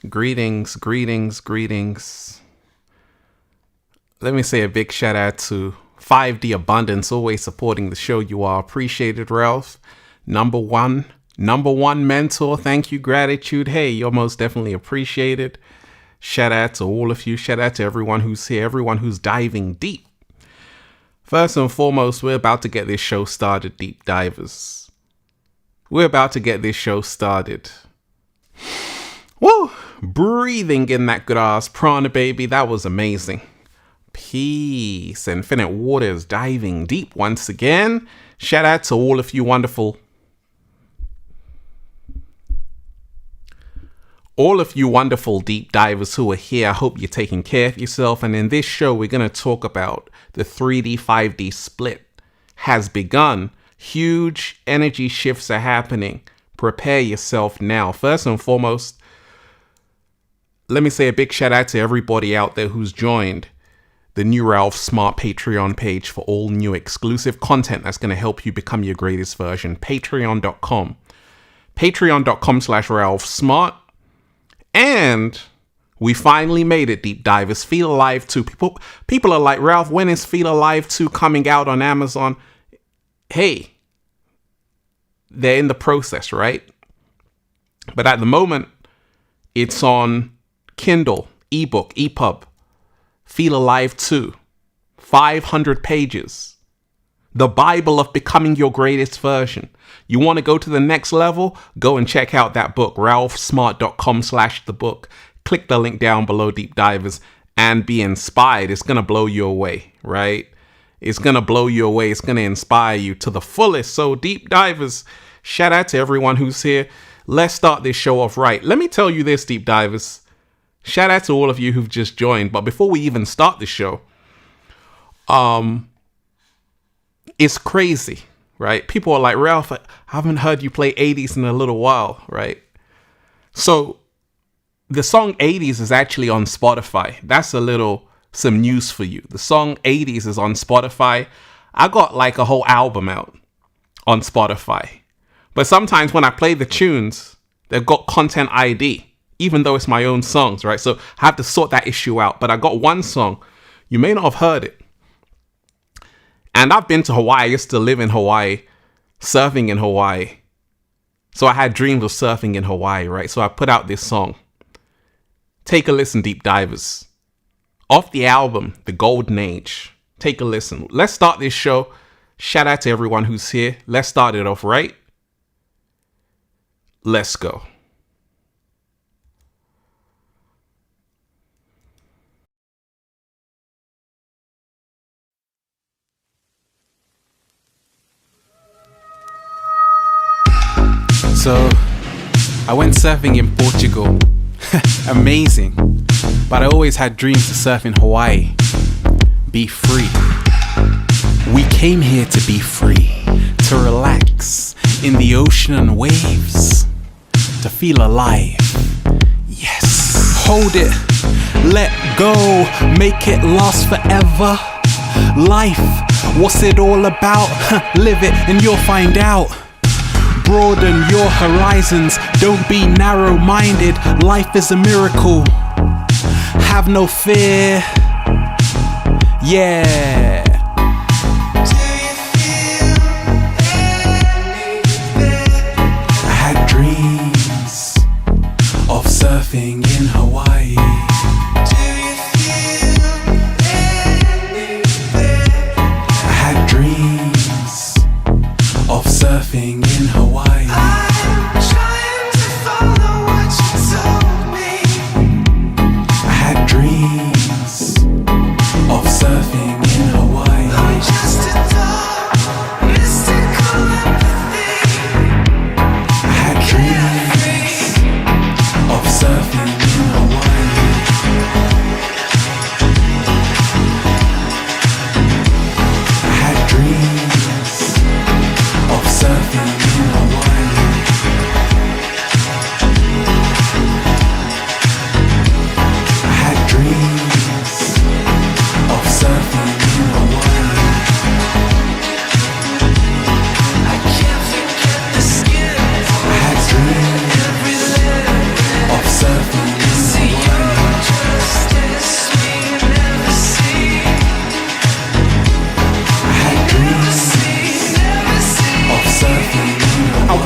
Greetings. Let me say a big shout out to 5D Abundance, always supporting the show. You are appreciated, Ralph. Number one mentor. Thank you, gratitude. Hey, you're most definitely appreciated. Shout out to all of you. Shout out to everyone who's here, everyone who's diving deep. First and foremost, we're about to get this show started, deep divers. We're about to get this show started. Woo! Breathing in that good ass prana, baby. That was amazing. Peace. Infinite waters diving deep once again. Shout out to all of you wonderful deep divers who are here. I hope you're taking care of yourself. And in this show, we're going to talk about the 3D, 5D split has begun. Huge energy shifts are happening. Prepare yourself now. First and foremost, let me say a big shout out to everybody out there who's joined the new Ralph Smart Patreon page for all new exclusive content that's going to help you become your greatest version. Patreon.com/Ralph Smart. And we finally made it, deep divers. Feel Alive 2. People are like, Ralph, when is Feel Alive 2 coming out on Amazon? Hey, they're in the process, right? But at the moment, it's on Kindle, ebook, EPUB. Feel Alive 2. 500 pages. The Bible of becoming your greatest version. You want to go to the next level? Go and check out that book, ralphsmart.com/thebook. Click the link down below, deep divers, and be inspired. It's going to blow you away, right? It's going to blow you away. It's going to inspire you to the fullest. So, deep divers, shout out to everyone who's here. Let's start this show off right. Let me tell you this, deep divers. Shout out to all of you who've just joined. But before we even start the show, it's crazy, right? People are like, Ralph, I haven't heard you play 80s in a little while, right? So the song 80s is actually on Spotify. That's some news for you. The song 80s is on Spotify. I got like a whole album out on Spotify. But sometimes when I play the tunes, they've got content ID, even though it's my own songs, right? So I have to sort that issue out. But I got one song. You may not have heard it. And I've been to Hawaii. I used to live in Hawaii, surfing in Hawaii. So I had dreams of surfing in Hawaii, right? So I put out this song. Take a listen, deep divers. Off the album, The Golden Age. Take a listen. Let's start this show. Shout out to everyone who's here. Let's start it off right. Let's go. So, I went surfing in Portugal. Amazing. But I always had dreams to surf in Hawaii. Be free. We came here to be free. To relax in the ocean and waves. To feel alive. Yes. Hold it. Let go. Make it last forever. Life. What's it all about? Live it and you'll find out. Broaden your horizons, don't be narrow-minded. Life is a miracle. Have no fear. Yeah. I had dreams of surfing in Hawaii. I had dreams of surfing in Hawaii. I'm trying to follow what you told me. I had dreams of surfing in Hawaii. I'm just a dog, mystical empathy. I had dreams of surfing in Hawaii. I had dreams of surfing in Hawaii.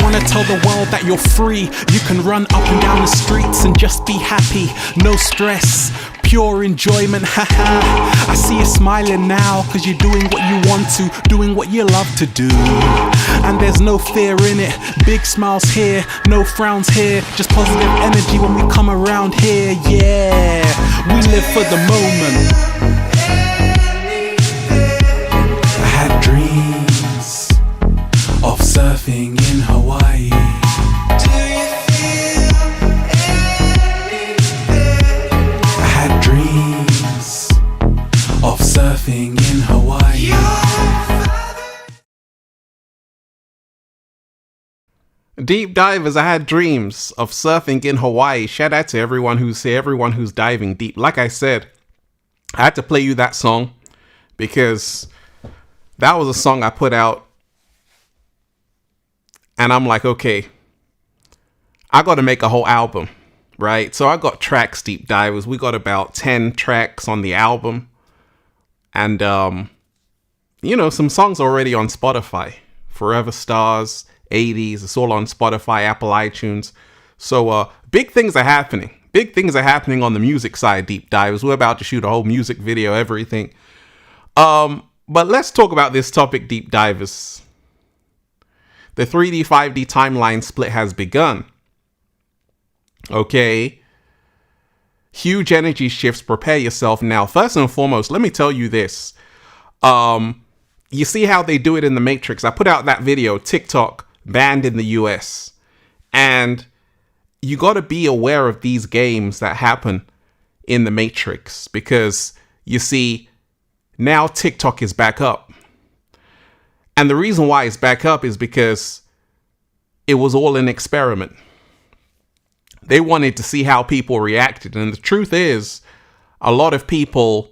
wanna tell the world that you're free. You can run up and down the streets and just be happy. No stress, pure enjoyment, haha. I see you smiling now, cause you're doing what you want to, doing what you love to do. And there's no fear in it, big smiles here, no frowns here, just positive energy when we come around here, yeah. We live for the moment. I had dreams of surfing in Hawaii. Dreams of surfing in Hawaii. Deep divers, I had dreams of surfing in Hawaii. Shout out to everyone who's here, everyone who's diving deep. Like I said, I had to play you that song because that was a song I put out and I'm like, okay, I got to make a whole album. Right, so I got tracks, deep divers. We got about 10 tracks on the album, and some songs already on Spotify. Forever Stars, 80s, it's all on Spotify, Apple iTunes. So big things are happening. Big things are happening on the music side, deep divers. We're about to shoot a whole music video, everything. But let's talk about this topic, deep divers. The 3D, 5D timeline split has begun. Okay, huge energy shifts. Prepare yourself now. First and foremost, let me tell you this. You see how they do it in the Matrix? I put out that video, TikTok banned in the US. And you got to be aware of these games that happen in the Matrix. Because you see, now TikTok is back up. And the reason why it's back up is because it was all an experiment. They wanted to see how people reacted. And the truth is, a lot of people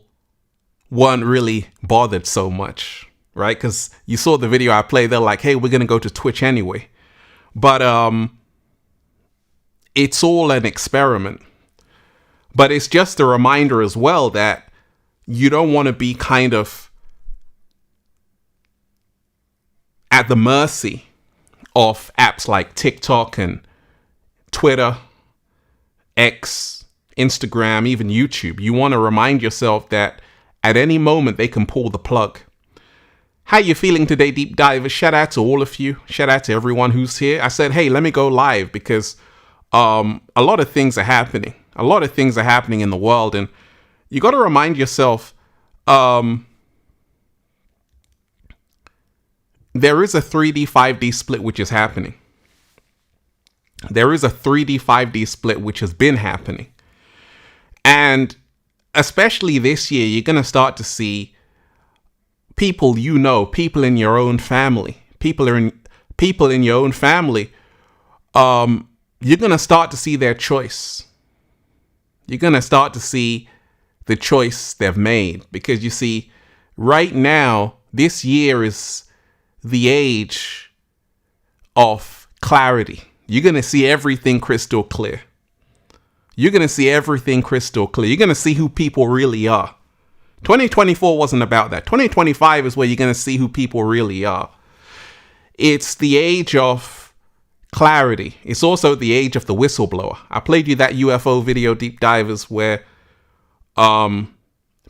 weren't really bothered so much, right? Because you saw the video I played. They're like, hey, we're going to go to Twitch anyway. But it's all an experiment. But it's just a reminder as well that you don't want to be kind of at the mercy of apps like TikTok and Twitter, X, Instagram, even YouTube. You want to remind yourself that at any moment they can pull the plug. How you feeling today, deep divers? Shout out to all of you. Shout out to everyone who's here. I said, hey, let me go live because a lot of things are happening. A lot of things are happening in the world, and you got to remind yourself there is a 3D, 5D split which is happening. There is a 3D, 5D split which has been happening. And especially this year, you're going to start to see people people in your own family. People in your own family, you're going to start to see their choice. You're going to start to see the choice they've made. Because you see, right now, this year is the age of clarity. You're going to see everything crystal clear. You're going to see everything crystal clear. You're going to see who people really are. 2024 wasn't about that. 2025 is where you're going to see who people really are. It's the age of clarity. It's also the age of the whistleblower. I played you that UFO video, deep divers, where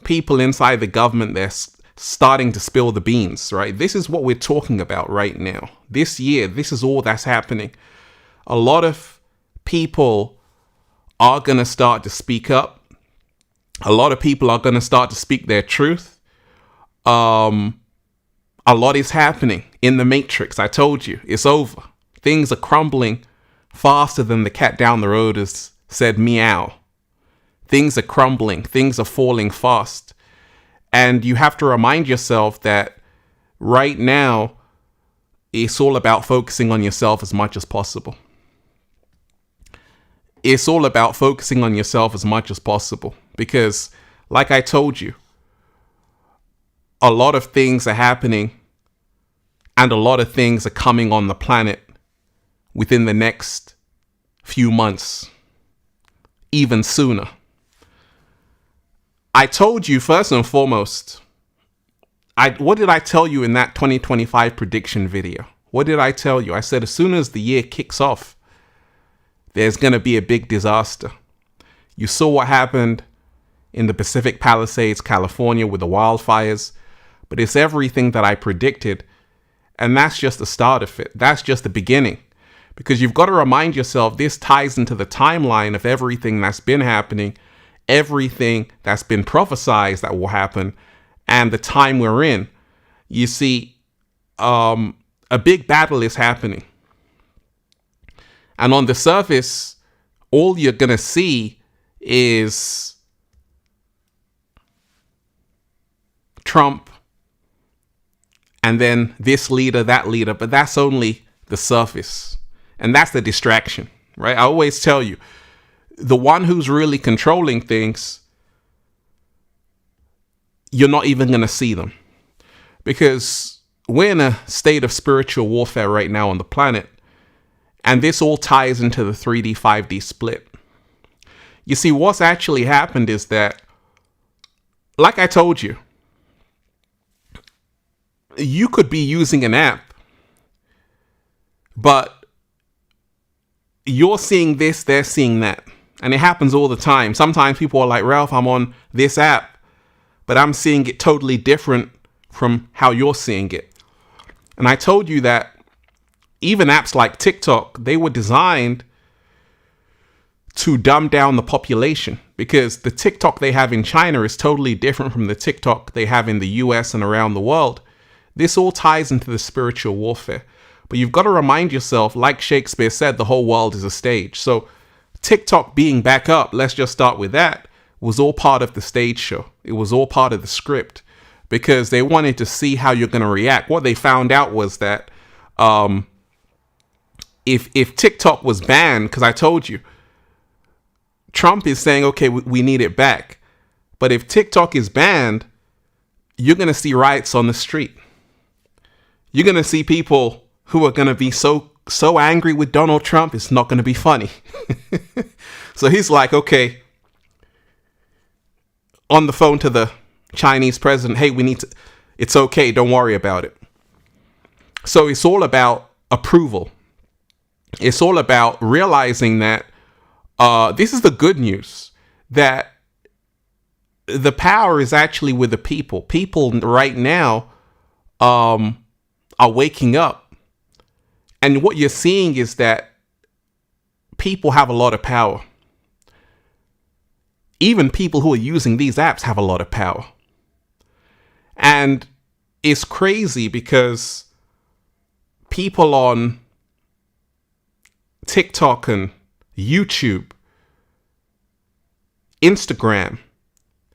people inside the government, they're starting to spill the beans, right? This is what we're talking about right now. This year, this is all that's happening. A lot of people are going to start to speak up. A lot of people are going to start to speak their truth. A lot is happening in the Matrix. I told you, it's over. Things are crumbling faster than the cat down the road has said meow. Things are crumbling. Things are falling fast. And you have to remind yourself that right now, it's all about focusing on yourself as much as possible. It's all about focusing on yourself as much as possible. Because, like I told you, a lot of things are happening and a lot of things are coming on the planet within the next few months, even sooner. I told you first and foremost, what did I tell you in that 2025 prediction video? What did I tell you? I said as soon as the year kicks off, there's going to be a big disaster. You saw what happened in the Pacific Palisades, California with the wildfires, but it's everything that I predicted. And that's just the start of it. That's just the beginning. Because you've got to remind yourself, this ties into the timeline of everything that's been happening, everything that's been prophesized that will happen, and the time we're in. You see, a big battle is happening. And on the surface, all you're going to see is Trump and then this leader, that leader, but that's only the surface. And that's the distraction, right? I always tell you, the one who's really controlling things, you're not even going to see them. Because we're in a state of spiritual warfare right now on the planet. And this all ties into the 3D, 5D split. You see, what's actually happened is that, like I told you, you could be using an app, but you're seeing this, they're seeing that. And it happens all the time. Sometimes people are like, Ralph, I'm on this app, but I'm seeing it totally different from how you're seeing it. And I told you that even apps like TikTok, they were designed to dumb down the population, because the TikTok they have in China is totally different from the TikTok they have in the US and around the world. This all ties into the spiritual warfare. But you've got to remind yourself, like Shakespeare said, the whole world is a stage. So TikTok being back up, let's just start with that, was all part of the stage show. It was all part of the script, because they wanted to see how you're going to react. What they found out was that if TikTok was banned, because I told you, Trump is saying, okay, we need it back. But if TikTok is banned, you're going to see riots on the street. You're going to see people who are going to be so angry with Donald Trump, it's not going to be funny. So he's like, okay, on the phone to the Chinese president, hey, it's okay, don't worry about it. So it's all about approval. It's all about realizing that this is the good news, that the power is actually with the people. People right now are waking up. And what you're seeing is that people have a lot of power. Even people who are using these apps have a lot of power. And it's crazy because people on TikTok and YouTube, Instagram,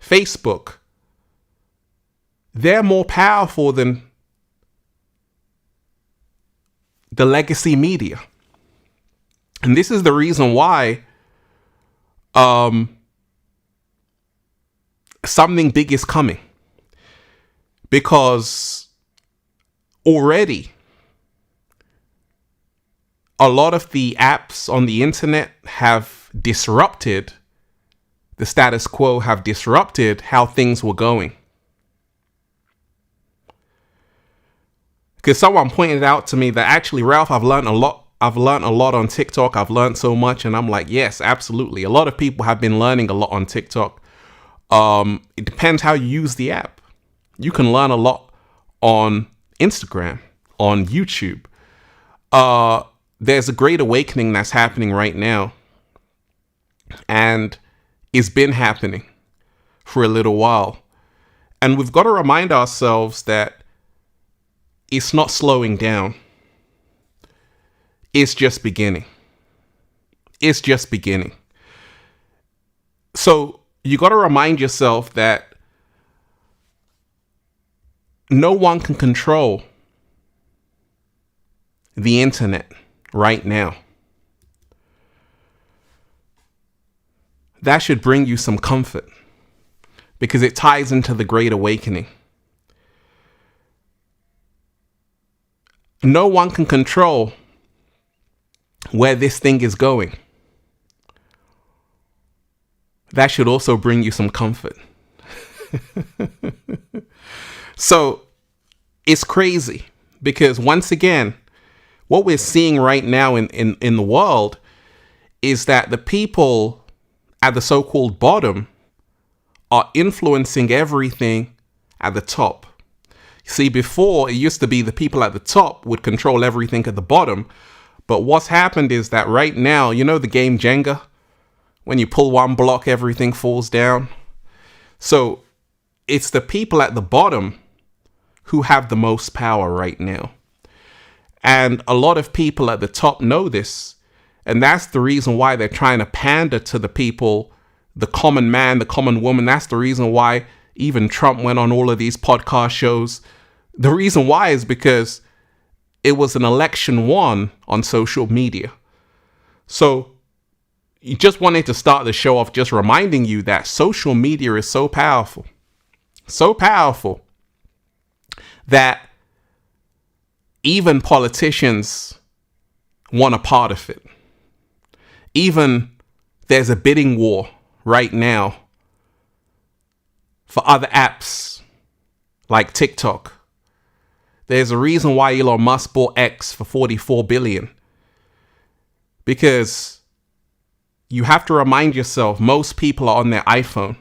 Facebook, they're more powerful than the legacy media. And this is the reason why something big is coming. Because already a lot of the apps on the internet have disrupted the status quo, have disrupted how things were going. Because someone pointed out to me that actually, Ralph, I've learned a lot on TikTok. I've learned so much. And I'm like, yes, absolutely. A lot of people have been learning a lot on TikTok. It depends how you use the app. You can learn a lot on Instagram, on YouTube. There's a great awakening that's happening right now. And it's been happening for a little while. And we've got to remind ourselves that it's not slowing down. It's just beginning. It's just beginning. So you got to remind yourself that no one can control the internet right now. That should bring you some comfort, because it ties into the Great Awakening. No one can control where this thing is going. That should also bring you some comfort. So it's crazy, because once again, what we're seeing right now in the world is that the people at the so-called bottom are influencing everything at the top. See, before it used to be the people at the top would control everything at the bottom. But what's happened is that right now, you know the game Jenga? When you pull one block, everything falls down. So it's the people at the bottom who have the most power right now. And a lot of people at the top know this. And that's the reason why they're trying to pander to the people, the common man, the common woman. That's the reason why even Trump went on all of these podcast shows. The reason why is because it was an election won on social media. So you just wanted to start the show off just reminding you that social media is so powerful that even politicians want a part of it. Even there's a bidding war right now for other apps like TikTok. There's a reason why Elon Musk bought X for $44 billion. Because you have to remind yourself, most people are on their iPhone.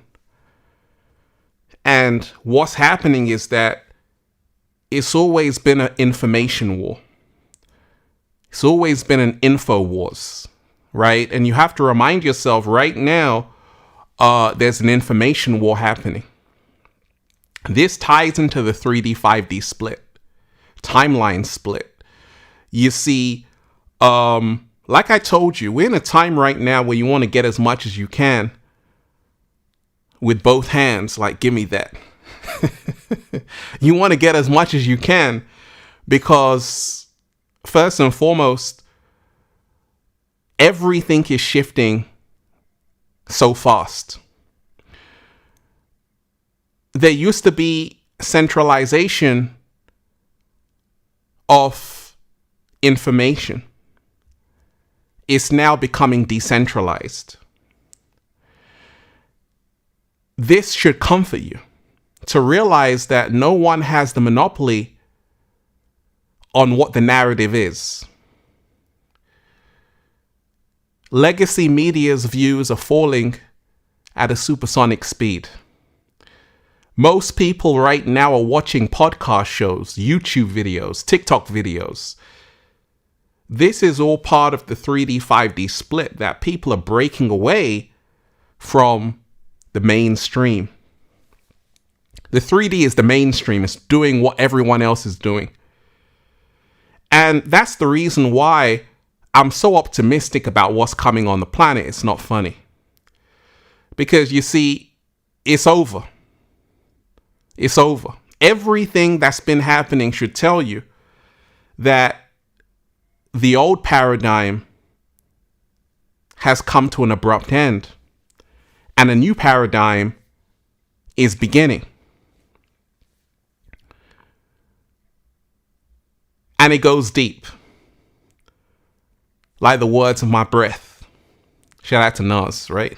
And what's happening is that it's always been an information war. It's always been an info wars, right? And you have to remind yourself right now, there's an information war happening. This ties into the 3D, 5D split, timeline split. You see, like I told you, we're in a time right now where you want to get as much as you can with both hands, like, give me that. You want to get as much as you can because, first and foremost, everything is shifting so fast. There used to be centralization of information. It's now becoming decentralized. This should comfort you to realize that no one has the monopoly on what the narrative is. Legacy media's views are falling at a supersonic speed. Most people right now are watching podcast shows, YouTube videos, TikTok videos. This is all part of the 3D, 5D split that people are breaking away from the mainstream. The 3D is the mainstream. It's doing what everyone else is doing. And that's the reason why I'm so optimistic about what's coming on the planet. It's not funny. Because you see, it's over. It's over. Everything that's been happening should tell you that the old paradigm has come to an abrupt end and a new paradigm is beginning. And it goes deep. Like the words of my breath. Shout out to Nas, right?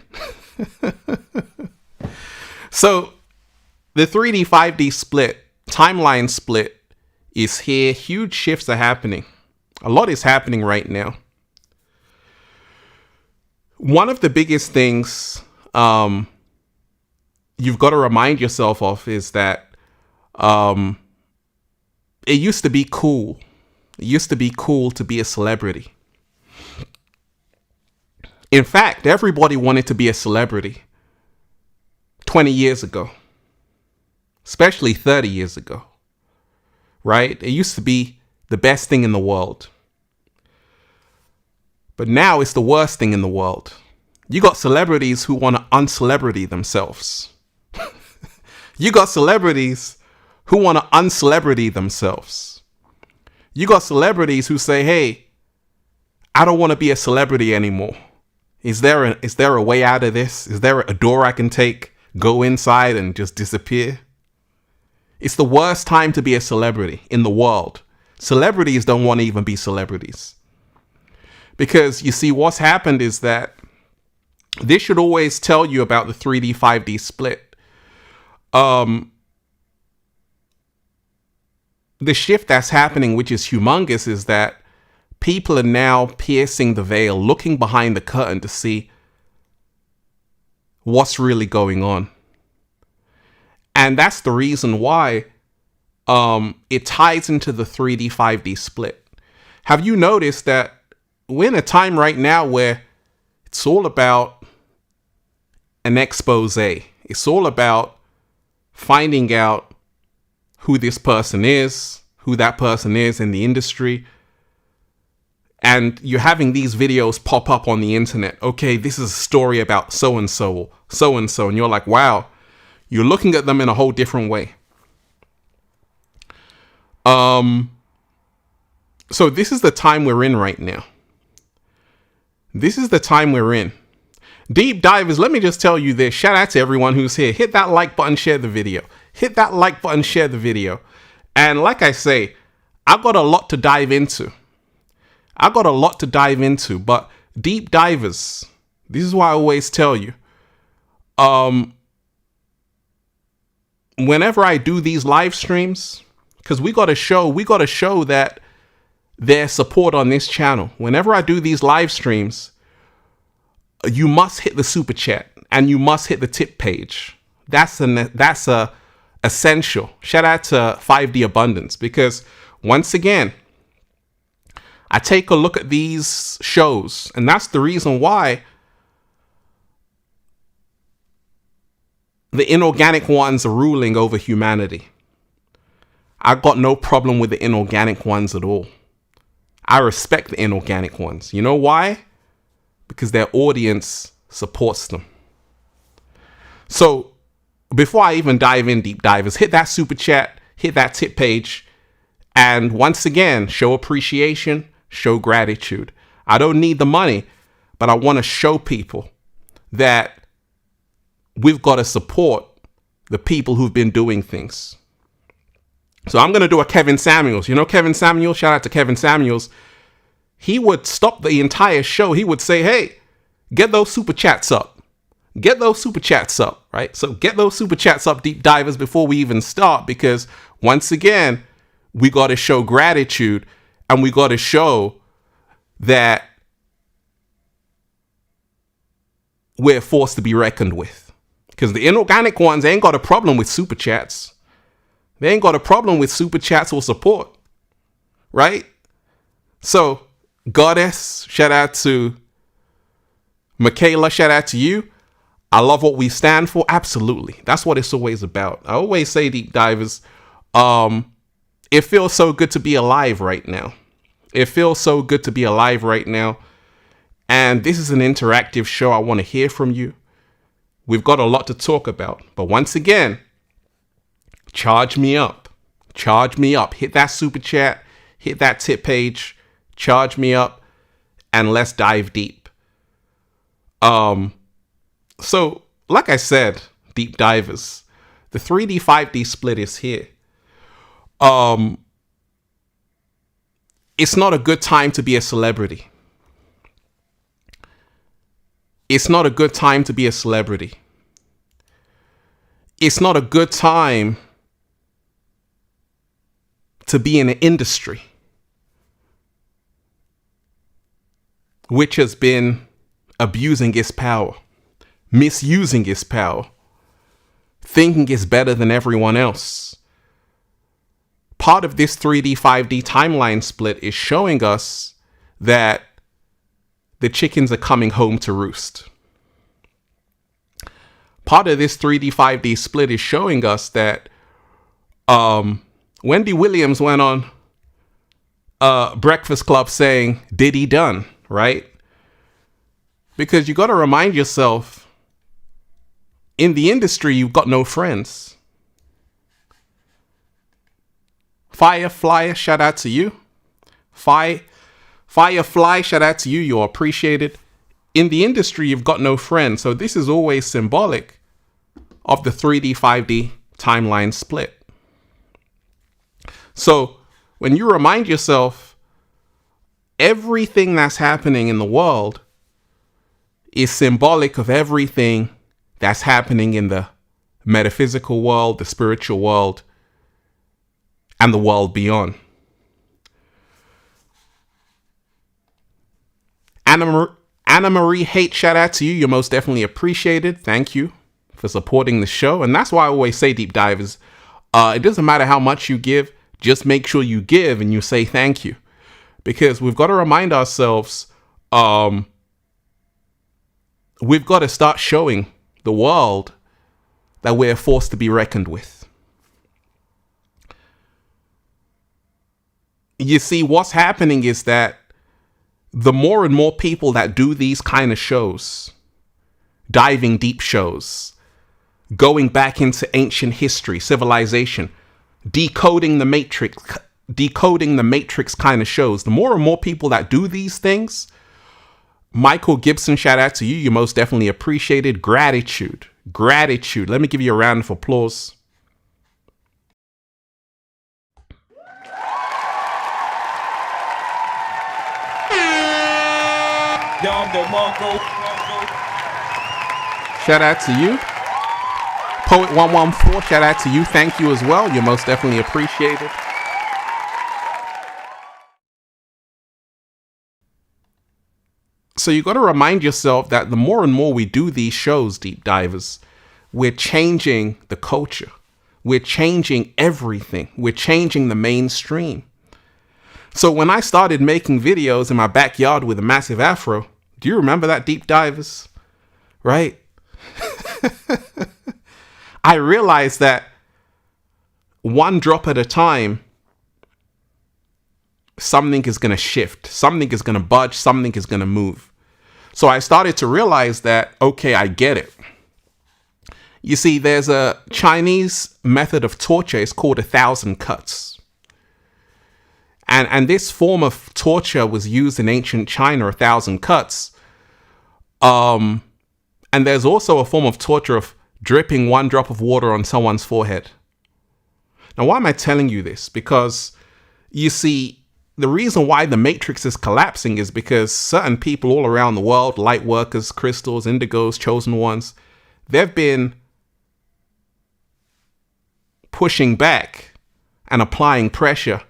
So the 3D, 5D split, timeline split is here. Huge shifts are happening. A lot is happening right now. One of the biggest things you've got to remind yourself of is that it used to be cool. It used to be cool to be a celebrity. In fact, everybody wanted to be a celebrity 20 years ago, especially 30 years ago, right? It used to be the best thing in the world. But now it's the worst thing in the world. You got celebrities who want to uncelebrity themselves. You got celebrities who want to uncelebrity themselves. You got celebrities who say, hey, I don't want to be a celebrity anymore. Is there a way out of this? Is there a door I can take, go inside and just disappear? It's the worst time to be a celebrity in the world. Celebrities don't want to even be celebrities. Because you see, what's happened is that this should always tell you about the 3D, 5D split. The shift that's happening, which is humongous, is that people are now piercing the veil, looking behind the curtain to see what's really going on. And that's the reason why it ties into the 3D, 5D split. Have you noticed that we're in a time right now where it's all about an expose? It's all about finding out who this person is, who that person is in the industry. And you're having these videos pop up on the internet. Okay, this is a story about so-and-so, so-and-so. And you're like, wow, you're looking at them in a whole different way. So this is the time we're in right now. This is the time we're in. Deep divers, let me just tell you this. Shout out to everyone who's here. Hit that like button, share the video. Hit that like button, share the video. And like I say, I've got a lot to dive into. But deep divers, this is why I always tell you, whenever I do these live streams, because we got to show that there's support on this channel. Whenever I do these live streams, you must hit the super chat and you must hit the tip page. That's a essential. Shout out to 5D Abundance, because once again, I take a look at these shows, and that's the reason why the inorganic ones are ruling over humanity. I got no problem with the inorganic ones at all. I respect the inorganic ones. You know why? Because their audience supports them. So before I even dive in, deep divers, hit that super chat, hit that tip page, and once again, show appreciation, show gratitude. I don't need the money, but I want to show people that we've got to support the people who've been doing things. So I'm going to do a Kevin Samuels. You know Kevin Samuels? Shout out to Kevin Samuels. He would stop the entire show. He would say, hey, get those super chats up. Get those super chats up, right? So get those super chats up, deep divers, before we even start, because once again, we got to show gratitude, and we got to show that we're forced to be reckoned with. Because the inorganic ones ain't got a problem with super chats. They ain't got a problem with super chats or support, right? So, Goddess, shout out to Michaela, shout out to you. I love what we stand for. Absolutely. That's what it's always about. I always say, deep divers, it feels so good to be alive right now. It feels so good to be alive right now. And this is an interactive show. I want to hear from you. We've got a lot to talk about. But once again, charge me up. Charge me up. Hit that super chat. Hit that tip page. Charge me up. And let's dive deep. So, like I said, deep divers, the 3D, 5D split is here. It's not a good time to be a celebrity. It's not a good time to be a celebrity. It's not a good time to be in an industry which has been abusing its power, misusing its power, thinking it's better than everyone else. Part of this 3D, 5D timeline split is showing us that the chickens are coming home to roost. Part of this 3D, 5D split is showing us that Wendy Williams went on Breakfast Club saying, "Diddy done," right? Because you got to remind yourself, in the industry, you've got no friends. Firefly, shout out to you. Firefly, shout out to you. You're appreciated. In the industry, you've got no friends. So this is always symbolic of the 3D, 5D timeline split. So when you remind yourself, everything that's happening in the world is symbolic of everything that's happening in the metaphysical world, the spiritual world, and the world beyond. Anna Marie Haight, shout out to you. You're most definitely appreciated. Thank you for supporting the show. And that's why I always say, deep divers, it doesn't matter how much you give, just make sure you give and you say thank you. Because we've got to remind ourselves, we've got to start showing the world that we're a force to be reckoned with. You see, what's happening is that the more and more people that do these kind of shows, diving deep shows, going back into ancient history, civilization, decoding the matrix kind of shows, the more and more people that do these things, Michael Gibson, shout out to you. You're most definitely appreciated. Gratitude. Let me give you a round of applause. Shout out to you. Poet114, shout out to you. Thank you as well. You're most definitely appreciated. So you got to remind yourself that the more and more we do these shows, deep divers, we're changing the culture. We're changing everything. We're changing the mainstream. So when I started making videos in my backyard with a massive afro, do you remember that, deep divers? Right? I realized that one drop at a time, something is going to shift. Something is going to budge. Something is going to move. So I started to realize that, okay, I get it. You see, there's a Chinese method of torture. It's called 1,000 cuts. And this form of torture was used in ancient China, 1,000 cuts. And there's also a form of torture of dripping one drop of water on someone's forehead. Now, why am I telling you this? Because, you see, the reason why the matrix is collapsing is because certain people all around the world, light workers, crystals, indigos, chosen ones, they've been pushing back and applying pressure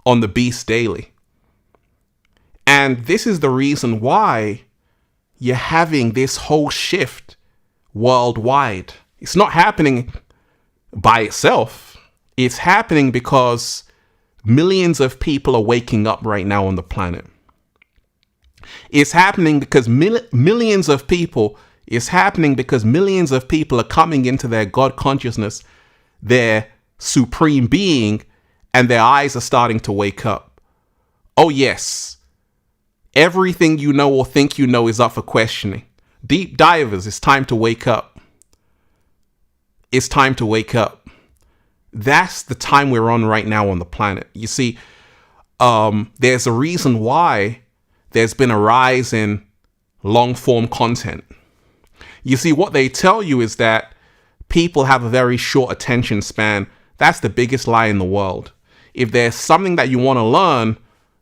on the beast daily. And this is the reason why you're having this whole shift worldwide. It's not happening by itself. It's happening because millions of people are waking up right now on the planet. It's happening because millions of people are coming into their God consciousness, their supreme being, and their eyes are starting to wake up. Oh yes, everything you know or think you know is up for questioning. Deep divers, it's time to wake up. It's time to wake up. That's the time we're on right now on the planet. You see, there's a reason why there's been a rise in long form content. You see, what they tell you is that people have a very short attention span. That's the biggest lie in the world. If there's something that you want to learn,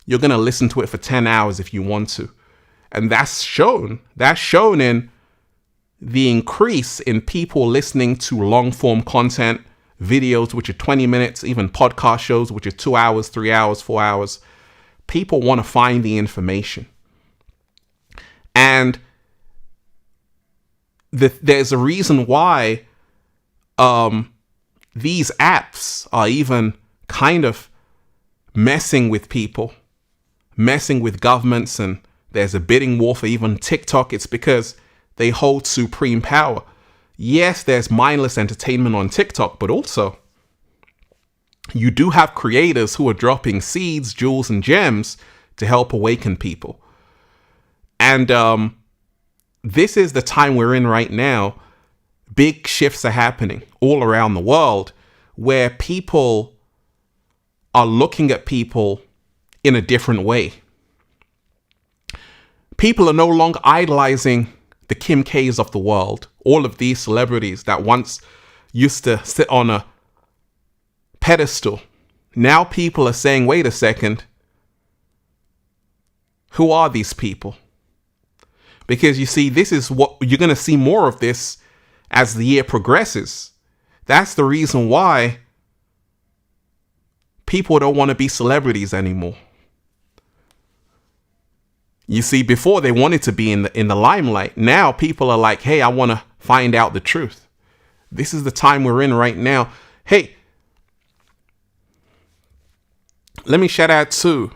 you're going to listen to it for 10 hours if you want to. And that's shown in the increase in people listening to long form content, videos which are 20 minutes, even podcast shows which are 2 hours, 3 hours, 4 hours. People want to find the information. And there's a reason why these apps are even kind of messing with people, messing with governments, and there's a bidding war for even TikTok. It's because they hold supreme power. Yes, there's mindless entertainment on TikTok, but also you do have creators who are dropping seeds, jewels, and gems to help awaken people. And this is the time we're in right now. Big shifts are happening all around the world where people are looking at people in a different way. People are no longer idolizing the Kim K's of the world, all of these celebrities that once used to sit on a pedestal. Now people are saying, wait a second, who are these people? Because you see, this is what you're going to see more of this as the year progresses. That's the reason why people don't want to be celebrities anymore. You see, before they wanted to be in the limelight. Now people are like, hey, I want to find out the truth. This is the time we're in right now. Hey, let me shout out to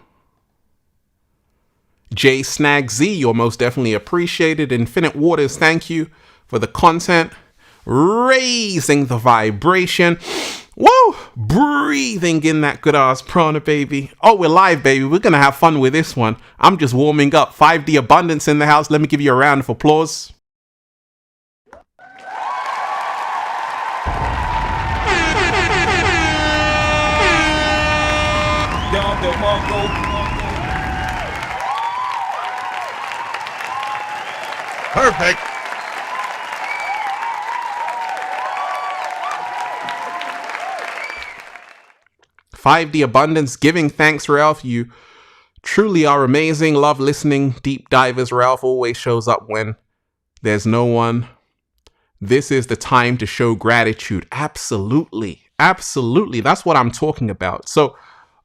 J Snag Z. You're most definitely appreciated. Infinite Waters, thank you for the content. Raising the vibration. Woo! Breathing in that good ass prana, baby. Oh, we're live, baby. We're going to have fun with this one. I'm just warming up. 5D Abundance in the house. Let me give you a round of applause. Perfect. Five D Abundance, giving thanks, Ralph. You truly are amazing. Love listening. Deep divers, Ralph always shows up when there's no one. This is the time to show gratitude. Absolutely. Absolutely. That's what I'm talking about. So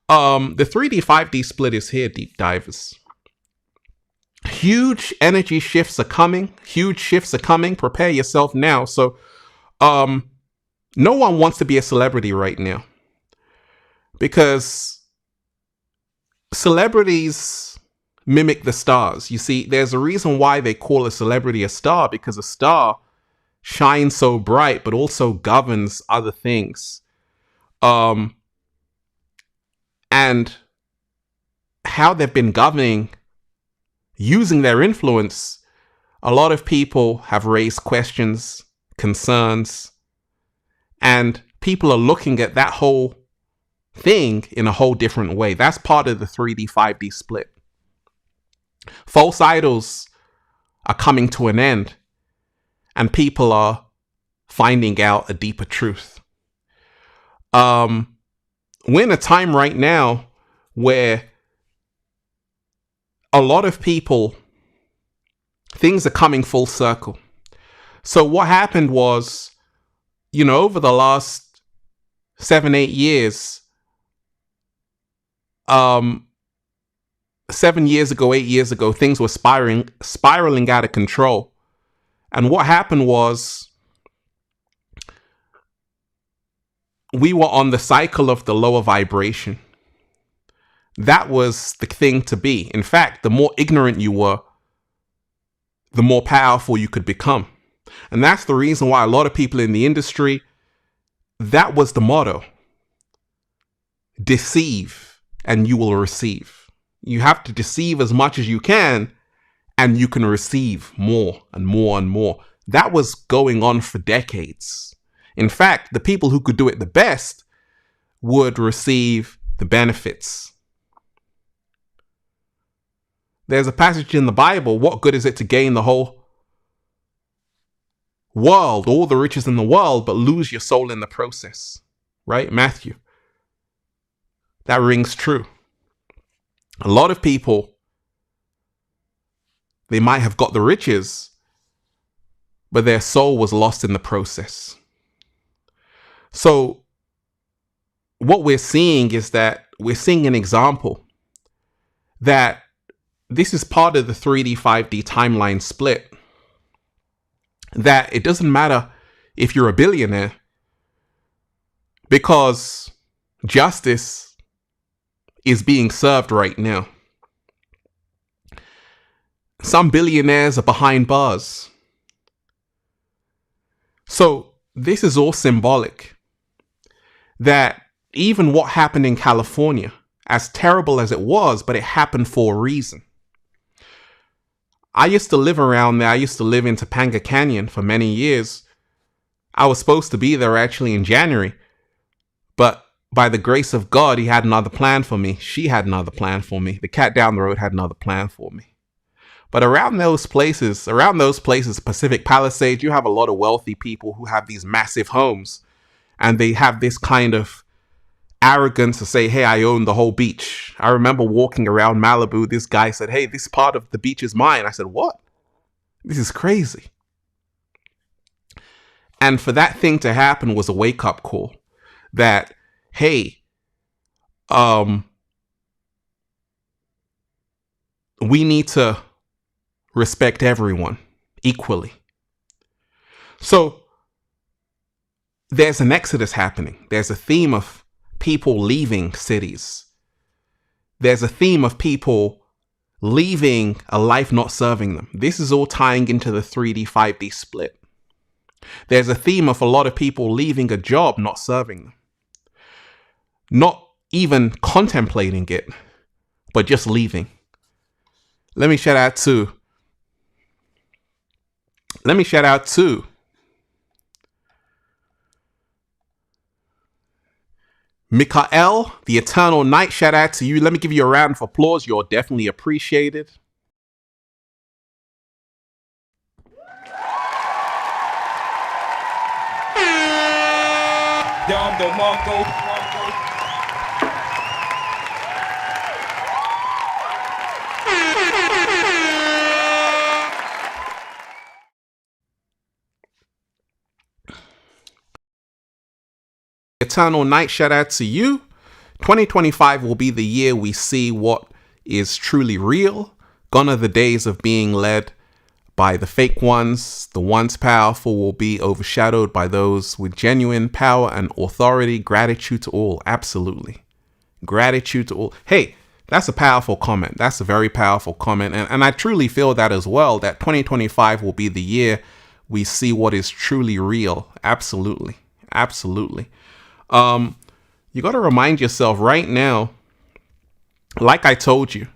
the 3D, 5D split is here, deep divers. Huge energy shifts are coming. Huge shifts are coming. Prepare yourself now. So no one wants to be a celebrity right now, because celebrities mimic the stars. You see, there's a reason why they call a celebrity a star, because a star shines so bright, but also governs other things. And how they've been governing, using their influence, a lot of people have raised questions, concerns, and people are looking at that whole thing in a whole different way. That's part of the 3D, 5D split. False idols are coming to an end, and people are finding out a deeper truth. We're in a time right now where a lot of people, things are coming full circle. So what happened was, over the last 7-8 years, 7 years ago, 8 years ago, things were spiraling out of control. And what happened was, we were on the cycle of the lower vibration. That was the thing to be. In fact, the more ignorant you were, the more powerful you could become. And that's the reason why a lot of people in the industry, that was the motto. Deceive and you will receive. You have to deceive as much as you can, and you can receive more and more and more. That was going on for decades. In fact, the people who could do it the best would receive the benefits. There's a passage in the Bible, what good is it to gain the whole world, all the riches in the world, but lose your soul in the process? Right? Matthew. That rings true. A lot of people, they might have got the riches, but their soul was lost in the process. So what we're seeing is that we're seeing an example that this is part of the 3D, 5D timeline split. That it doesn't matter if you're a billionaire, because justice is being served right now. Some billionaires are behind bars. So this is all symbolic. That even what happened in California, as terrible as it was, but it happened for a reason. I used to live around there. I used to live in Topanga Canyon for many years. I was supposed to be there actually in January, but by the grace of God, he had another plan for me. She had another plan for me. The cat down the road had another plan for me. But around those places, Pacific Palisades, you have a lot of wealthy people who have these massive homes, and they have this kind of arrogance to say, hey, I own the whole beach. I remember walking around Malibu. This guy said, hey, this part of the beach is mine. I said, what? This is crazy. And for that thing to happen was a wake-up call that, hey, we need to respect everyone equally. So there's an exodus happening. There's a theme of people leaving cities. There's a theme of people leaving a life not serving them. This is all tying into the 3D, 5D split. There's a theme of a lot of people leaving a job not serving them. Not even contemplating it, but just leaving. Let me shout out to Mikael, the Eternal Night. Shout out to you. Let me give you a round of applause. You're definitely appreciated. Eternal Night, shout out to you. 2025 will be the year we see what is truly real. Gone are the days of being led by the fake ones. The once powerful will be overshadowed by those with genuine power and authority. Gratitude to all. Absolutely. Gratitude to all. Hey, that's a powerful comment. That's a very powerful comment. And I truly feel that as well, that 2025 will be the year we see what is truly real. Absolutely. Absolutely. You got to remind yourself right now, like I told you,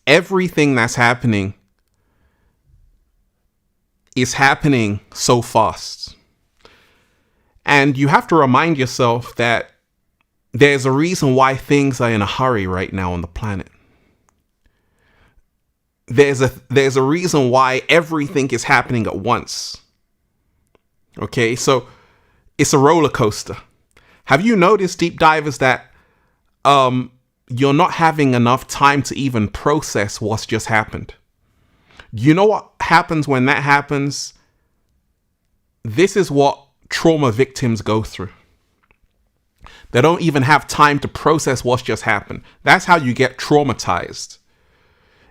everything that's happening is happening so fast. And you have to remind yourself that there's a reason why things are in a hurry right now on the planet. There's a reason why everything is happening at once. Okay, so it's a roller coaster. Have you noticed, deep divers, that you're not having enough time to even process what's just happened? You know what happens when that happens? This is what trauma victims go through. They don't even have time to process what's just happened. That's how you get traumatized.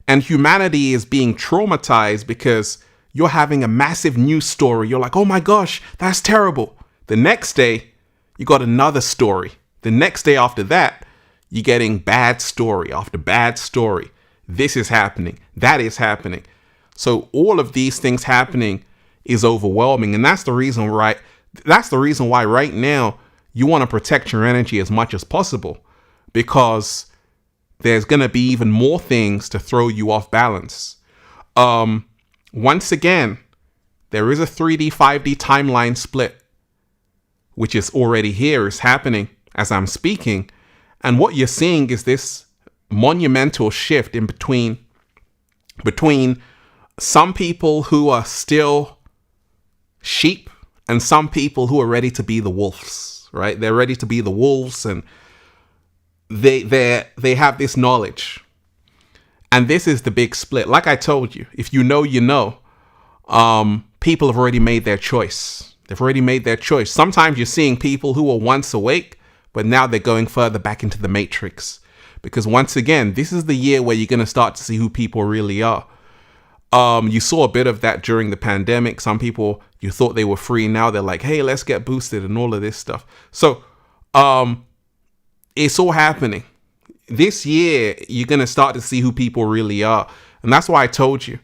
And humanity is being traumatized because you're having a massive news story. You're like, oh my gosh, that's terrible. The next day, you got another story. The next day after that, you're getting bad story after bad story. This is happening. That is happening. So all of these things happening is overwhelming. And that's the reason why right now you want to protect your energy as much as possible, because there's going to be even more things to throw you off balance. Once again, there is a 3D, 5D timeline split, which is already here, is happening as I'm speaking. And what you're seeing is this monumental shift in between some people who are still sheep and some people who are ready to be the wolves, right? They're ready to be the wolves, and they have this knowledge. And this is the big split. Like I told you, if you know, you know. People have already made their choice. They've already made their choice. Sometimes you're seeing people who were once awake, but now they're going further back into the matrix. Because once again, this is the year where you're going to start to see who people really are. You saw a bit of that during the pandemic. Some people, you thought they were free. Now they're like, hey, let's get boosted and all of this stuff. So it's all happening. This year, you're going to start to see who people really are. And that's why I told you,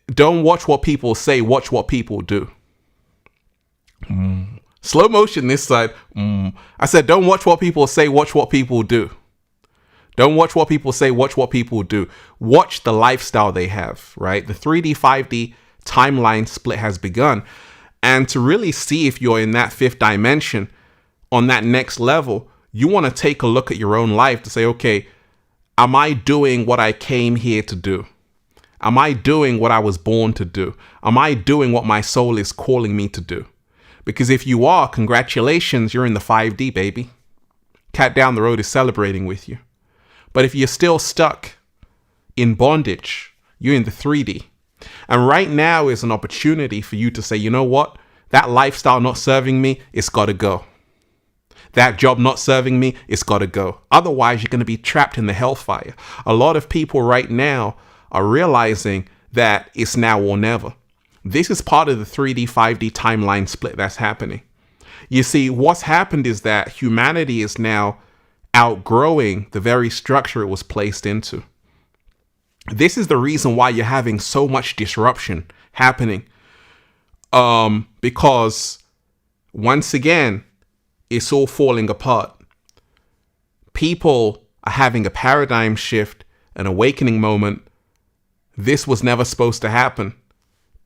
don't watch what people say, watch what people do. Slow motion this side. I said, don't watch what people say, watch what people do. Don't watch what people say, watch what people do. Watch the lifestyle they have, right? The 3D, 5D timeline split has begun. And to really see if you're in that fifth dimension, on that next level, you want to take a look at your own life to say, okay, am I doing what I came here to do? Am I doing what I was born to do? Am I doing what my soul is calling me to do? Because if you are, congratulations, you're in the 5D, baby. Cat down the road is celebrating with you. But if you're still stuck in bondage, you're in the 3D. And right now is an opportunity for you to say, you know what? That lifestyle not serving me, it's got to go. That job not serving me, it's got to go. Otherwise, you're going to be trapped in the hellfire. A lot of people right now are realizing that it's now or never. This is part of the 3D, 5D timeline split that's happening. You see, what's happened is that humanity is now outgrowing the very structure it was placed into. This is the reason why you're having so much disruption happening. Because once again, it's all falling apart. People are having a paradigm shift, an awakening moment. This was never supposed to happen.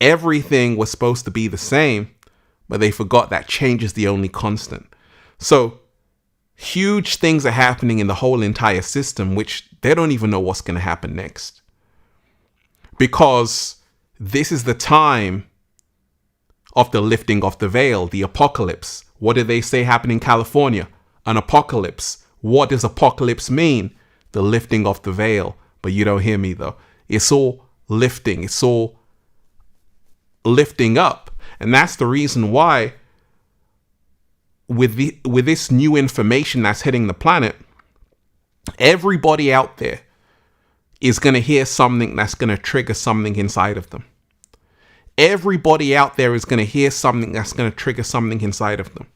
Everything was supposed to be the same, but they forgot that change is the only constant. So huge things are happening in the whole entire system, which they don't even know what's going to happen next. Because this is the time of the lifting of the veil, the apocalypse. What did they say happened in California? An apocalypse. What does apocalypse mean? The lifting of the veil. But you don't hear me though. It's all lifting. It's all lifting up. And that's the reason why with this new information that's hitting the planet, everybody out there is going to hear something that's going to trigger something inside of them. Everybody out there is going to hear something that's going to trigger something inside of them.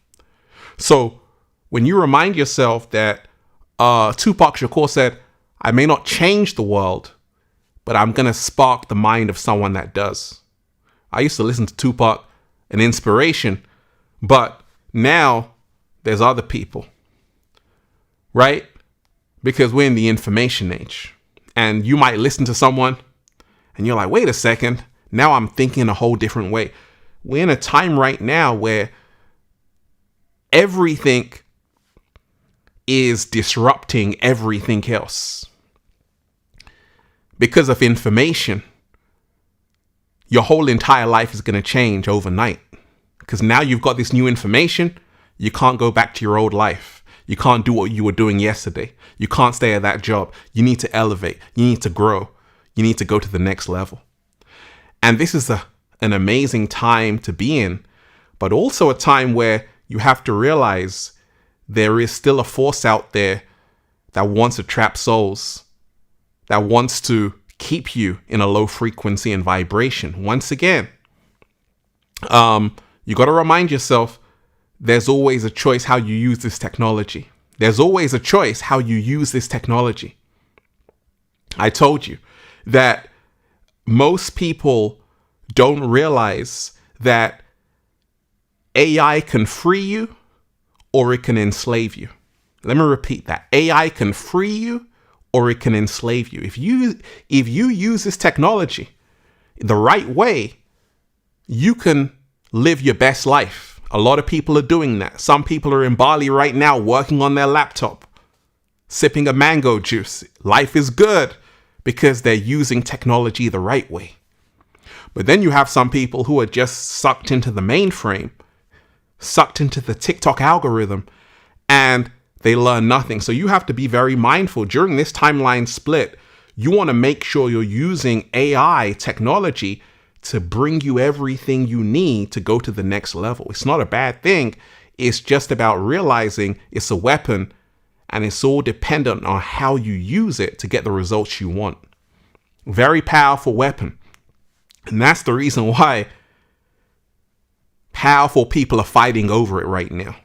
So when you remind yourself that Tupac Shakur said, I may not change the world, but I'm going to spark the mind of someone that does. I used to listen to Tupac, an inspiration, but now there's other people, right? Because we're in the information age. And you might listen to someone and you're like, wait a second. Now I'm thinking a whole different way. We're in a time right now where everything is disrupting everything else. Because of information, your whole entire life is going to change overnight. Because now you've got this new information, you can't go back to your old life. You can't do what you were doing yesterday. You can't stay at that job. You need to elevate. You need to grow. You need to go to the next level. And this is an amazing time to be in, but also a time where you have to realize there is still a force out there that wants to trap souls, that wants to keep you in a low frequency and vibration. Once again, you got to remind yourself there's always a choice how you use this technology. There's always a choice how you use this technology. I told you that most people don't realize that AI can free you or it can enslave you. Let me repeat that. AI can free you or it can enslave you. If you use this technology the right way, you can live your best life. A lot of people are doing that. Some people are in Bali right now working on their laptop, sipping a mango juice. Life is good because they're using technology the right way. But then you have some people who are just sucked into the mainframe, sucked into the TikTok algorithm, and they learn nothing. So you have to be very mindful during this timeline split. You want to make sure you're using AI technology to bring you everything you need to go to the next level. It's not a bad thing. It's just about realizing it's a weapon and it's all dependent on how you use it to get the results you want. Very powerful weapon. And that's the reason why powerful people are fighting over it right now.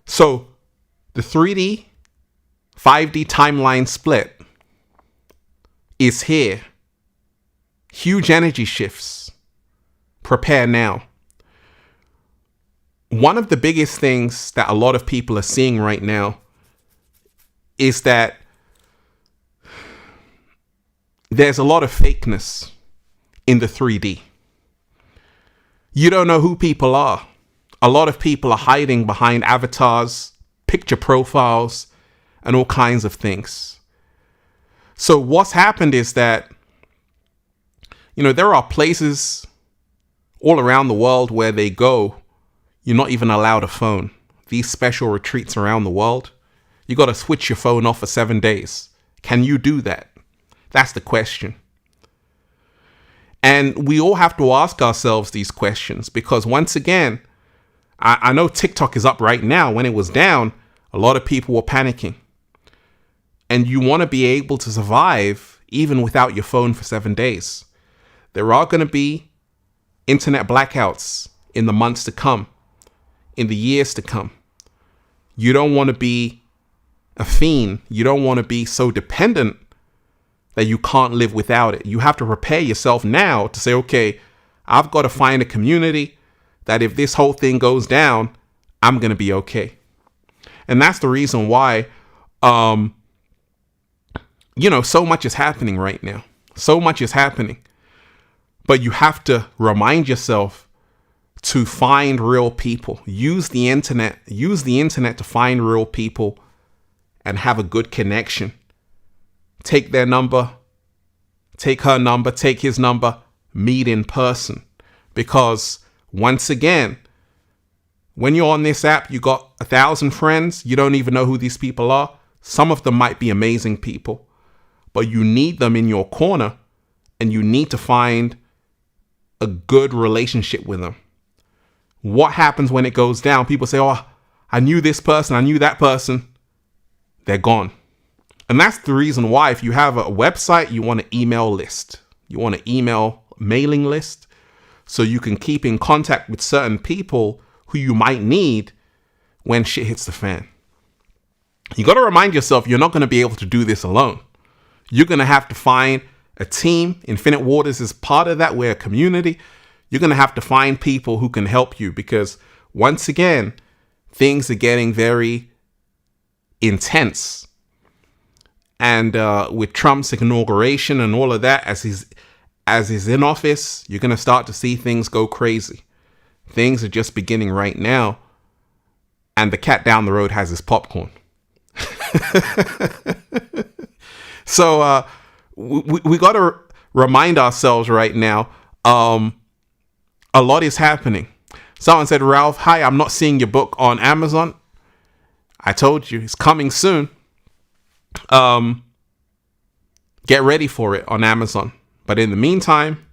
So the 3D, 5D timeline split is here. Huge energy shifts. Prepare now. One of the biggest things that a lot of people are seeing right now is that there's a lot of fakeness in the 3D. You don't know who people are. A lot of people are hiding behind avatars, picture profiles, and all kinds of things. So what's happened is that, there are places all around the world where they go, you're not even allowed a phone. These special retreats around the world, you got to switch your phone off for 7 days. Can you do that? That's the question. And we all have to ask ourselves these questions because once again, I know TikTok is up right now. When it was down, a lot of people were panicking. And you want to be able to survive even without your phone for 7 days. There are going to be internet blackouts in the months to come, in the years to come. You don't want to be a fiend. You don't want to be so dependent that you can't live without it. You have to prepare yourself now to say, okay, I've got to find a community that if this whole thing goes down, I'm going to be okay. And that's the reason why, so much is happening right now. So much is happening. But you have to remind yourself to find real people. Use the internet to find real people and have a good connection. Take their number, take her number, take his number, meet in person. Because once again, when you're on this app, you got 1,000 friends. You don't even know who these people are. Some of them might be amazing people, but you need them in your corner and you need to find a good relationship with them. What happens when it goes down? People say, oh, I knew this person, I knew that person. They're gone. And that's the reason why if you have a website, you want an email list. You want an email mailing list so you can keep in contact with certain people who you might need when shit hits the fan. You got to remind yourself you're not going to be able to do this alone. You're going to have to find a team. Infinite Waters is part of that. We're a community. You're going to have to find people who can help you because once again, things are getting very intense. And with Trump's inauguration and all of that, as he's in office, you're going to start to see things go crazy. Things are just beginning right now. And the cat down the road has his popcorn. So we got to remind ourselves right now, a lot is happening. Someone said, Ralph, hi, I'm not seeing your book on Amazon. I told you, it's coming soon. Get ready for it on Amazon. But in the meantime,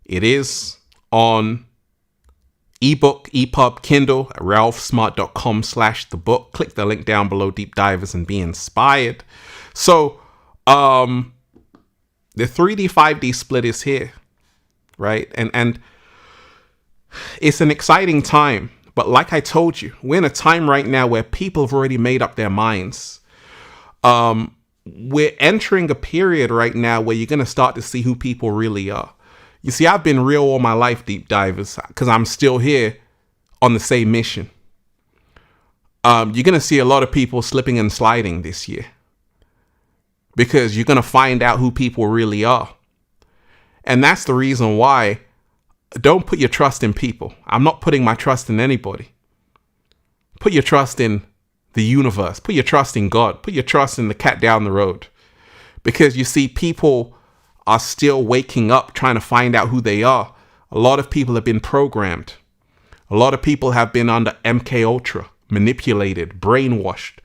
it is on ebook, EPUB, Kindle at ralphsmart.com/the book. Click the link down below, Deep Divers, and be inspired. So, the 3D, 5D split is here, right? And it's an exciting time. But like I told you, we're in a time right now where people have already made up their minds. We're entering a period right now where you're going to start to see who people really are. You see, I've been real all my life, Deep Divers, because I'm still here on the same mission. You're going to see a lot of people slipping and sliding this year because you're going to find out who people really are. And that's the reason why don't put your trust in people. I'm not putting my trust in anybody. Put your trust in the universe. Put your trust in God. Put your trust in the cat down the road. Because you see, people are still waking up, trying to find out who they are. A lot of people have been programmed. A lot of people have been under MK Ultra, manipulated, brainwashed.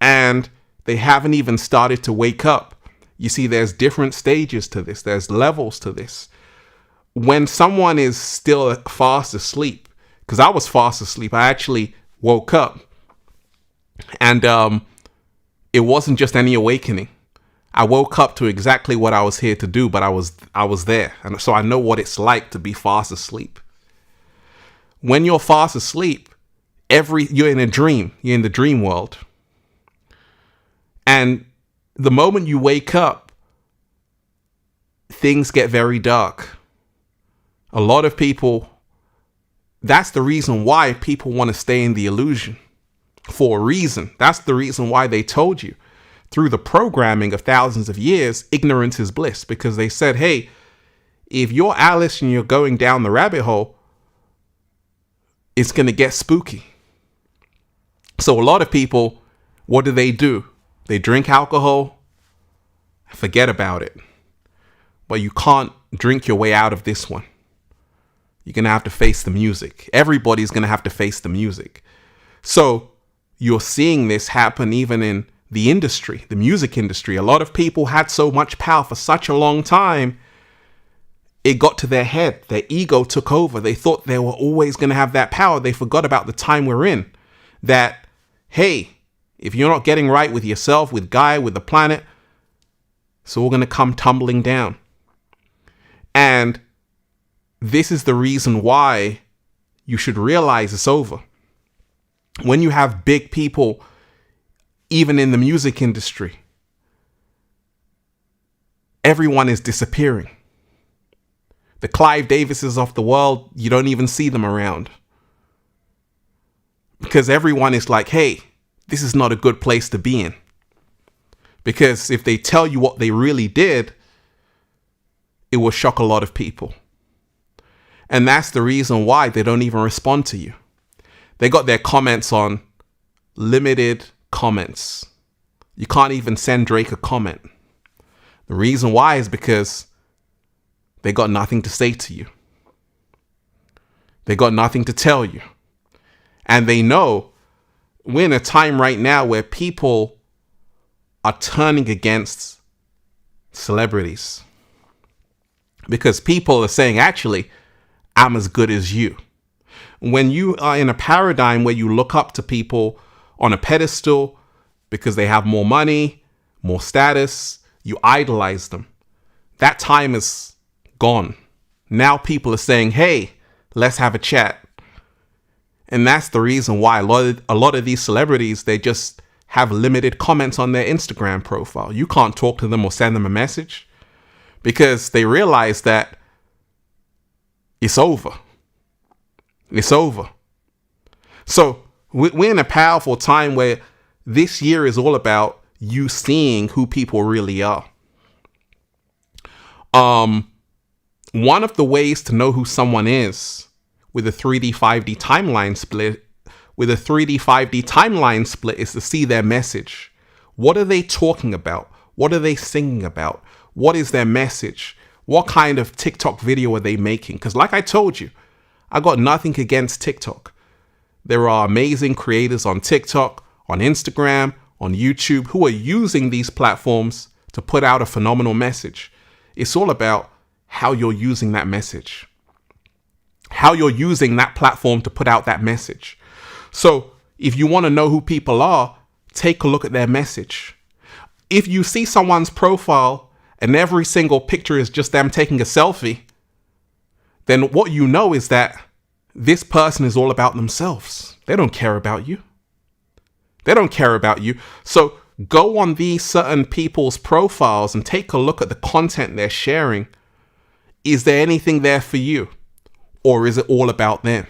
And they haven't even started to wake up. You see, there's different stages to this. There's levels to this. When someone is still fast asleep, because I was fast asleep, I actually woke up. And it wasn't just any awakening. I woke up to exactly what I was here to do, but I was there. And so I know what it's like to be fast asleep. When you're fast asleep, you're in a dream. You're in the dream world. And the moment you wake up, things get very dark. A lot of people, that's the reason why people want to stay in the illusion. For a reason. That's the reason why they told you through the programming of thousands of years, ignorance is bliss, because they said, hey, if you're Alice and you're going down the rabbit hole, it's going to get spooky. So a lot of people, what do? They drink alcohol, forget about it. But you can't drink your way out of this one. You're going to have to face the music. Everybody's going to have to face the music. So you're seeing this happen even in the industry, the music industry. A lot of people had so much power for such a long time. it got to their head. Their ego took over. They thought they were always going to have that power. They forgot about the time we're in. That, hey, if you're not getting right with yourself, with Gaia, with the planet, it's all going to come tumbling down. And this is the reason why you should realize it's over. When you have big people, even in the music industry, everyone is disappearing. The Clive Davises of the world, you don't even see them around. Because everyone is like, hey, this is not a good place to be in. Because if they tell you what they really did, it will shock a lot of people. And that's the reason why they don't even respond to you. They got their comments on limited comments. You can't even send Drake a comment. The reason why is because they got nothing to say to you. They got nothing to tell you. And they know we're in a time right now where people are turning against celebrities. Because people are saying, actually, I'm as good as you. When you are in a paradigm where you look up to people on a pedestal because they have more money, more status, you idolize them. That time is gone. Now people are saying, hey, let's have a chat. And that's the reason why a lot of these celebrities, they just have limited comments on their Instagram profile. You can't talk to them or send them a message because they realize that it's over. It's over. So we're in a powerful time where this year is all about you seeing who people really are. One of the ways to know who someone is with a 3D 5D timeline split, is to see their message. What are they talking about? What are they singing about? What is their message? What kind of TikTok video are they making? Because like I told you, I got nothing against TikTok. There are amazing creators on TikTok, on Instagram, on YouTube who are using these platforms to put out a phenomenal message. It's all about how you're using that message, how you're using that platform to put out that message. So if you want to know who people are, take a look at their message. If you see someone's profile and every single picture is just them taking a selfie, then what you know is that this person is all about themselves. They don't care about you. They don't care about you. So go on these certain people's profiles and take a look at the content they're sharing. Is there anything there for you? Or is it all about them?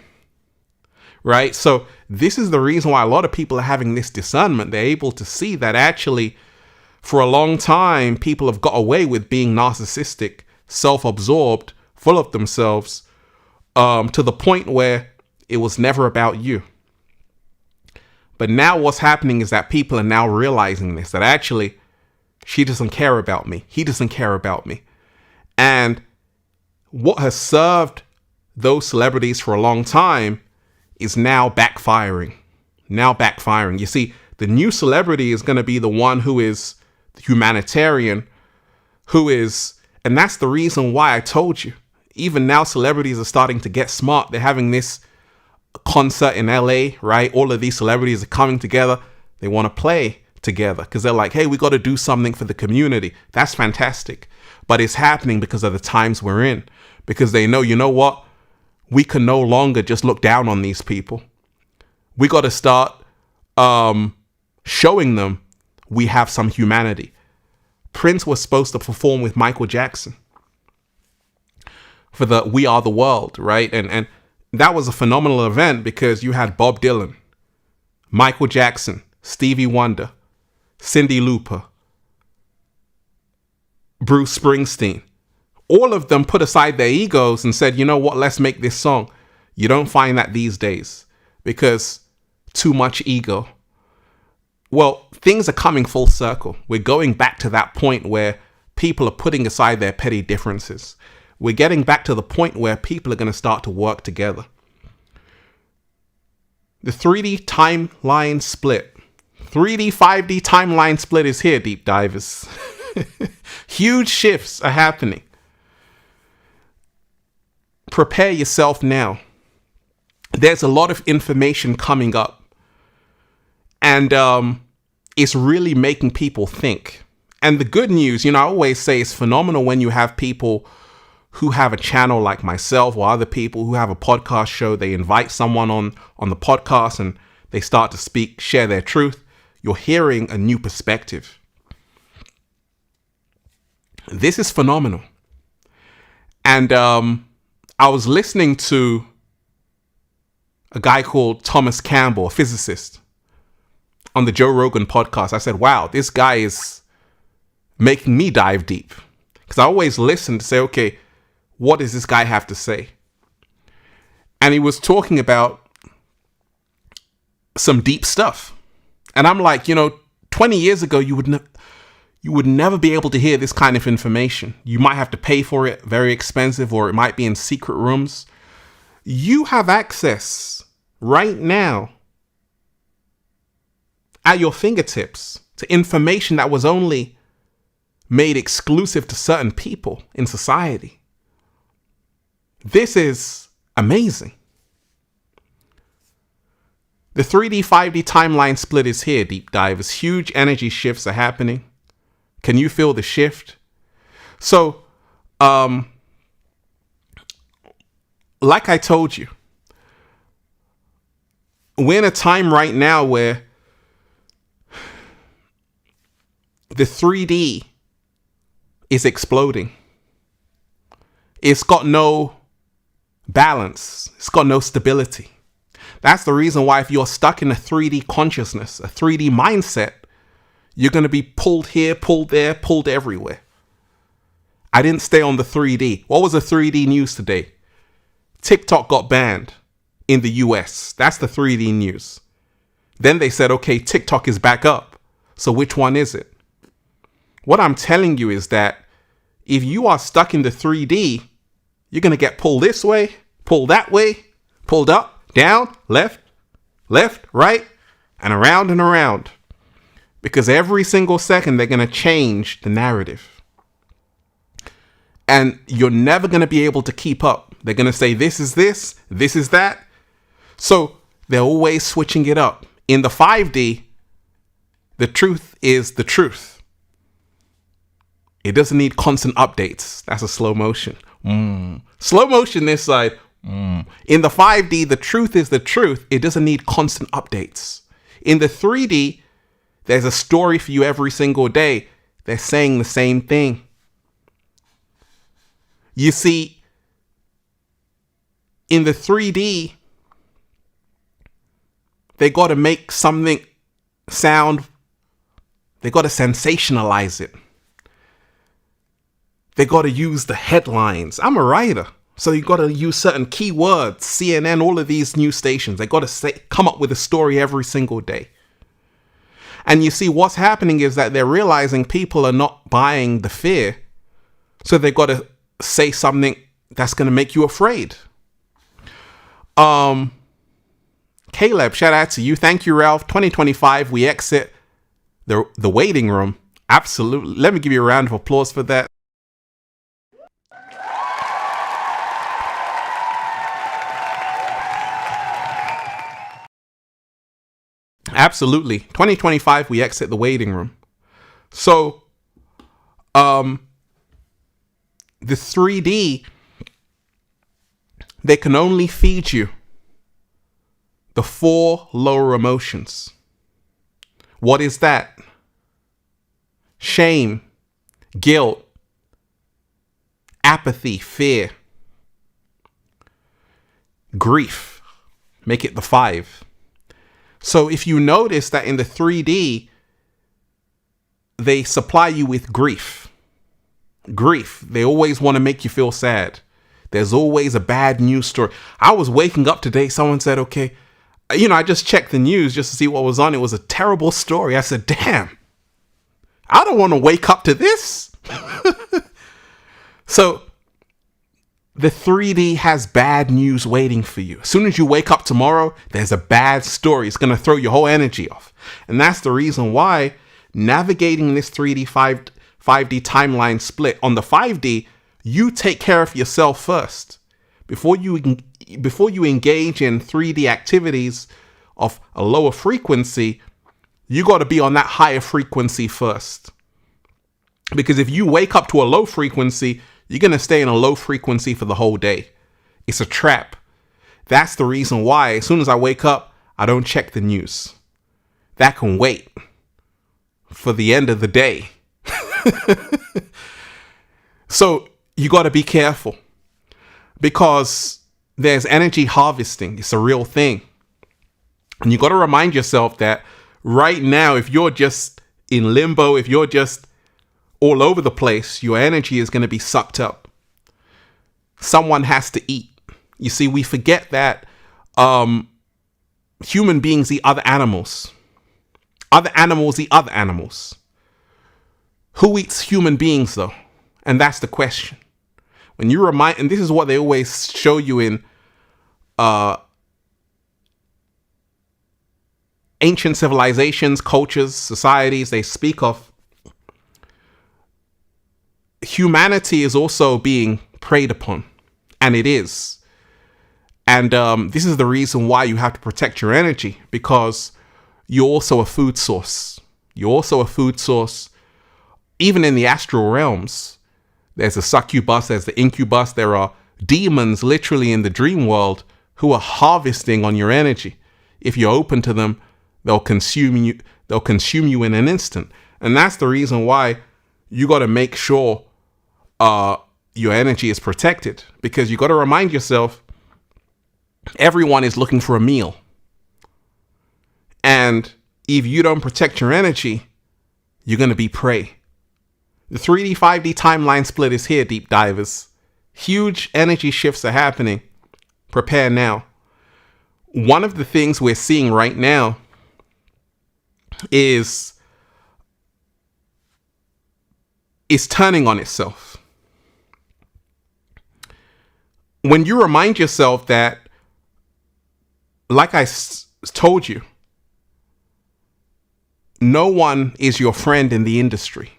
Right? So this is the reason why a lot of people are having this discernment. They're able to see that actually for a long time, people have got away with being narcissistic, self-absorbed, full of themselves, to the point where it was never about you. But now what's happening is that people are now realizing this, that actually she doesn't care about me. He doesn't care about me. And what has served those celebrities for a long time is now backfiring. You see, the new celebrity is going to be the one who is humanitarian, and that's the reason why I told you. Even now, celebrities are starting to get smart. They're having this concert in LA, right? All of these celebrities are coming together. They want to play together because they're like, hey, we got to do something for the community. That's fantastic. But it's happening because of the times we're in, because they know, you know what? We can no longer just look down on these people. We got to start showing them we have some humanity. Prince was supposed to perform with Michael Jackson for the We Are the World, right? And that was a phenomenal event because you had Bob Dylan, Michael Jackson, Stevie Wonder, Cyndi Lauper, Bruce Springsteen. All of them put aside their egos and said, you know what, let's make this song. You don't find that these days because too much ego. Well, things are coming full circle. We're going back to that point where people are putting aside their petty differences. We're getting back to the point where people are going to start to work together. The 3D timeline split. 3D, 5D timeline split is here, deep divers. Huge shifts are happening. prepare yourself now. There's a lot of information coming up, and it's really making people think. And the good news, I always say it's phenomenal when you have people who have a channel like myself or other people who have a podcast show. They invite someone on the podcast and they start to speak, share their truth. You're hearing a new perspective. This is phenomenal. And I was listening to a guy called Thomas Campbell, a physicist, on the Joe Rogan podcast. I said, wow, this guy is making me dive deep. Because I always listen to say, okay, what does this guy have to say? And he was talking about some deep stuff. And I'm like, 20 years ago, you would never be able to hear this kind of information. You might have to pay for it, very expensive, or it might be in secret rooms. You have access right now at your fingertips to information that was only made exclusive to certain people in society. This is amazing. The 3D, 5D timeline split is here, deep divers. Huge energy shifts are happening. Can you feel the shift? So, like I told you, we're in a time right now where the 3D is exploding. It's got no balance. It's got no stability. That's the reason why if you're stuck in a 3D consciousness, a 3D mindset, you're going to be pulled here, pulled there, pulled everywhere. I didn't stay on the 3D. What was the 3D news today? TikTok got banned in the US. That's the 3D news. Then they said, okay, TikTok is back up. So which one is it? What I'm telling you is that if you are stuck in the 3D, you're going to get pulled this way, pulled that way, pulled up, down, left, right, and around. Because every single second, they're going to change the narrative. And you're never going to be able to keep up. They're going to say, this is this is that. So they're always switching it up. In the 5D, the truth is the truth. It doesn't need constant updates. That's a slow motion. Slow motion this side. In the 5D, the truth is the truth. It doesn't need constant updates. In the 3D, there's a story for you every single day. They're saying the same thing. You see, in the 3D, they got to make something sound. They got to sensationalize it. They got to use the headlines. I'm a writer, so you got to use certain keywords. CNN, all of these news stations, they got to come up with a story every single day. And you see, what's happening is that they're realizing people are not buying the fear. So they've got to say something that's going to make you afraid. Caleb, shout out to you. Thank you, Ralph. 2025, we exit the waiting room. Absolutely. Let me give you a round of applause for that. Absolutely. 2025, we exit the waiting room. So, the 3D, they can only feed you the 4 lower emotions. What is that? Shame, guilt, apathy, fear, grief. Make it the 5. So if you notice that in the 3D, they supply you with grief. Grief. They always want to make you feel sad. There's always a bad news story. I was waking up today. Someone said, okay, I just checked the news just to see what was on. It was a terrible story. I said, damn, I don't want to wake up to this. So the 3D has bad news waiting for you. As soon as you wake up tomorrow, there's a bad story. It's going to throw your whole energy off. And that's the reason why navigating this 3D, 5D timeline split on the 5D, you take care of yourself first. Before you engage in 3D activities of a lower frequency, you got to be on that higher frequency first. Because if you wake up to a low frequency, you're going to stay in a low frequency for the whole day. It's a trap. That's the reason why as soon as I wake up, I don't check the news. That can wait for the end of the day. So you got to be careful, because there's energy harvesting. It's a real thing. And you got to remind yourself that right now, if you're just in limbo, if you're just all over the place, your energy is going to be sucked up. Someone has to eat. You see, we forget that human beings eat other animals. Other animals eat other animals. Who eats human beings, though? And that's the question. When you remind, and this is what they always show you in ancient civilizations, cultures, societies, they speak of humanity is also being preyed upon. And it is. And this is the reason why you have to protect your energy, because you're also a food source. You're also a food source. Even in the astral realms, there's a succubus, there's the incubus. There are demons literally in the dream world who are harvesting on your energy. If you're open to them, they'll consume you. They'll consume you in an instant. And that's the reason why you got to make sure your energy is protected, because you got to remind yourself, everyone is looking for a meal. And if you don't protect your energy, you're going to be prey. The 3D, 5D timeline split is here, deep divers. Huge energy shifts are happening. Prepare now. One of the things we're seeing right now is turning on itself. When you remind yourself that, like I told you, no one is your friend in the industry.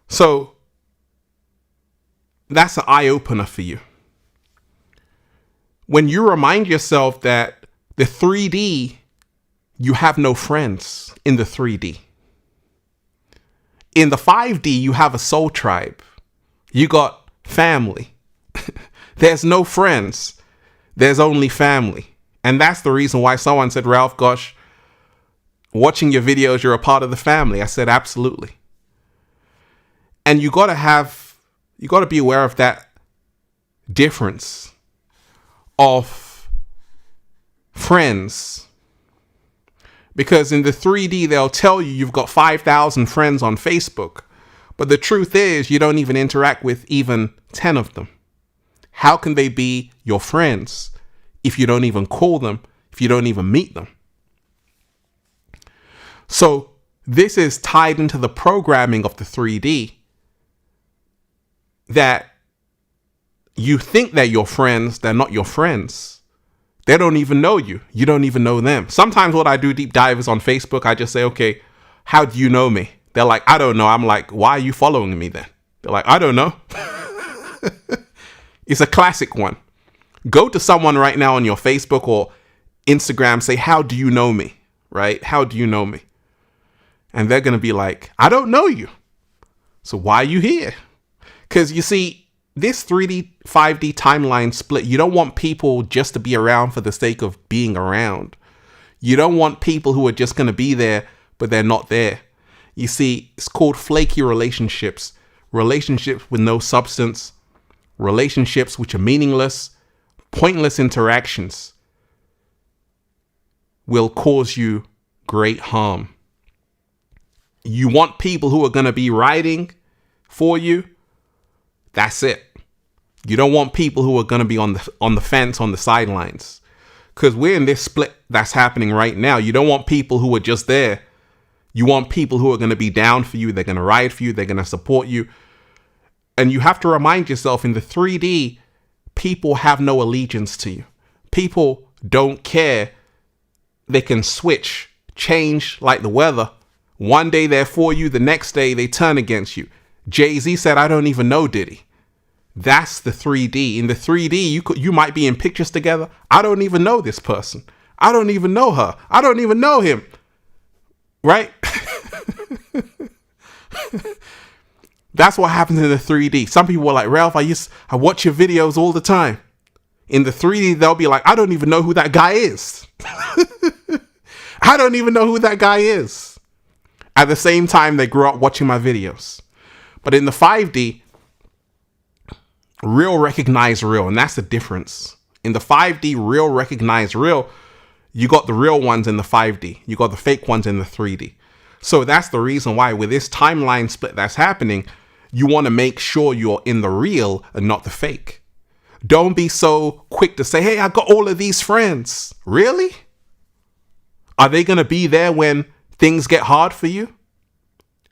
So that's an eye-opener for you. When you remind yourself that the 3D, you have no friends in the 3D. In the 5D, you have a soul tribe. You got family. There's no friends. There's only family. And that's the reason why someone said, Ralph, gosh, watching your videos, you're a part of the family. I said, absolutely. And you got to be aware of that difference of friends. Because in the 3D, they'll tell you you've got 5,000 friends on Facebook. But the truth is, you don't even interact with even 10 of them. How can they be your friends if you don't even call them, if you don't even meet them? So this is tied into the programming of the 3D, that you think they're your friends, they're not your friends. They don't even know you. You don't even know them. Sometimes what I do, deep divers on Facebook, I just say, okay, how do you know me? They're like, I don't know. I'm like, why are you following me then? They're like, I don't know. It's a classic one. Go to someone right now on your Facebook or Instagram, say, how do you know me? Right? How do you know me? And they're going to be like, I don't know you. So why are you here? Because you see, this 3D, 5D timeline split, you don't want people just to be around for the sake of being around. You don't want people who are just going to be there, but they're not there. You see, it's called flaky relationships. Relationships with no substance. Relationships which are meaningless. Pointless interactions will cause you great harm. You want people who are going to be riding for you. That's it. You don't want people who are going to be on the fence, on the sidelines. Because we're in this split that's happening right now. You don't want people who are just there. You want people who are going to be down for you. They're going to ride for you. They're going to support you. And you have to remind yourself, in the 3D, people have no allegiance to you. People don't care. They can switch, change like the weather. One day they're for you. The next day they turn against you. Jay-Z said, I don't even know Diddy. That's the 3D. In the 3D, you might be in pictures together. I don't even know this person. I don't even know her. I don't even know him. Right? That's what happens in the 3D. Some people are like, Ralph, I watch your videos all the time. In the 3D, they'll be like, I don't even know who that guy is. I don't even know who that guy is. At the same time, they grew up watching my videos. But in the 5D, real recognize real. And that's the difference. In the 5D, real recognize real. You got the real ones in the 5D. You got the fake ones in the 3D. So that's the reason why with this timeline split that's happening, you want to make sure you're in the real and not the fake. Don't be so quick to say, hey, I got all of these friends. Really? Are they going to be there when things get hard for you?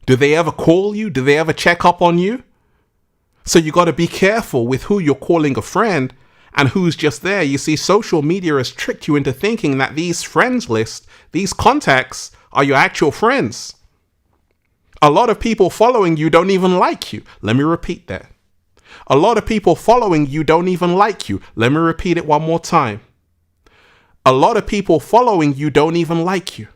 Do they ever call you? Do they ever check up on you? So you got to be careful with who you're calling a friend and who's just there. You see, social media has tricked you into thinking that these friends list, these contacts are your actual friends. A lot of people following you don't even like you. Let me repeat that. A lot of people following you don't even like you. Let me repeat it one more time. A lot of people following you don't even like you.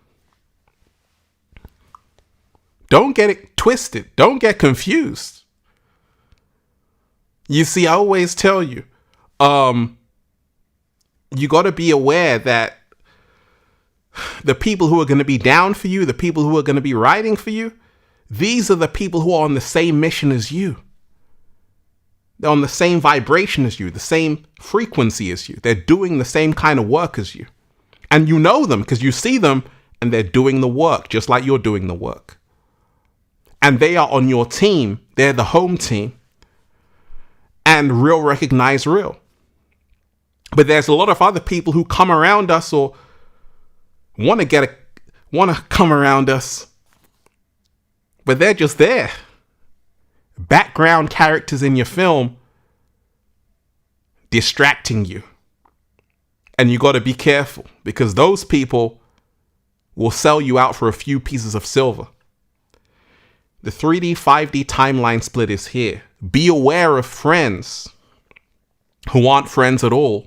Don't get it twisted. Don't get confused. You see, I always tell you, you got to be aware that the people who are going to be down for you, the people who are going to be riding for you, these are the people who are on the same mission as you. They're on the same vibration as you, the same frequency as you. They're doing the same kind of work as you. And you know them because you see them and they're doing the work just like you're doing the work. And they are on your team. They're the home team. And real recognize real. But there's a lot of other people who come around us or want to come around us, but they're just there. Background characters in your film distracting you. And you got to be careful because those people will sell you out for a few pieces of silver. The 3D, 5D timeline split is here. Be aware of friends who aren't friends at all,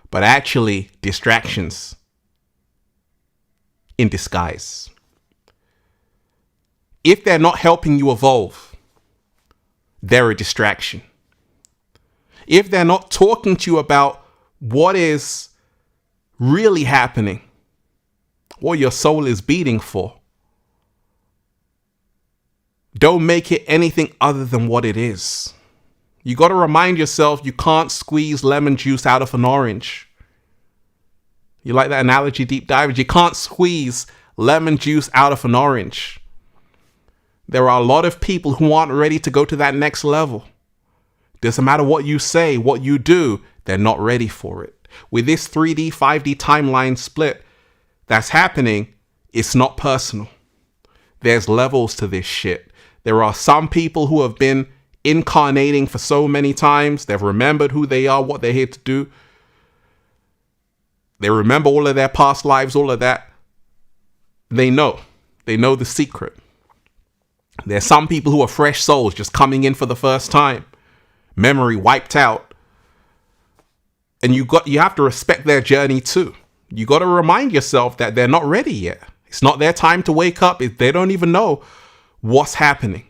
but actually distractions in disguise. If they're not helping you evolve, they're a distraction. If they're not talking to you about what is really happening, what your soul is beating for, don't make it anything other than what it is. You got to remind yourself you can't squeeze lemon juice out of an orange. You like that analogy, deep divers? You can't squeeze lemon juice out of an orange. There are a lot of people who aren't ready to go to that next level. Doesn't matter what you say, what you do, they're not ready for it. With this 3D, 5D timeline split that's happening, it's not personal. There's levels to this shit. There are some people who have been incarnating for so many times. They've remembered who they are, what they're here to do. They remember all of their past lives, all of that. They know the secret. There's some people who are fresh souls just coming in for the first time. Memory wiped out. And you have to respect their journey too. You got to remind yourself that they're not ready yet. It's not their time to wake up. They don't even know what's happening.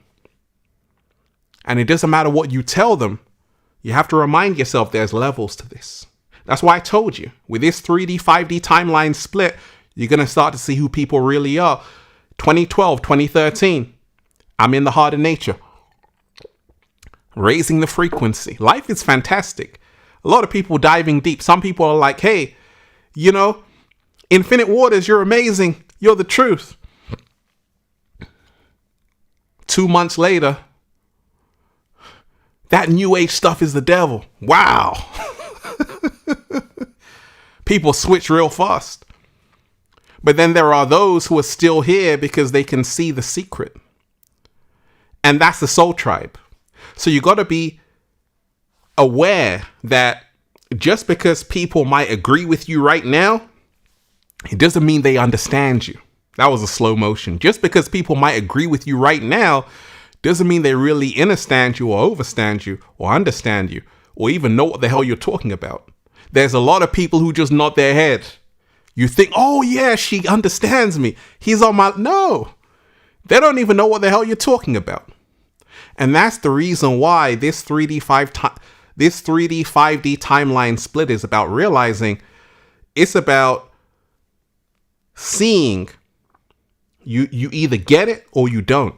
And it doesn't matter what you tell them. You have to remind yourself there's levels to this. That's why I told you, with this 3D, 5D timeline split, you're going to start to see who people really are. 2012, 2013, I'm in the heart of nature. Raising the frequency. Life is fantastic. A lot of people diving deep. Some people are like, hey, Infinite Waters, you're amazing. You're the truth. 2 months later, that new age stuff is the devil. Wow. People switch real fast. But then there are those who are still here because they can see the secret. And that's the soul tribe. So you got to be aware that just because people might agree with you right now, it doesn't mean they understand you. That was a slow motion. Just because people might agree with you right now doesn't mean they really understand you or overstand you or understand you or even know what the hell you're talking about. There's a lot of people who just nod their head. You think, oh yeah, she understands me. He's on my... No, they don't even know what the hell you're talking about. And that's the reason why this 3D 5D timeline split is about realizing it's about seeing you either get it or you don't.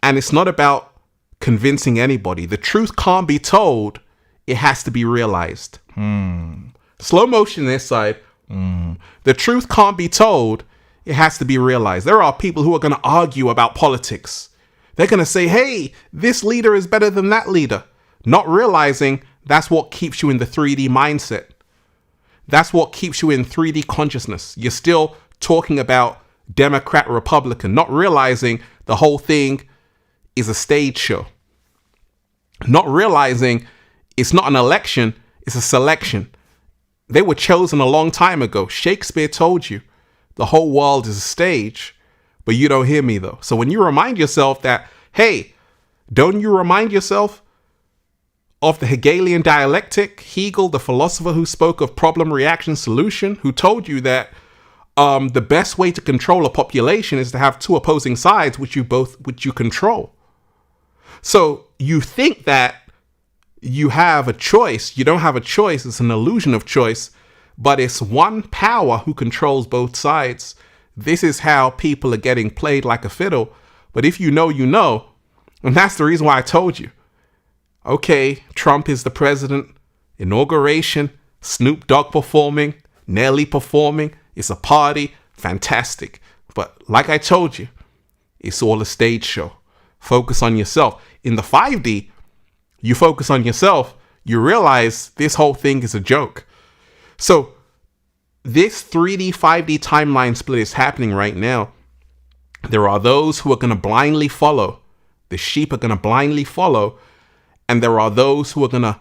And it's not about convincing anybody. The truth can't be told. It has to be realized. Slow motion this side. The truth can't be told. It has to be realized. There are people who are going to argue about politics. They're going to say, hey, this leader is better than that leader. Not realizing that's what keeps you in the 3D mindset. That's what keeps you in 3D consciousness. You're still talking about Democrat, Republican, not realizing the whole thing is a stage show. Not realizing it's not an election, it's a selection. They were chosen a long time ago. Shakespeare told you the whole world is a stage, but you don't hear me though. So when you remind yourself that, hey, don't you remind yourself of the Hegelian dialectic, Hegel, the philosopher who spoke of problem, reaction, solution, who told you that the best way to control a population is to have two opposing sides, which you control. So you think that you have a choice. You don't have a choice. It's an illusion of choice, but it's one power who controls both sides. This is how people are getting played like a fiddle. But if you know, you know. And that's the reason why I told you. Okay, Trump is the president. Inauguration, Snoop Dogg performing, Nelly performing. It's a party. Fantastic. But like I told you, it's all a stage show. Focus on yourself. In the 5D, you focus on yourself, you realize this whole thing is a joke. So this 3D, 5D timeline split is happening right now. There are those who are going to blindly follow. The sheep are going to blindly follow. And there are those who are going to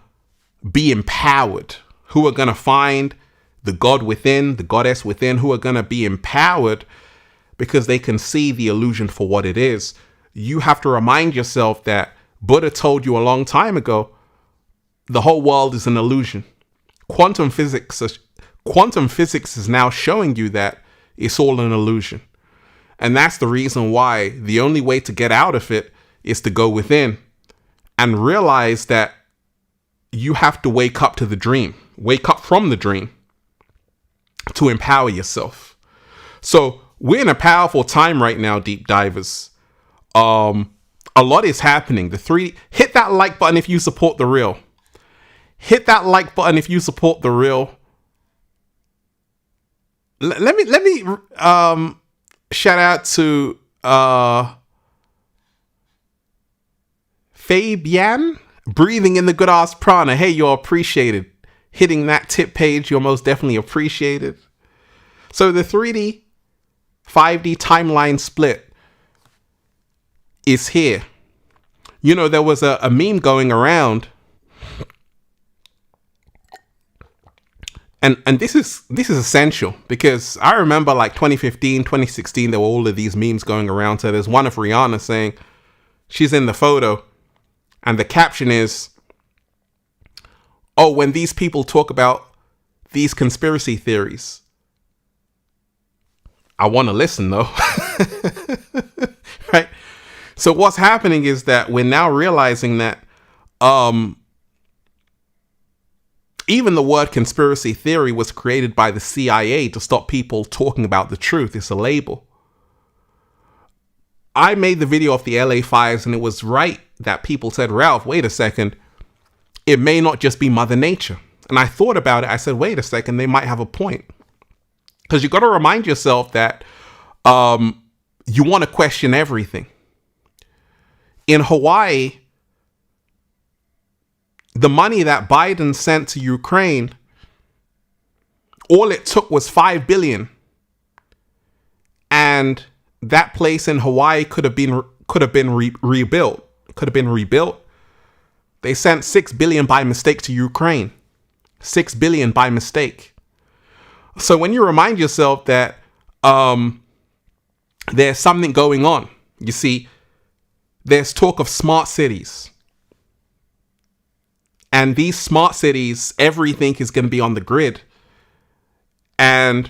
be empowered, who are going to find the God within, the goddess within, who are going to be empowered because they can see the illusion for what it is. You have to remind yourself that Buddha told you a long time ago, the whole world is an illusion. Quantum physics is now showing you that it's all an illusion. And that's the reason why the only way to get out of it is to go within and realize that you have to wake up to the dream, wake up from the dream to empower yourself. So we're in a powerful time right now, deep divers. A lot is happening. Hit that like button if you support the real. Hit that like button if you support the real. Let me shout out to Fabian, breathing in the good ass prana. Hey, you're appreciated. Hitting that tip page, you're most definitely appreciated. So the 3D, 5D timeline split is here. You know, there was a meme going around, and this is essential because I remember like 2015, 2016, there were all of these memes going around. So there's one of Rihanna saying she's in the photo, and the caption is, "Oh, when these people talk about these conspiracy theories, I want to listen though." Right? So what's happening is that we're now realizing that even the word conspiracy theory was created by the CIA to stop people talking about the truth. It's a label. I made the video of the LA fires, and it was right that people said, Ralph, wait a second. It may not just be Mother Nature. And I thought about it. I said, wait a second, they might have a point. Because you got to remind yourself that you want to question everything. In Hawaii, the money that Biden sent to Ukraine, all it took was $5 billion. And that place in Hawaii could have been rebuilt. Could have been rebuilt. They sent $6 billion by mistake to Ukraine. $6 billion by mistake. So when you remind yourself that there's something going on, you see, there's talk of smart cities. And these smart cities, everything is going to be on the grid. And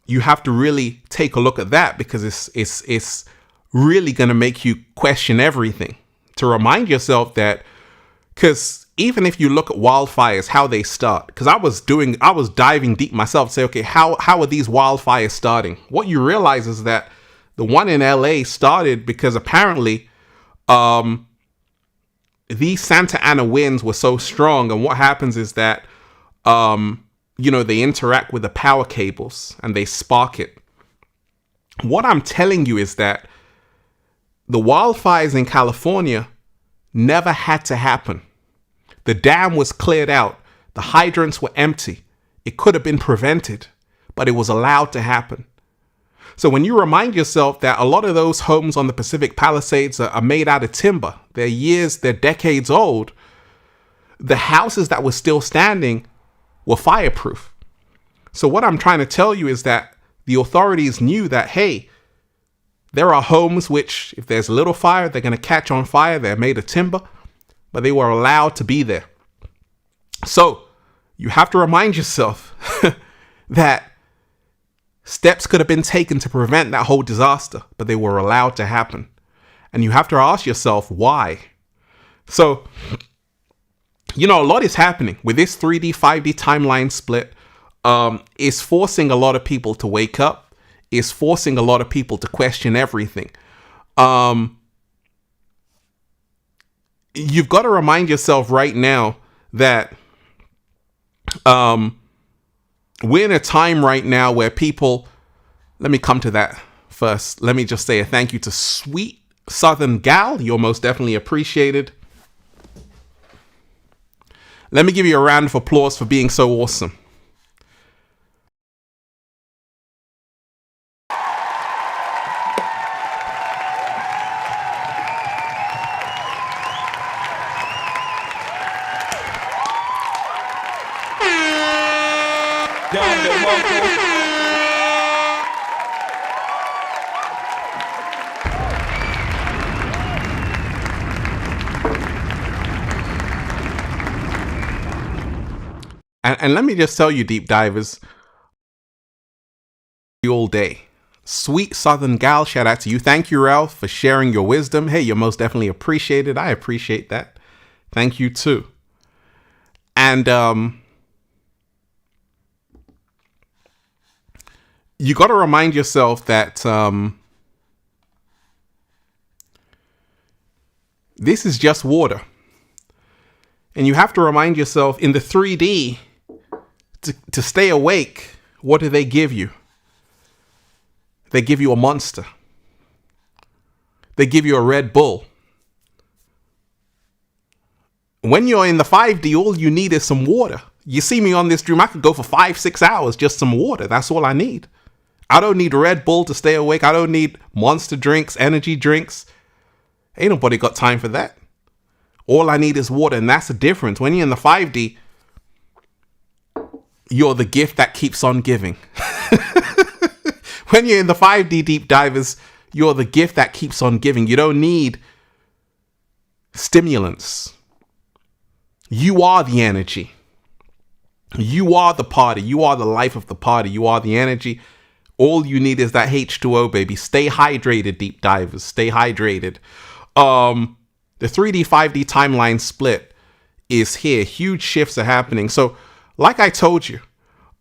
you have to really take a look at that, because it's really going to make you question everything. To remind yourself that, because even if you look at wildfires, how they start, because I was diving deep myself to say, okay, how are these wildfires starting? What you realize is that the one in LA started because apparently these Santa Ana winds were so strong. And what happens is that, they interact with the power cables and they spark it. What I'm telling you is that the wildfires in California never had to happen. The dam was cleared out. The hydrants were empty. It could have been prevented, but it was allowed to happen. So when you remind yourself that a lot of those homes on the Pacific Palisades are made out of timber, they're decades old, the houses that were still standing were fireproof. So what I'm trying to tell you is that the authorities knew that, hey, there are homes which, if there's a little fire, they're going to catch on fire. They're made of timber, but they were allowed to be there. So you have to remind yourself that steps could have been taken to prevent that whole disaster, but they were allowed to happen. And you have to ask yourself why. So, a lot is happening with this 3D, 5D timeline split. Is forcing a lot of people to wake up, is forcing a lot of people to question everything. You've got to remind yourself right now that we're in a time right now where people, let me come to that first. Let me just say a thank you to Sweet Southern Gal. You're most definitely appreciated. Let me give you a round of applause for being so awesome. And let me just tell you, deep divers, all day. Sweet Southern Gal, shout out to you. Thank you, Ralph, for sharing your wisdom. Hey, you're most definitely appreciated. I appreciate that. Thank you too. And you got to remind yourself that this is just water. And you have to remind yourself in the 3D, to stay awake, what do they give you? They give you a Monster. They give you a Red Bull. When you're in the 5D, all you need is some water. You see me on this stream, I could go for 5-6 hours, just some water. That's all I need. I don't need Red Bull to stay awake. I don't need Monster drinks, energy drinks. Ain't nobody got time for that. All I need is water, and that's the difference. When you're in the 5D, you're the gift that keeps on giving. When you're in the 5D deep divers, you're the gift that keeps on giving. You don't need stimulants. You are the energy. You are the party. You are the life of the party. You are the energy. All you need is that H2O, baby. Stay hydrated, deep divers. Stay hydrated. The 3D, 5D timeline split is here. Huge shifts are happening. So, like I told you,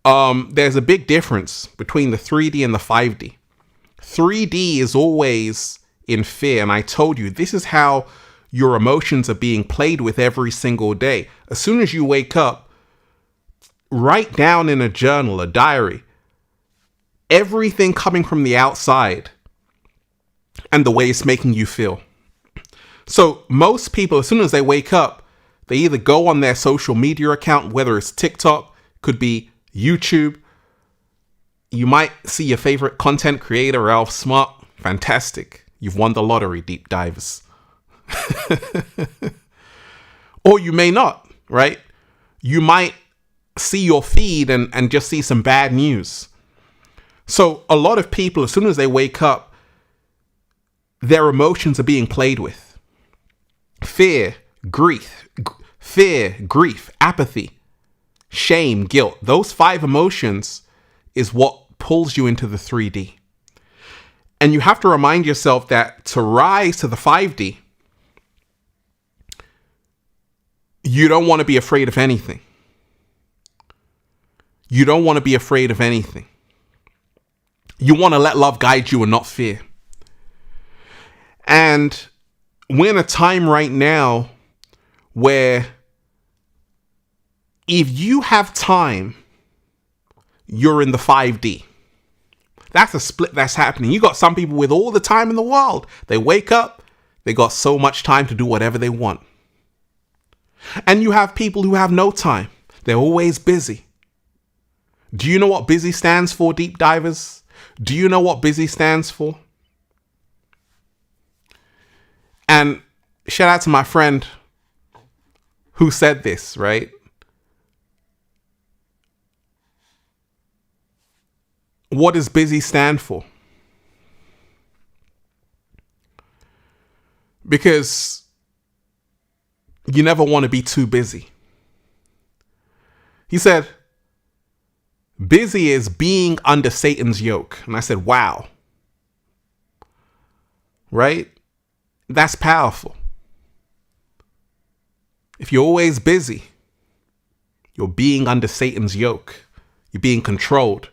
there's a big difference between the 3D and the 5D. 3D is always in fear. And I told you, this is how your emotions are being played with every single day. As soon as you wake up, write down in a journal, a diary, everything coming from the outside and the way it's making you feel. So most people, as soon as they wake up, they either go on their social media account, whether it's TikTok, could be YouTube. You might see your favorite content creator, Ralph Smart. Fantastic. You've won the lottery, deep divers. Or you may not, right? You might see your feed and just see some bad news. So a lot of people, as soon as they wake up, their emotions are being played with. fear, grief, apathy, shame, guilt. Those 5 emotions is what pulls you into the 3D. And you have to remind yourself that to rise to the 5D, you don't want to be afraid of anything. You don't want to be afraid of anything. You want to let love guide you and not fear. And we're in a time right now where if you have time, you're in the 5D. That's a split that's happening. You got some people with all the time in the world. They wake up, they got so much time to do whatever they want. And you have people who have no time. They're always busy. Do you know what busy stands for, deep divers? Do you know what busy stands for? And shout out to my friend who said this, right? What does busy stand for? Because you never want to be too busy. He said, busy is being under Satan's yoke. And I said, wow. Right? That's powerful. If you're always busy, you're being under Satan's yoke. You're being controlled.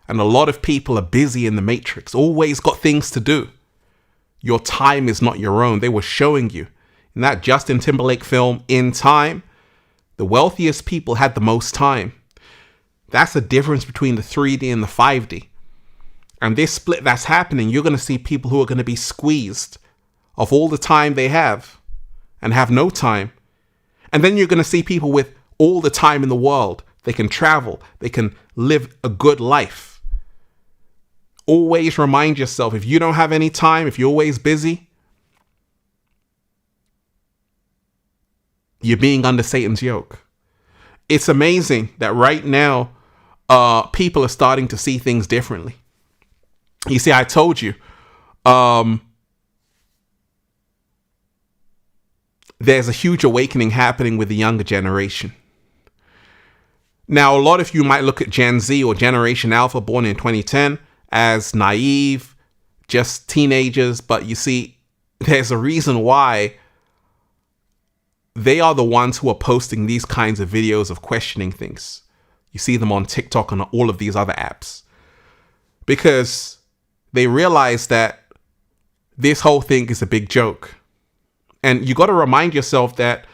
And a lot of people are busy in the matrix, always got things to do. Your time is not your own. They were showing you in that Justin Timberlake film, In Time, the wealthiest people had the most time. That's the difference between the 3D and the 5D. And this split that's happening, you're going to see people who are going to be squeezed of all the time they have and have no time. And then you're going to see people with all the time in the world. They can travel. They can live a good life. Always remind yourself, if you don't have any time, if you're always busy, you're being under Satan's yoke. It's amazing that right now, people are starting to see things differently. You see, I told you, there's a huge awakening happening with the younger generation. Now, a lot of you might look at Gen Z or Generation Alpha, born in 2010, as naive, just teenagers. But you see, there's a reason why they are the ones who are posting these kinds of videos of questioning things. You see them on TikTok and all of these other apps. Because they realize that this whole thing is a big joke. And you got to remind yourself that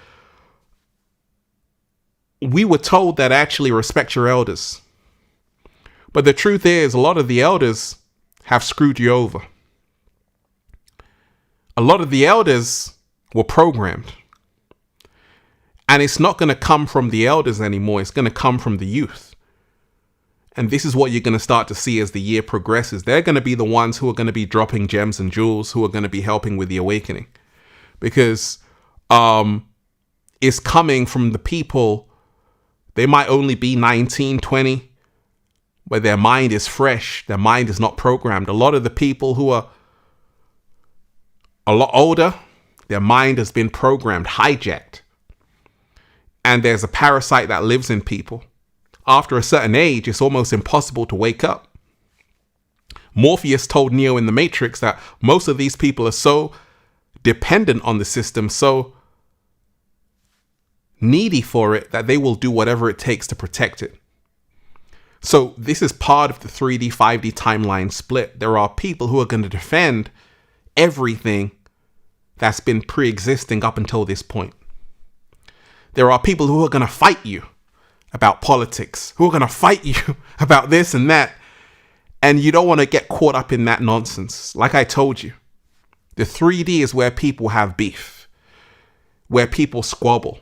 we were told that actually respect your elders. But the truth is, a lot of the elders have screwed you over. A lot of the elders were programmed. And it's not going to come from the elders anymore. It's going to come from the youth. And this is what you're going to start to see as the year progresses. They're going to be the ones who are going to be dropping gems and jewels, who are going to be helping with the awakening. Because it's coming from the people. They might only be 19, 20, but their mind is fresh. Their mind is not programmed. A lot of the people who are a lot older, their mind has been programmed, hijacked. And there's a parasite that lives in people. After a certain age, it's almost impossible to wake up. Morpheus told Neo in the Matrix that most of these people are so dependent on the system, so needy for it, that they will do whatever it takes to protect it. So this is part of the 3D, 5D timeline split. There are people who are going to defend everything that's been pre-existing up until this point. There are people who are going to fight you about politics, who are going to fight you about this and that. And you don't want to get caught up in that nonsense. Like I told you, the 3D is where people have beef, where people squabble.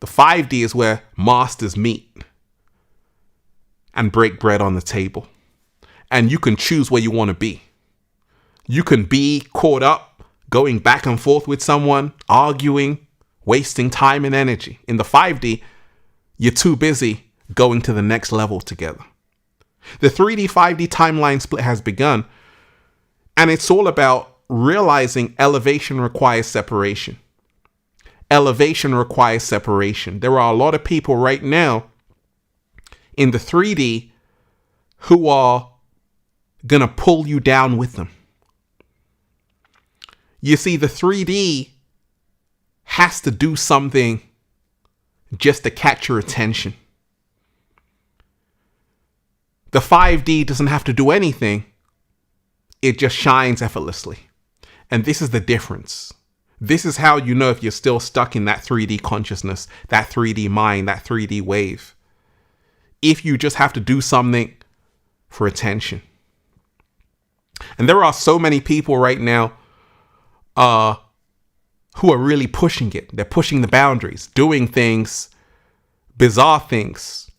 The 5D is where masters meet and break bread on the table. And you can choose where you want to be. You can be caught up, going back and forth with someone, arguing, wasting time and energy. In the 5D, you're too busy going to the next level together. The 3D, 5D timeline split has begun. And it's all about realizing elevation requires separation. elevation requires separation. There are a lot of people right now in the 3D who are going to pull you down with them. You see, the 3D has to do something just to catch your attention. The 5D doesn't have to do anything. It just shines effortlessly. And this is the difference. This is how you know if you're still stuck in that 3D consciousness, that 3D mind, that 3D wave. If you just have to do something for attention. And there are so many people right now who are really pushing it. They're pushing the boundaries, doing things, bizarre things,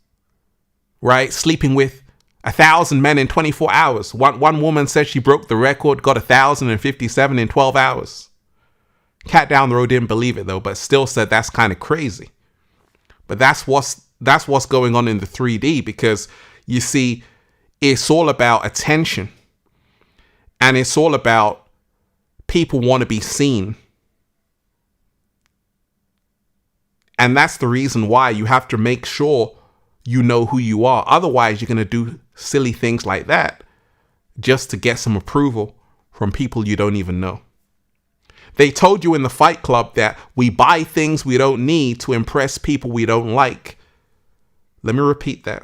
right? Sleeping with 1,000 men in 24 hours. One woman said she broke the record, got 1,057 in 12 hours. Cat down the road didn't believe it though, but still said that's kind of crazy. But that's what's going on in the 3D, because you see, it's all about attention. And it's all about people want to be seen. And that's the reason why you have to make sure you know who you are. Otherwise, you're going to do silly things like that just to get some approval from people you don't even know. They told you in the Fight Club that we buy things we don't need to impress people we don't like. Let me repeat that.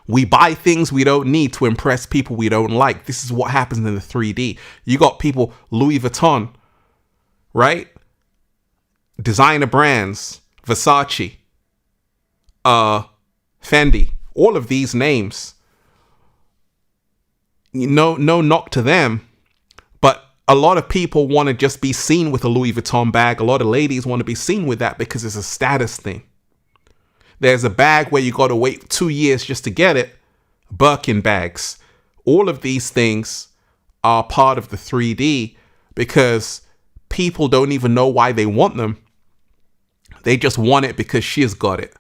We buy things we don't need to impress people we don't like. This is what happens in the 3D. You got people, Louis Vuitton, right? Designer brands, Versace, Fendi, all of these names. No knock to them, but a lot of people want to just be seen with a Louis Vuitton bag. A lot of ladies want to be seen with that because it's a status thing. There's a bag where you got to wait 2 years just to get it. Birkin bags. All of these things are part of the 3D because people don't even know why they want them. They just want it because she's got it.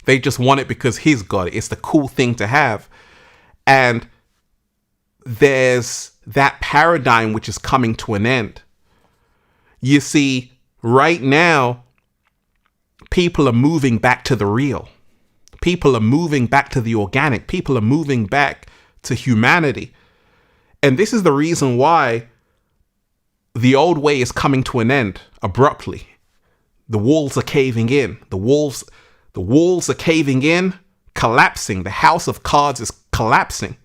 They just want it because he's got it. It's the cool thing to have. And there's that paradigm which is coming to an end. You see, right now, people are moving back to the real. People are moving back to the organic. People are moving back to humanity. And this is the reason why the old way is coming to an end abruptly. The walls are caving in. The walls are caving in, collapsing. The house of cards is collapsing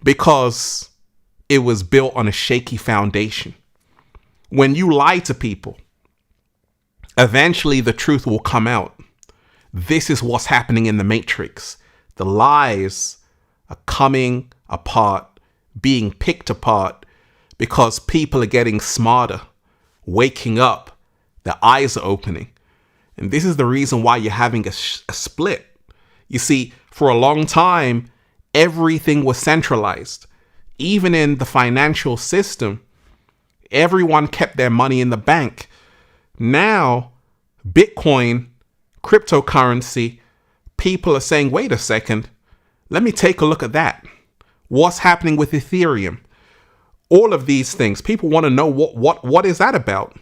because it was built on a shaky foundation. When you lie to people, eventually the truth will come out. This is what's happening in the Matrix. The lies are coming apart, being picked apart because people are getting smarter, waking up, their eyes are opening. And this is the reason why you're having a split. You see, for a long time, everything was centralized. Even in the financial system, everyone kept their money in the bank. Now, Bitcoin, cryptocurrency, people are saying, wait a second, let me take a look at that. What's happening with Ethereum? All of these things, people want to know what is that about?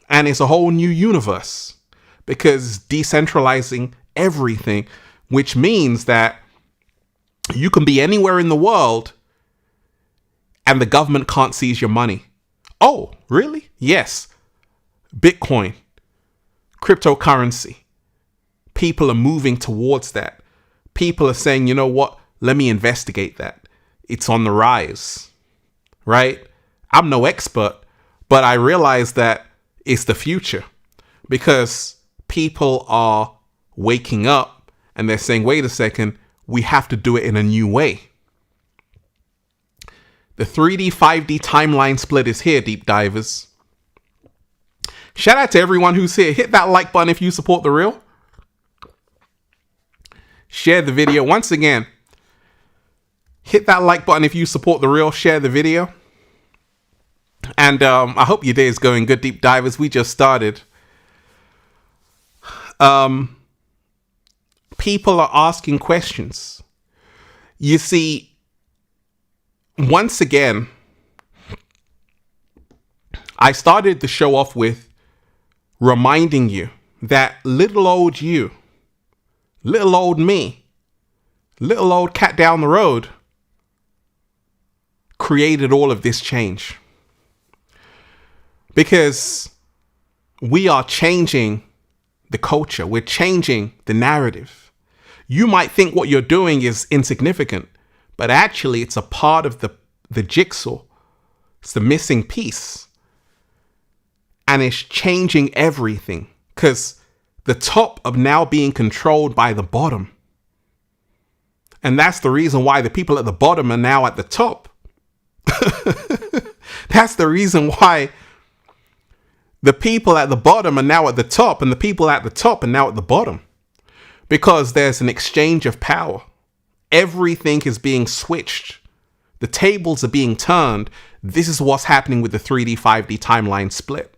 And it's a whole new universe because decentralizing everything, which means that you can be anywhere in the world and the government can't seize your money. Oh, really? Yes. Bitcoin, cryptocurrency. People are moving towards that. People are saying, you know what? Let me investigate that. It's on the rise, right? I'm no expert, but I realize that it's the future because people are waking up and they're saying, wait a second, we have to do it in a new way. The 3D, 5D timeline split is here, deep divers. Shout out to everyone who's here. Hit that like button if you support the real. Share the video. Once again, hit that like button if you support the real. Share the video. And I hope your day is going good, deep divers. We just started. People are asking questions. You see, once again, I started the show off with reminding you that little old you, little old me, little old cat down the road created all of this change. Because we are changing the culture. We're changing the narrative. You might think what you're doing is insignificant, but actually it's a part of the jigsaw. It's the missing piece. And it's changing everything, because the top are now being controlled by the bottom. And that's the reason why the people at the bottom are now at the top. That's the reason why the people at the bottom are now at the top, and the people at the top are now at the bottom. Because there's an exchange of power. Everything is being switched. The tables are being turned. This is what's happening with the 3D, 5D timeline split.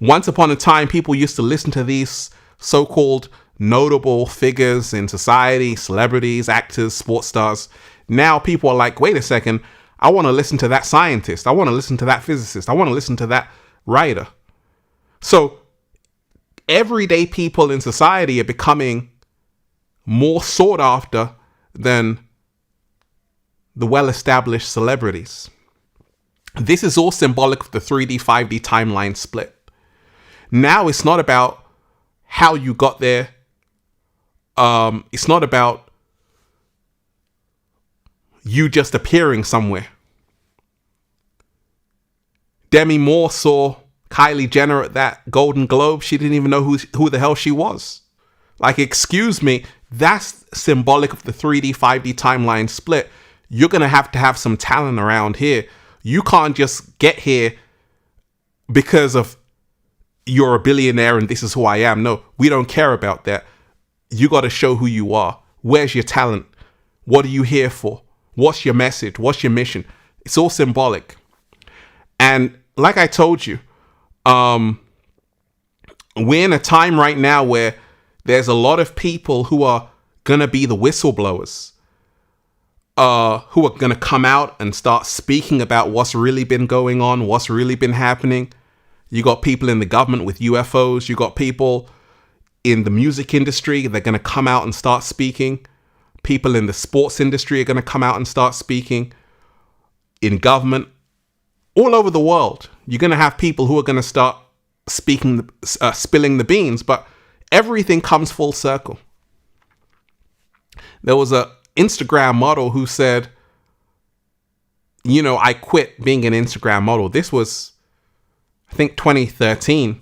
Once upon a time, people used to listen to these so-called notable figures in society, celebrities, actors, sports stars. Now people are like, wait a second, I want to listen to that scientist. I want to listen to that physicist. I want to listen to that writer. So everyday people in society are becoming more sought after than the well-established celebrities. This is all symbolic of the 3D, 5D timeline split. Now it's not about how you got there. It's not about you just appearing somewhere. Demi Moore saw Kylie Jenner at that Golden Globe. She didn't even know who the hell she was. Like, excuse me, that's symbolic of the 3D, 5D timeline split. You're going to have some talent around here. You can't just get here because of you're a billionaire and this is who I am. No, we don't care about that. You got to show who you are. Where's your talent? What are you here for? What's your message? What's your mission? It's all symbolic. And like I told you, we're in a time right now where there's a lot of people who are going to be the whistleblowers, who are going to come out and start speaking about what's really been going on, what's really been happening. You got people in the government with UFOs. You got people in the music industry. They're going to come out and start speaking. People in the sports industry are going to come out and start speaking. In government, all over the world, you're going to have people who are going to start speaking, spilling the beans. But everything comes full circle. There was a Instagram model who said, I quit being an Instagram model. This was, I think, 2013.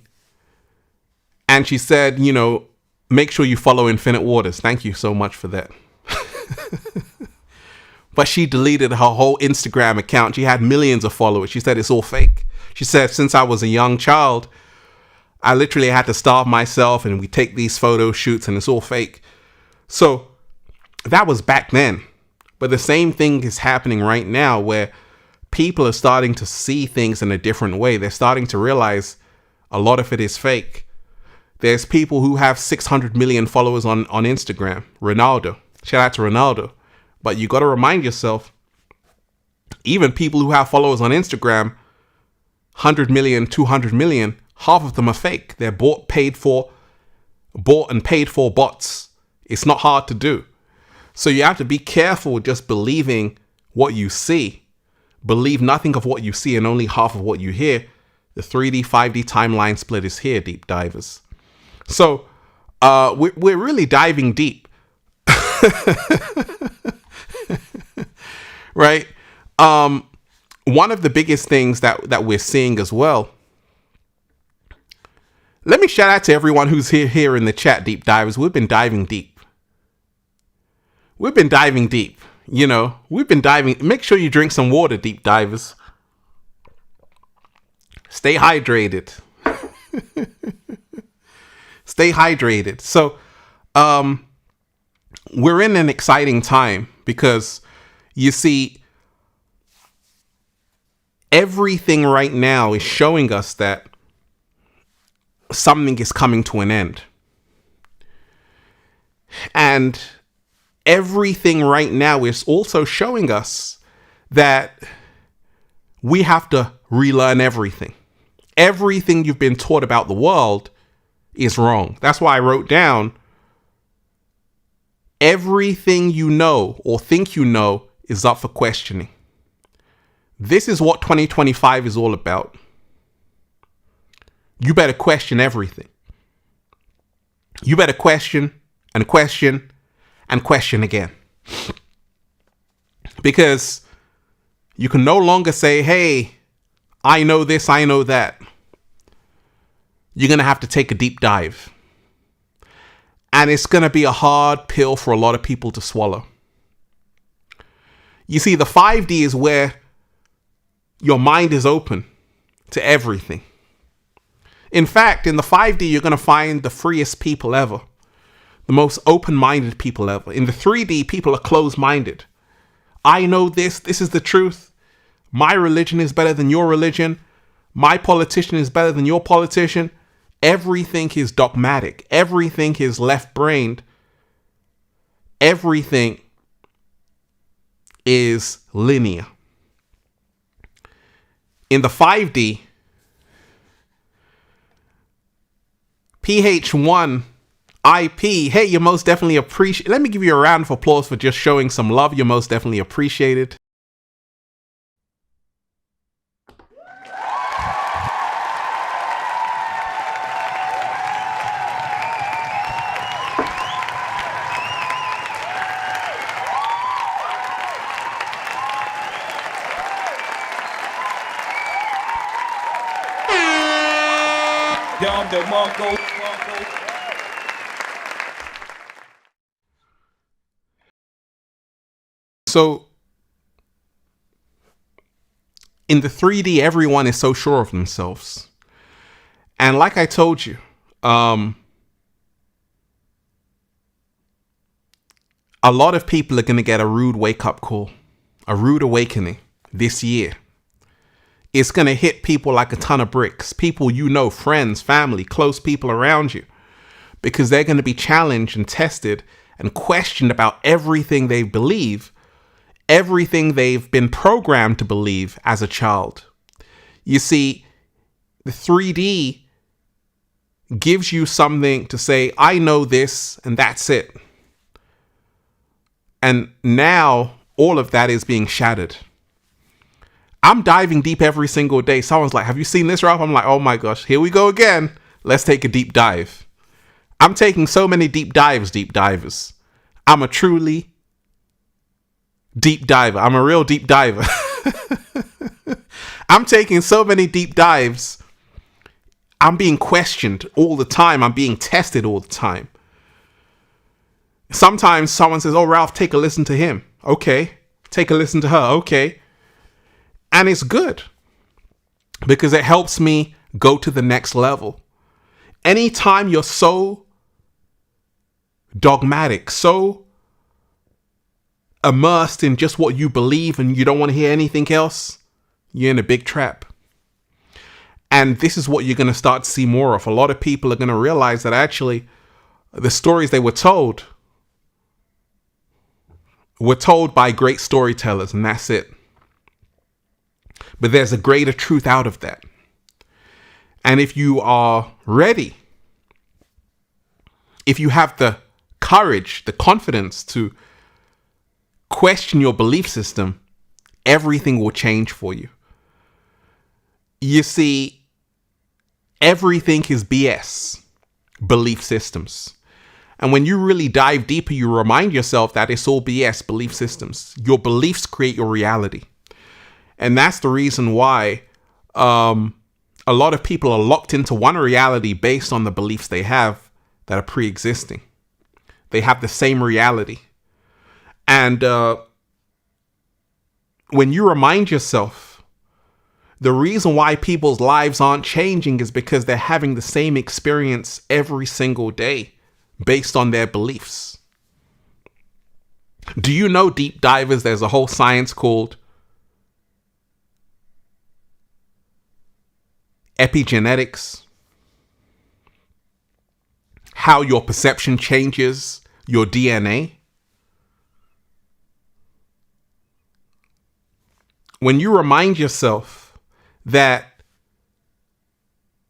And she said, make sure you follow Infinite Waters. Thank you so much for that. But she deleted her whole Instagram account. She had millions of followers. She said it's all fake. She said, since I was a young child, I literally had to starve myself and we take these photo shoots and it's all fake. So that was back then. But the same thing is happening right now, where people are starting to see things in a different way. They're starting to realize a lot of it is fake. There's people who have 600 million followers on Instagram. Ronaldo. Shout out to Ronaldo. But you got to remind yourself, even people who have followers on Instagram, 100 million, 200 million, half of them are fake. They're bought and paid for bots. It's not hard to do. So you have to be careful just believing what you see. Believe nothing of what you see and only half of what you hear. The 3D, 5D timeline split is here, deep divers. So we're really diving deep. Right? One of the biggest things that we're seeing as well. Let me shout out to everyone who's here in the chat, deep divers. We've been diving deep. We've been diving deep. We've been diving. Make sure you drink some water, deep divers. Stay hydrated. Stay hydrated. So, we're in an exciting time because you see, everything right now is showing us that something is coming to an end. And everything right now is also showing us that we have to relearn everything. everything you've been taught about the world is wrong. That's why I wrote down, everything you know or think you know is up for questioning. This is what 2025 is all about. You better question everything. You better question and question and question again. Because you can no longer say, hey, I know this, I know that. You're going to have to take a deep dive. And it's going to be a hard pill for a lot of people to swallow. You see, the 5D is where your mind is open to everything. In fact, in the 5D, you're going to find the freest people ever. The most open-minded people ever. In the 3D, people are closed-minded. I know this. This is the truth. My religion is better than your religion. My politician is better than your politician. Everything is dogmatic. Everything is left-brained. Everything is linear. In the 5D, PH1 IP, hey, you're most definitely appreciated. Let me give you a round of applause for just showing some love. You're most definitely appreciated. So, in the 3D, everyone is so sure of themselves. And like I told you, a lot of people are going to get a rude wake-up call, a rude awakening this year. It's going to hit people like a ton of bricks. People you know, friends, family, close people around you. Because they're going to be challenged and tested and questioned about everything they believe, everything they've been programmed to believe as a child. You see, the 3D gives you something to say, I know this, and that's it. And now all of that is being shattered. I'm diving deep every single day. Someone's like, have you seen this, Ralph? I'm like, oh my gosh, here we go again. Let's take a deep dive. I'm taking so many deep divers. I'm a truly deep diver. I'm a real deep diver. I'm taking so many deep dives. I'm being questioned all the time. I'm being tested all the time. Sometimes someone says, oh, Ralph, take a listen to him. Okay. Take a listen to her. Okay. And it's good because it helps me go to the next level. Anytime you're so dogmatic, so immersed in just what you believe and you don't want to hear anything else, you're in a big trap. And this is what you're going to start to see more of. A lot of people are going to realize that actually the stories they were told by great storytellers, and that's it. But there's a greater truth out of that. And if you are ready, if you have the courage, the confidence to question your belief system, everything will change for you. You see, everything is BS, belief systems. And when you really dive deeper, you remind yourself that it's all BS, belief systems. Your beliefs create your reality. And that's the reason why a lot of people are locked into one reality based on the beliefs they have that are pre-existing. They have the same reality. And when you remind yourself, the reason why people's lives aren't changing is because they're having the same experience every single day based on their beliefs. Do you know, deep divers, there's a whole science called epigenetics? How your perception changes your DNA. When you remind yourself that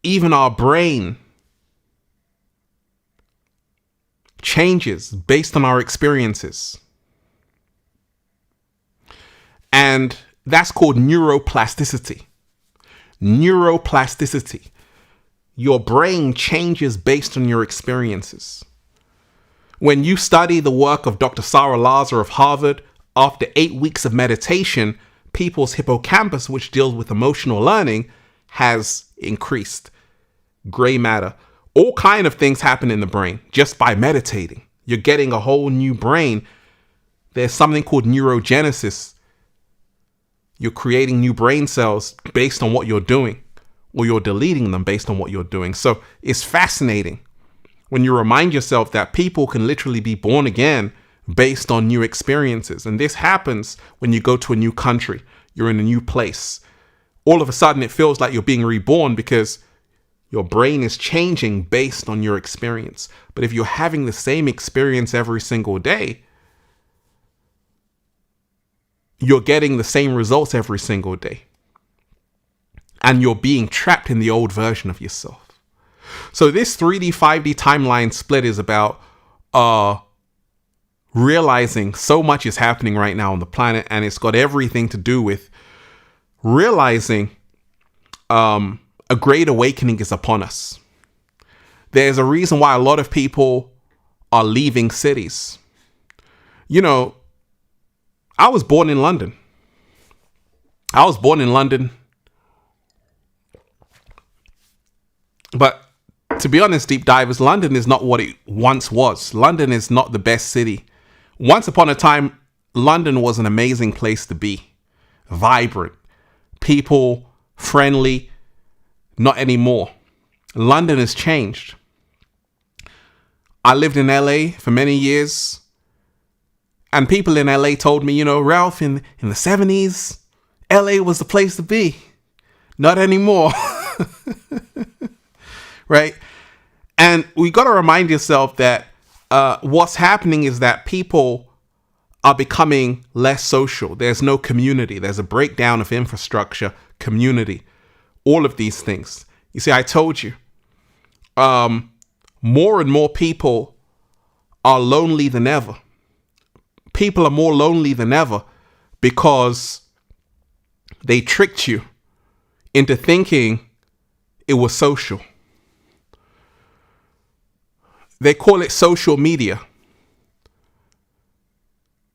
even our brain changes based on our experiences. And that's called neuroplasticity. Neuroplasticity. Your brain changes based on your experiences. When you study the work of Dr. Sarah Lazar of Harvard, after 8 weeks of meditation, people's hippocampus, which deals with emotional learning, has increased. Gray matter. All kind of things happen in the brain just by meditating. You're getting a whole new brain. There's something called neurogenesis. You're creating new brain cells based on what you're doing, or you're deleting them based on what you're doing. So it's fascinating when you remind yourself that people can literally be born again based on new experiences. And this happens when you go to a new country, you're in a new place. All of a sudden, it feels like you're being reborn because your brain is changing based on your experience. But if you're having the same experience every single day, you're getting the same results every single day. And you're being trapped in the old version of yourself. So this 3D, 5D timeline split is about realizing so much is happening right now on the planet. And it's got everything to do with realizing a great awakening is upon us. There's a reason why a lot of people are leaving cities. You know, I was born in London. But to be honest, deep divers, London is not what it once was. London is not the best city. Once upon a time, London was an amazing place to be. Vibrant. People, friendly. Not anymore. London has changed. I lived in LA for many years. And people in LA told me, you know, Ralph, in the 70s, LA was the place to be. Not anymore. Right? And we got to remind yourself that what's happening is that people are becoming less social. There's no community. There's a breakdown of infrastructure, community, all of these things. You see, I told you, more and more people are lonely than ever. People are more lonely than ever because they tricked you into thinking it was social. They call it social media.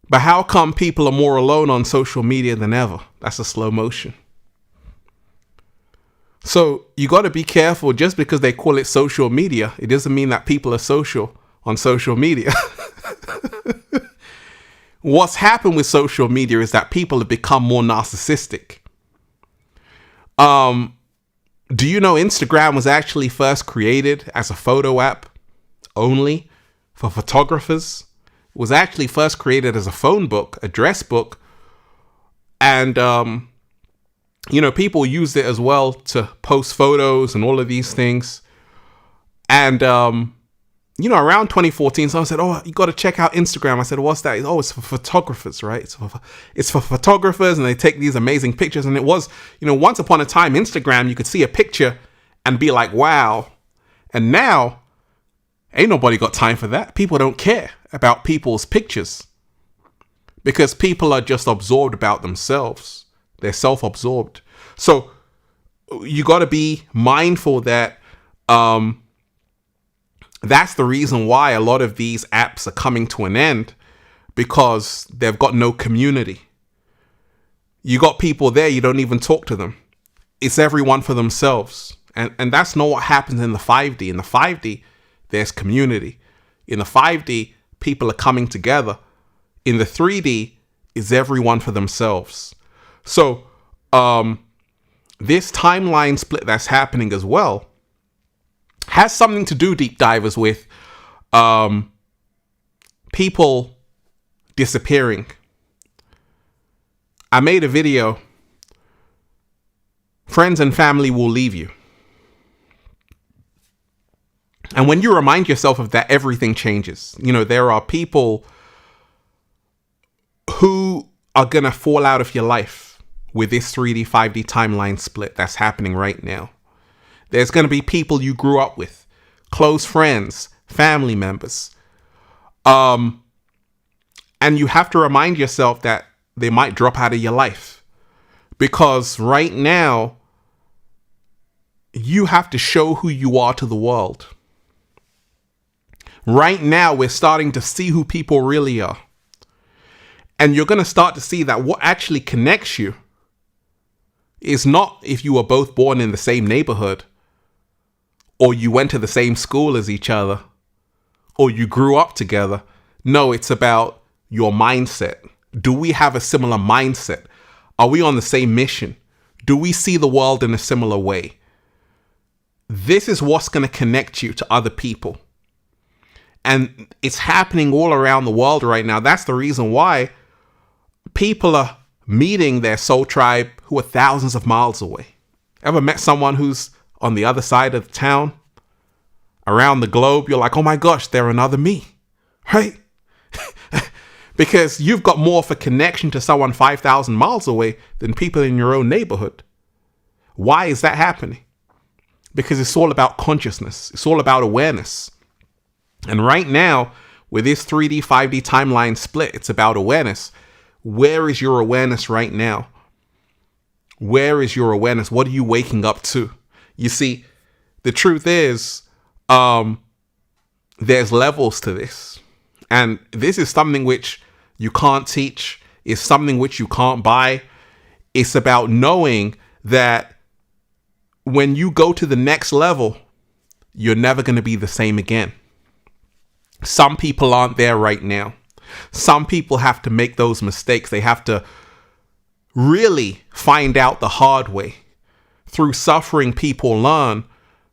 But how come people are more alone on social media than ever? That's a slow motion. So you got to be careful. Just because they call it social media, it doesn't mean that people are social on social media. What's happened with social media is that people have become more narcissistic. Do you know Instagram was actually first created as a photo app only for photographers? It was actually first created as a phone book, address book. And, you know, people used it as well to post photos and all of these things. And, you know, around 2014, someone said, oh, you got to check out Instagram. I said, what's that? Oh, it's for photographers, right? It's for photographers, and they take these amazing pictures. And it was, you know, once upon a time, Instagram, you could see a picture and be like, wow. And now, ain't nobody got time for that. People don't care about people's pictures because people are just absorbed about themselves. They're self-absorbed. So you got to be mindful that that's the reason why a lot of these apps are coming to an end, because they've got no community. You got people there, you don't even talk to them. It's everyone for themselves. And that's not what happens in the 5D. In the 5D, there's community. In the 5D, people are coming together. In the 3D, is everyone for themselves. So this timeline split that's happening as well has something to do, deep divers, with people disappearing. I made a video. Friends and family will leave you. And when you remind yourself of that, everything changes. You know, there are people who are going to fall out of your life with this 3D, 5D timeline split that's happening right now. There's going to be people you grew up with, close friends, family members. And you have to remind yourself that they might drop out of your life. Because right now, you have to show who you are to the world. Right now, we're starting to see who people really are. And you're going to start to see that what actually connects you is not if you were both born in the same neighborhood, or you went to the same school as each other, or you grew up together. No, it's about your mindset. Do we have a similar mindset? Are we on the same mission? Do we see the world in a similar way? This is what's going to connect you to other people. And it's happening all around the world right now. That's the reason why people are meeting their soul tribe who are thousands of miles away. Ever met someone who's on the other side of the town, around the globe? You're like, oh my gosh, they're another me, right? Because you've got more of a connection to someone 5,000 miles away than people in your own neighborhood. Why is that happening? Because it's all about consciousness. It's all about awareness. And right now, with this 3D, 5D timeline split, it's about awareness. Where is your awareness right now? Where is your awareness? What are you waking up to? You see, the truth is, there's levels to this. And this is something which you can't teach. It's something which you can't buy. It's about knowing that when you go to the next level, you're never going to be the same again. Some people aren't there right now. Some people have to make those mistakes. They have to really find out the hard way. Through suffering, people learn.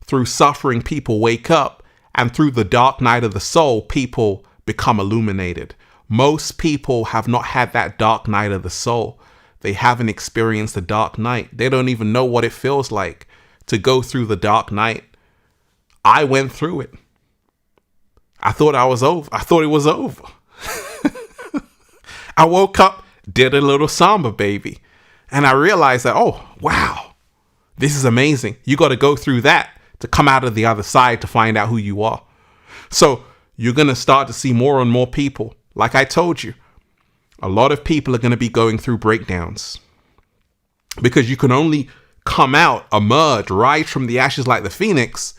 Through suffering, people wake up. And through the dark night of the soul, people become illuminated. Most people have not had that dark night of the soul. They haven't experienced the dark night. They don't even know what it feels like to go through the dark night. I went through it. I thought I was over. I thought it was over. I woke up, did a little samba, baby. And I realized that, oh, wow, this is amazing. You got to go through that to come out of the other side to find out who you are. So you're going to start to see more and more people. Like I told you, a lot of people are going to be going through breakdowns because you can only come out, emerge, rise from the ashes like the phoenix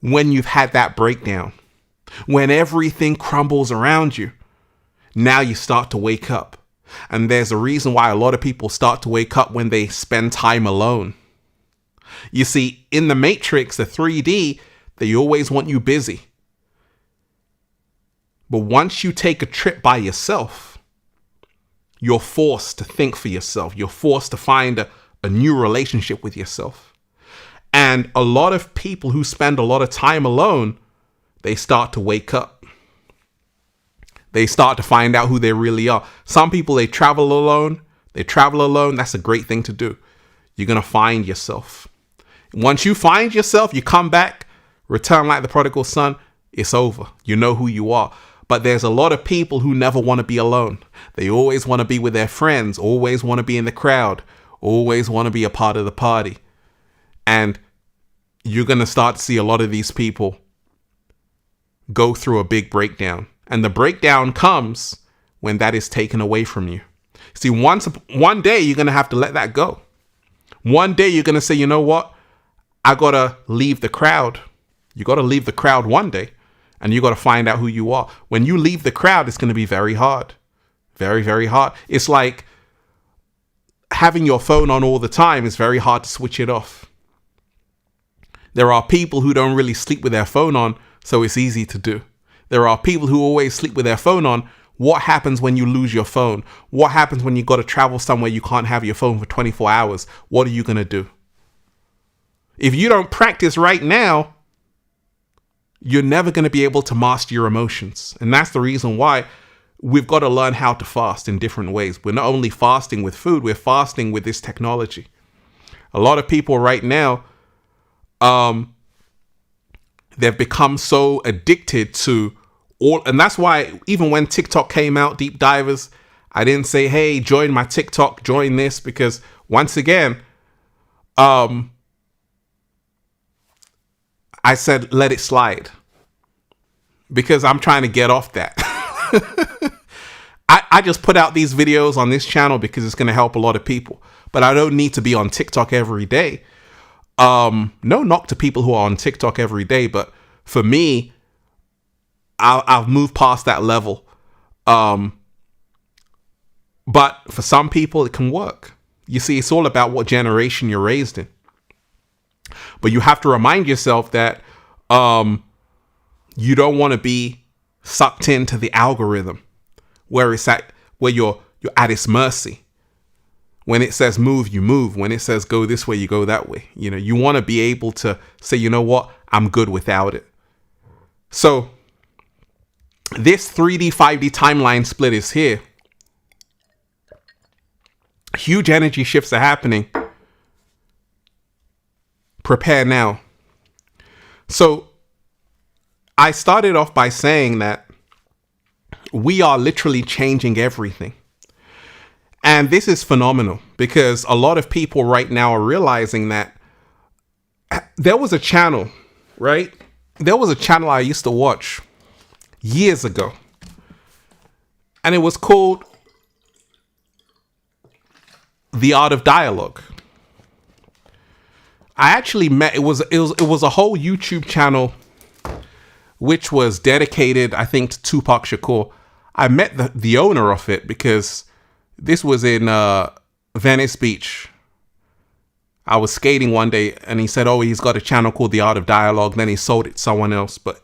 when you've had that breakdown. When everything crumbles around you, now you start to wake up. And there's a reason why a lot of people start to wake up when they spend time alone. You see, in the Matrix, the 3D, they always want you busy. But once you take a trip by yourself, you're forced to think for yourself. You're forced to find a new relationship with yourself. And a lot of people who spend a lot of time alone, they start to wake up. They start to find out who they really are. Some people, they travel alone. That's a great thing to do. You're going to find yourself. Once you find yourself, you come back, return like the prodigal son, it's over. You know who you are. But there's a lot of people who never want to be alone. They always want to be with their friends, always want to be in the crowd, always want to be a part of the party. And you're going to start to see a lot of these people go through a big breakdown. And the breakdown comes when that is taken away from you. See, one day you're going to have to let that go. One day you're going to say, you know what? I got to leave the crowd. You got to leave the crowd one day. And you got to find out who you are. When you leave the crowd, it's going to be very hard. Very, very hard. It's like having your phone on all the time. It's very hard to switch it off. There are people who don't really sleep with their phone on, so it's easy to do. There are people who always sleep with their phone on. What happens when you lose your phone? What happens when you got to travel somewhere you can't have your phone for 24 hours? What are you going to do? If you don't practice right now, you're never going to be able to master your emotions. And that's the reason why we've got to learn how to fast in different ways. We're not only fasting with food, we're fasting with this technology. A lot of people right now, they've become so addicted to all, and that's why even when TikTok came out, deep divers, I didn't say, hey, join my TikTok, join this, because once again, I said, let it slide, because I'm trying to get off that. I just put out these videos on this channel because it's going to help a lot of people, but I don't need to be on TikTok every day. No knock to people who are on TikTok every day, but for me, I've moved past that level. But for some people, it can work. You see, it's all about what generation you're raised in. But you have to remind yourself that you don't want to be sucked into the algorithm where you're at its mercy. When it says move, you move. When it says go this way, you go that way. You know, you want to be able to say, you know what, I'm good without it. So this 3D, 5D timeline split is here. Huge energy shifts are happening. Prepare now. So I started off by saying that we are literally changing everything. And this is phenomenal because a lot of people right now are realizing that there was a channel, right? There was a channel I used to watch years ago, and it was called The Art of Dialogue. I actually met, it was a whole YouTube channel which was dedicated, I think, to Tupac Shakur. I met the owner of it because this was in Venice Beach. I was skating one day and he said, oh, he's got a channel called The Art of Dialogue. Then he sold it to someone else. But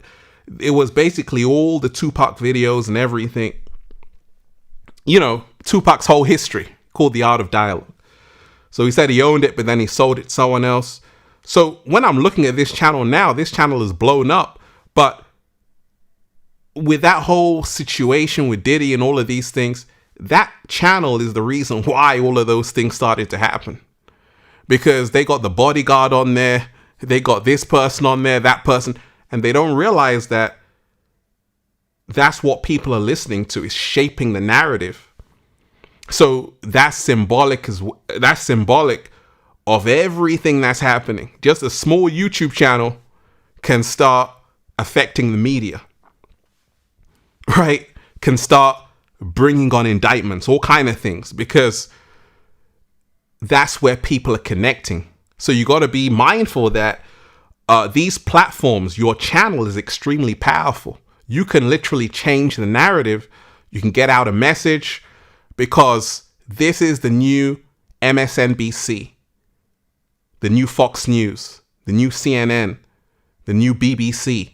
it was basically all the Tupac videos and everything. You know, Tupac's whole history, called The Art of Dialogue. So he said he owned it, but then he sold it to someone else. So when I'm looking at this channel now, this channel is blown up. But with that whole situation with Diddy and all of these things, that channel is the reason why all of those things started to happen. Because they got the bodyguard on there, they got this person on there, that person, and they don't realize that that's what people are listening to, is shaping the narrative. So that's symbolic of everything that's happening. Just a small YouTube channel can start affecting the media, right? Can start bringing on indictments, all kind of things, because that's where people are connecting. So you got to be mindful that these platforms, your channel is extremely powerful. You can literally change the narrative. You can get out a message, because this is the new MSNBC, the new Fox News, the new CNN, the new BBC,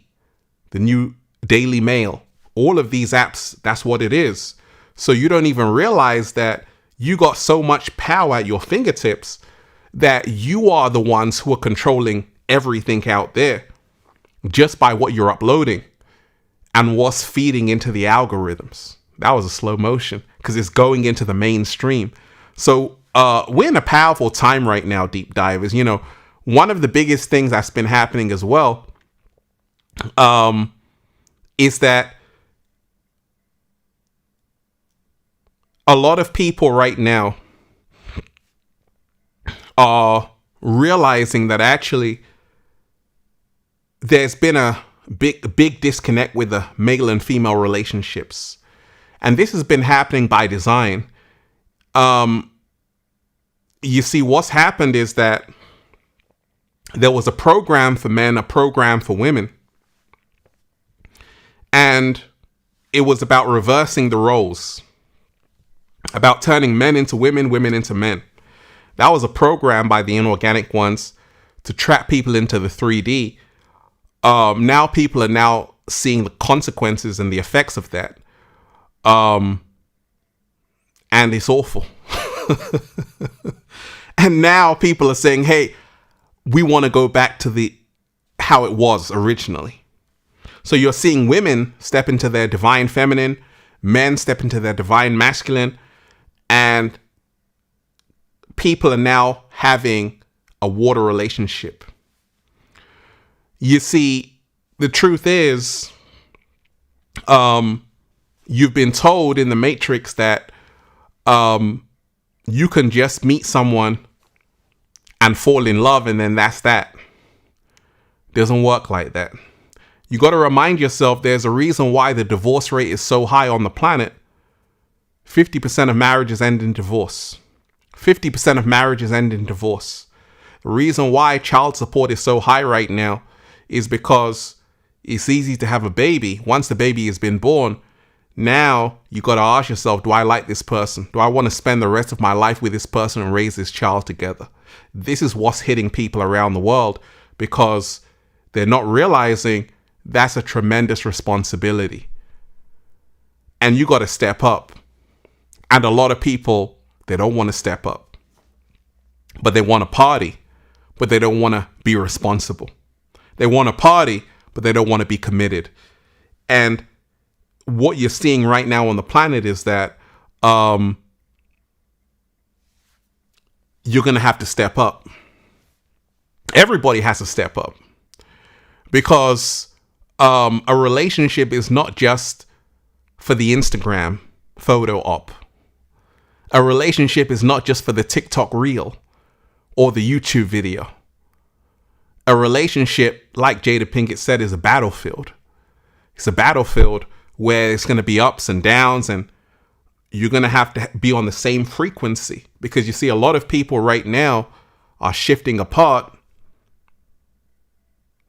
the new Daily Mail. All of these apps, that's what it is. So you don't even realize that you got so much power at your fingertips that you are the ones who are controlling everything out there just by what you're uploading and what's feeding into the algorithms. That was a slow motion because it's going into the mainstream. So we're in a powerful time right now, deep divers. You know, one of the biggest things that's been happening as well is that a lot of people right now are realizing that actually there's been a big disconnect with the male and female relationships. And this has been happening by design. You see, what's happened is that there was a program for men, a program for women. And it was about reversing the roles, about turning men into women, women into men. That was a program by the inorganic ones to trap people into the 3D. Now people are now seeing the consequences and the effects of that. And it's awful. And now people are saying, hey, we want to go back to how it was originally. So you're seeing women step into their divine feminine, men step into their divine masculine, and people are now having a water relationship. You see, the truth is, you've been told in the Matrix that you can just meet someone and fall in love, and then that's that. Doesn't work like that. You got to remind yourself there's a reason why the divorce rate is so high on the planet. 50% of marriages end in divorce. 50% of marriages end in divorce. The reason why child support is so high right now is because it's easy to have a baby. Once the baby has been born, now you got to ask yourself, do I like this person? Do I want to spend the rest of my life with this person and raise this child together? This is what's hitting people around the world because they're not realizing that's a tremendous responsibility. And you got to step up. And a lot of people, they don't want to step up. But they want to party, but they don't want to be responsible. They want to party, but they don't want to be committed. And what you're seeing right now on the planet is that you're going to have to step up. Everybody has to step up because a relationship is not just for the Instagram photo op. A relationship is not just for the TikTok reel or the YouTube video. A relationship, like Jada Pinkett said, is a battlefield. It's a battlefield where it's going to be ups and downs, and you're going to have to be on the same frequency because you see a lot of people right now are shifting apart,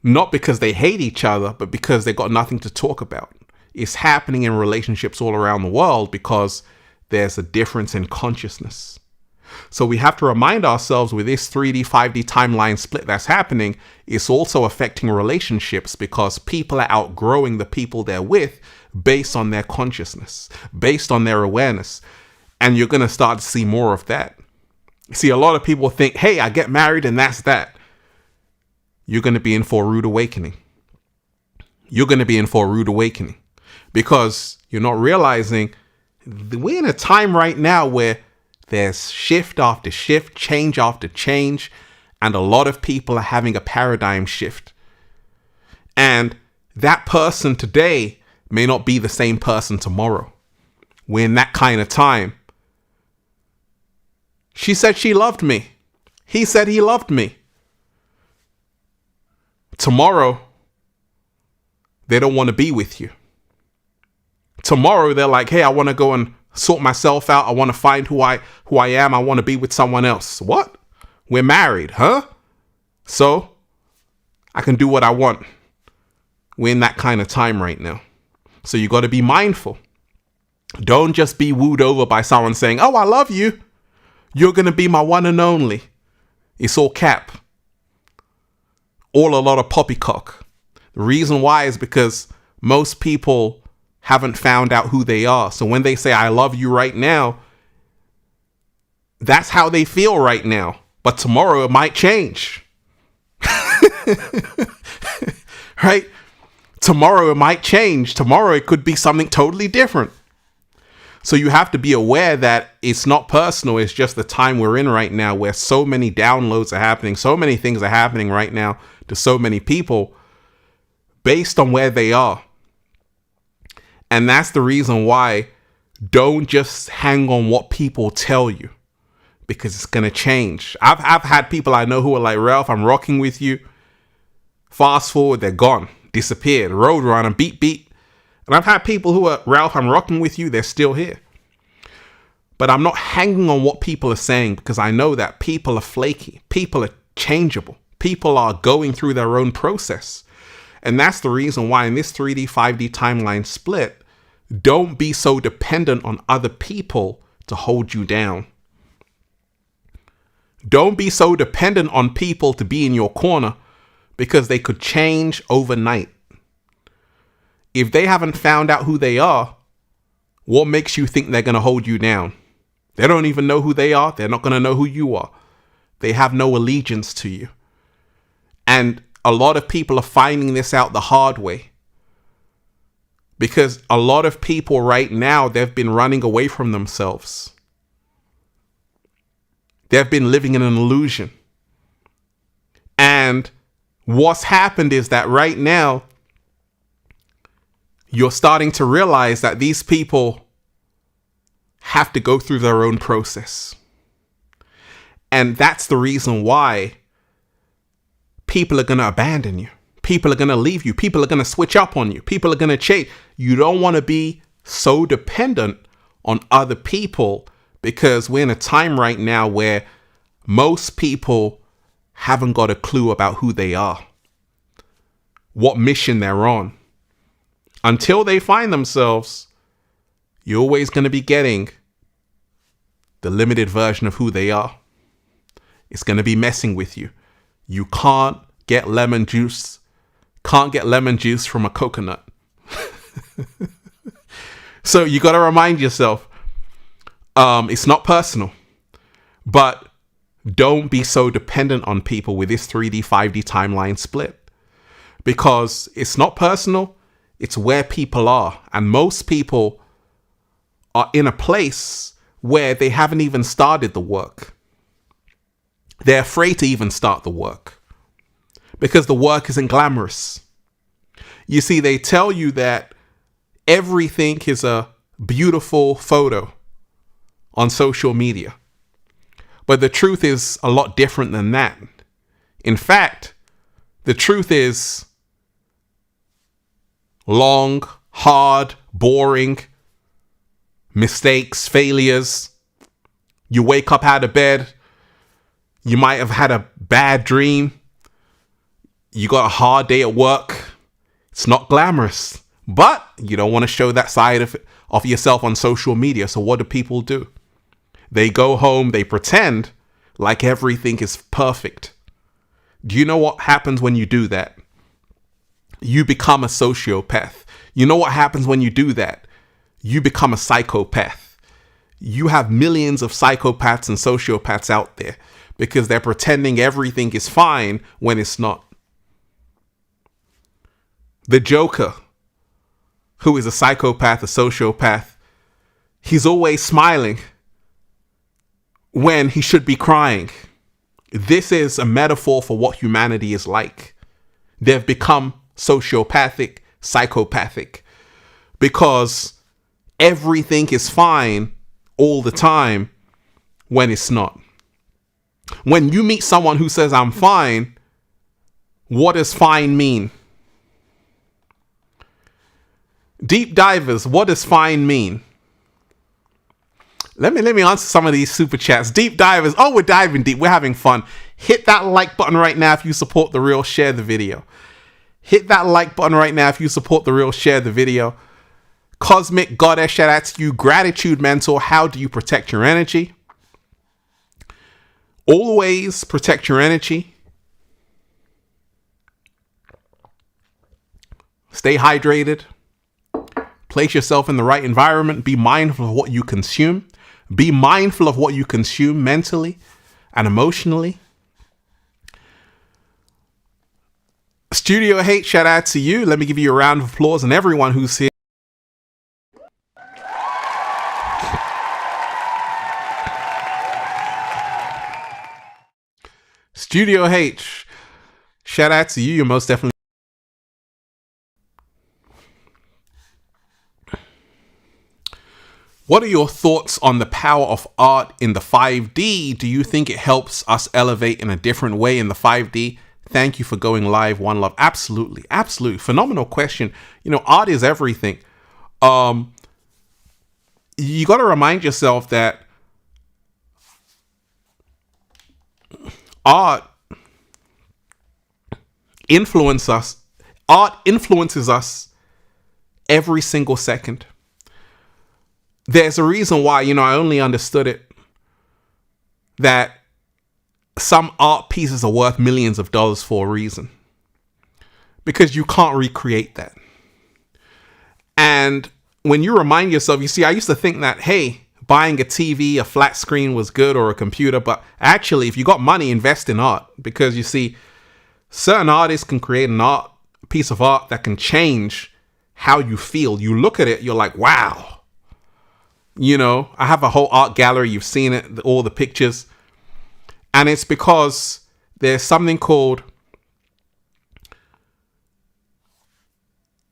not because they hate each other, but because they got nothing to talk about. It's happening in relationships all around the world because there's a difference in consciousness. So we have to remind ourselves with this 3D, 5D timeline split that's happening, it's also affecting relationships because people are outgrowing the people they're with based on their consciousness, based on their awareness. And you're going to start to see more of that. See, a lot of people think, hey, I get married and that's that. You're going to be in for a rude awakening. You're going to be in for a rude awakening because you're not realizing we're in a time right now where there's shift after shift, change after change, and a lot of people are having a paradigm shift. And that person today may not be the same person tomorrow. We're in that kind of time. She said she loved me. He said he loved me. Tomorrow, they don't want to be with you. Tomorrow, they're like, hey, I want to go and sort myself out. I want to find who I am. I want to be with someone else. What? We're married, huh? So I can do what I want. We're in that kind of time right now. So you got to be mindful. Don't just be wooed over by someone saying, oh, I love you. You're going to be my one and only. It's all cap. All a lot of poppycock. The reason why is because most people haven't found out who they are. So when they say, I love you right now, that's how they feel right now. But tomorrow it might change. Right? Tomorrow it might change. Tomorrow it could be something totally different. So you have to be aware that it's not personal. It's just the time we're in right now where so many downloads are happening. So many things are happening right now to so many people based on where they are. And that's the reason why don't just hang on what people tell you because it's going to change. I've had people I know who are like, Ralph, I'm rocking with you. Fast forward, they're gone, disappeared, roadrunner, beep, beep. And I've had people who are, Ralph, I'm rocking with you. They're still here. But I'm not hanging on what people are saying because I know that people are flaky. People are changeable. People are going through their own process. And that's the reason why in this 3D, 5D timeline split, don't be so dependent on other people to hold you down. Don't be so dependent on people to be in your corner because they could change overnight. If they haven't found out who they are, what makes you think they're going to hold you down? They don't even know who they are. They're not going to know who you are. They have no allegiance to you. And a lot of people are finding this out the hard way. Because a lot of people right now, they've been running away from themselves. They've been living in an illusion. And what's happened is that right now, you're starting to realize that these people have to go through their own process. And that's the reason why people are going to abandon you. People are going to leave you. People are going to switch up on you. People are going to change. You don't want to be so dependent on other people, because we're in a time right now where most people haven't got a clue about who they are, what mission they're on. Until they find themselves, you're always going to be getting the limited version of who they are. It's going to be messing with you. You can't get lemon juice from a coconut. So you got to remind yourself, it's not personal, but don't be so dependent on people with this 3D, 5D timeline split, because it's not personal. It's where people are. And most people are in a place where they haven't even started the work. They're afraid to even start the work because the work isn't glamorous. You see, they tell you that everything is a beautiful photo on social media. But the truth is a lot different than that. In fact, the truth is long, hard, boring, mistakes, failures. You wake up out of bed. You might have had a bad dream. You got a hard day at work. It's not glamorous, but you don't want to show that side of yourself on social media. So what do people do? They go home, they pretend like everything is perfect. Do you know what happens when you do that? You become a sociopath. You know what happens when you do that? You become a psychopath. You have millions of psychopaths and sociopaths out there because they're pretending everything is fine when it's not. The Joker, who is a psychopath, a sociopath, he's always smiling when he should be crying. This is a metaphor for what humanity is like. They've become sociopathic, psychopathic, because everything is fine all the time when it's not. When you meet someone who says, I'm fine, what does fine mean? Deep divers, what does fine mean? Let me answer some of these super chats. Deep divers, oh, we're diving deep. We're having fun. Hit that like button right now if you support the real. Share the video. Hit that like button right now if you support the real. Share the video. Cosmic Goddess, shout out to you. Gratitude Mentor, how do you protect your energy? Always protect your energy. Stay hydrated. Place yourself in the right environment. Be mindful of what you consume. Be mindful of what you consume mentally and emotionally. Studio Hate, shout out to you. Let me give you a round of applause and everyone who's here. Studio H, shout out to you. You're most definitely. What are your thoughts on the power of art in the 5D? Do you think it helps us elevate in a different way in the 5D? Thank you for going live. One love. Absolutely. Absolutely. Phenomenal question. You know, art is everything. You got to remind yourself that art influences us. Art influences us every single second. There's a reason why, I only understood it, that some art pieces are worth millions of dollars for a reason. Because you can't recreate that. And when you remind yourself, you see, I used to think that, hey, buying a TV, a flat screen was good, or a computer. But actually, if you got money, invest in art. Because you see, certain artists can create a piece of art that can change how you feel. You look at it, you're like, wow. I have a whole art gallery. You've seen it, all the pictures. And it's because there's something called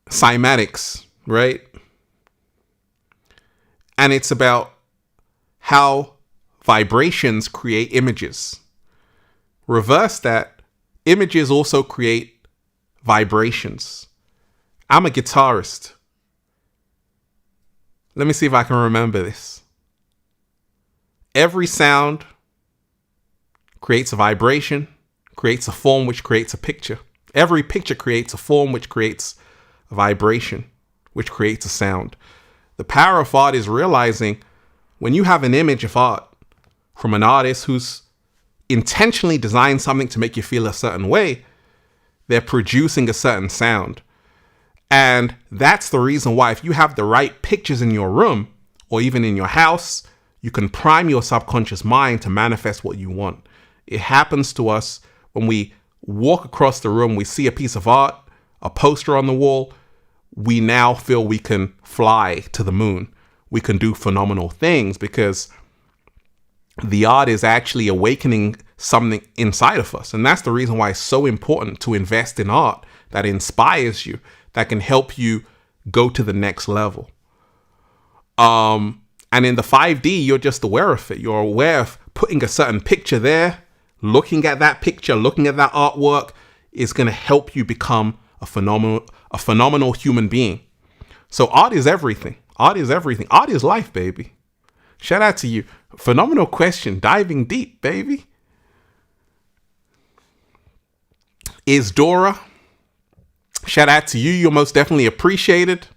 cymatics, right? And it's about how vibrations create images. Reverse that, images also create vibrations. I'm a guitarist. Let me see if I can remember this. Every sound creates a vibration, creates a form, which creates a picture. Every picture creates a form, which creates a vibration, which creates a sound. The power of art is realizing when you have an image of art from an artist who's intentionally designed something to make you feel a certain way, they're producing a certain sound. And that's the reason why if you have the right pictures in your room or even in your house, you can prime your subconscious mind to manifest what you want. It happens to us when we walk across the room, we see a piece of art, a poster on the wall, we now feel we can fly to the moon. We can do phenomenal things because the art is actually awakening something inside of us. And that's the reason why it's so important to invest in art that inspires you, that can help you go to the next level. And in the 5D, you're just aware of it. You're aware of putting a certain picture there, looking at that picture, looking at that artwork is going to help you become a phenomenal human being. So art is everything. Art is everything. Art is life, baby. Shout out to you. Phenomenal question. Diving deep, baby. Is Dora? Shout out to you. You're most definitely appreciated.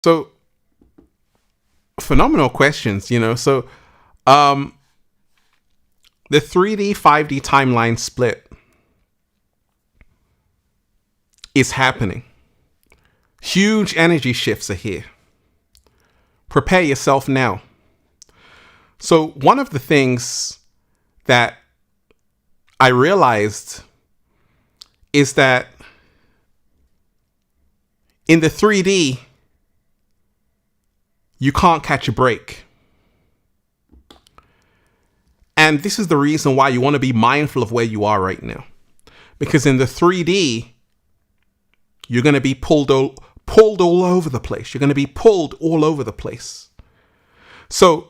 So, phenomenal questions, you know. So, the 3D, 5D timeline split is happening. Huge energy shifts are here. Prepare yourself now. So, one of the things that I realized is that in the 3D, you can't catch a break. And this is the reason why you want to be mindful of where you are right now. Because in the 3D, you're going to be pulled all over the place. You're going to be pulled all over the place. So,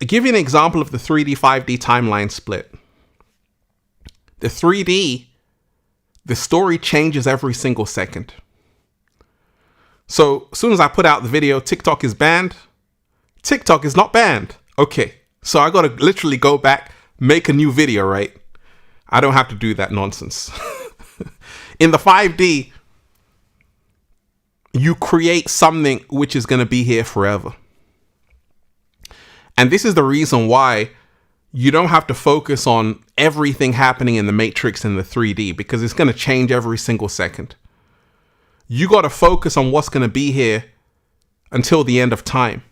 I'll give you an example of the 3D, 5D timeline split. The 3D, the story changes every single second. So as soon as I put out the video, TikTok is banned. TikTok is not banned. Okay. So I got to literally go back, make a new video, right? I don't have to do that nonsense. In the 5D, you create something which is going to be here forever. And this is the reason why you don't have to focus on everything happening in the matrix in the 3D because it's going to change every single second. You got to focus on what's going to be here until the end of time.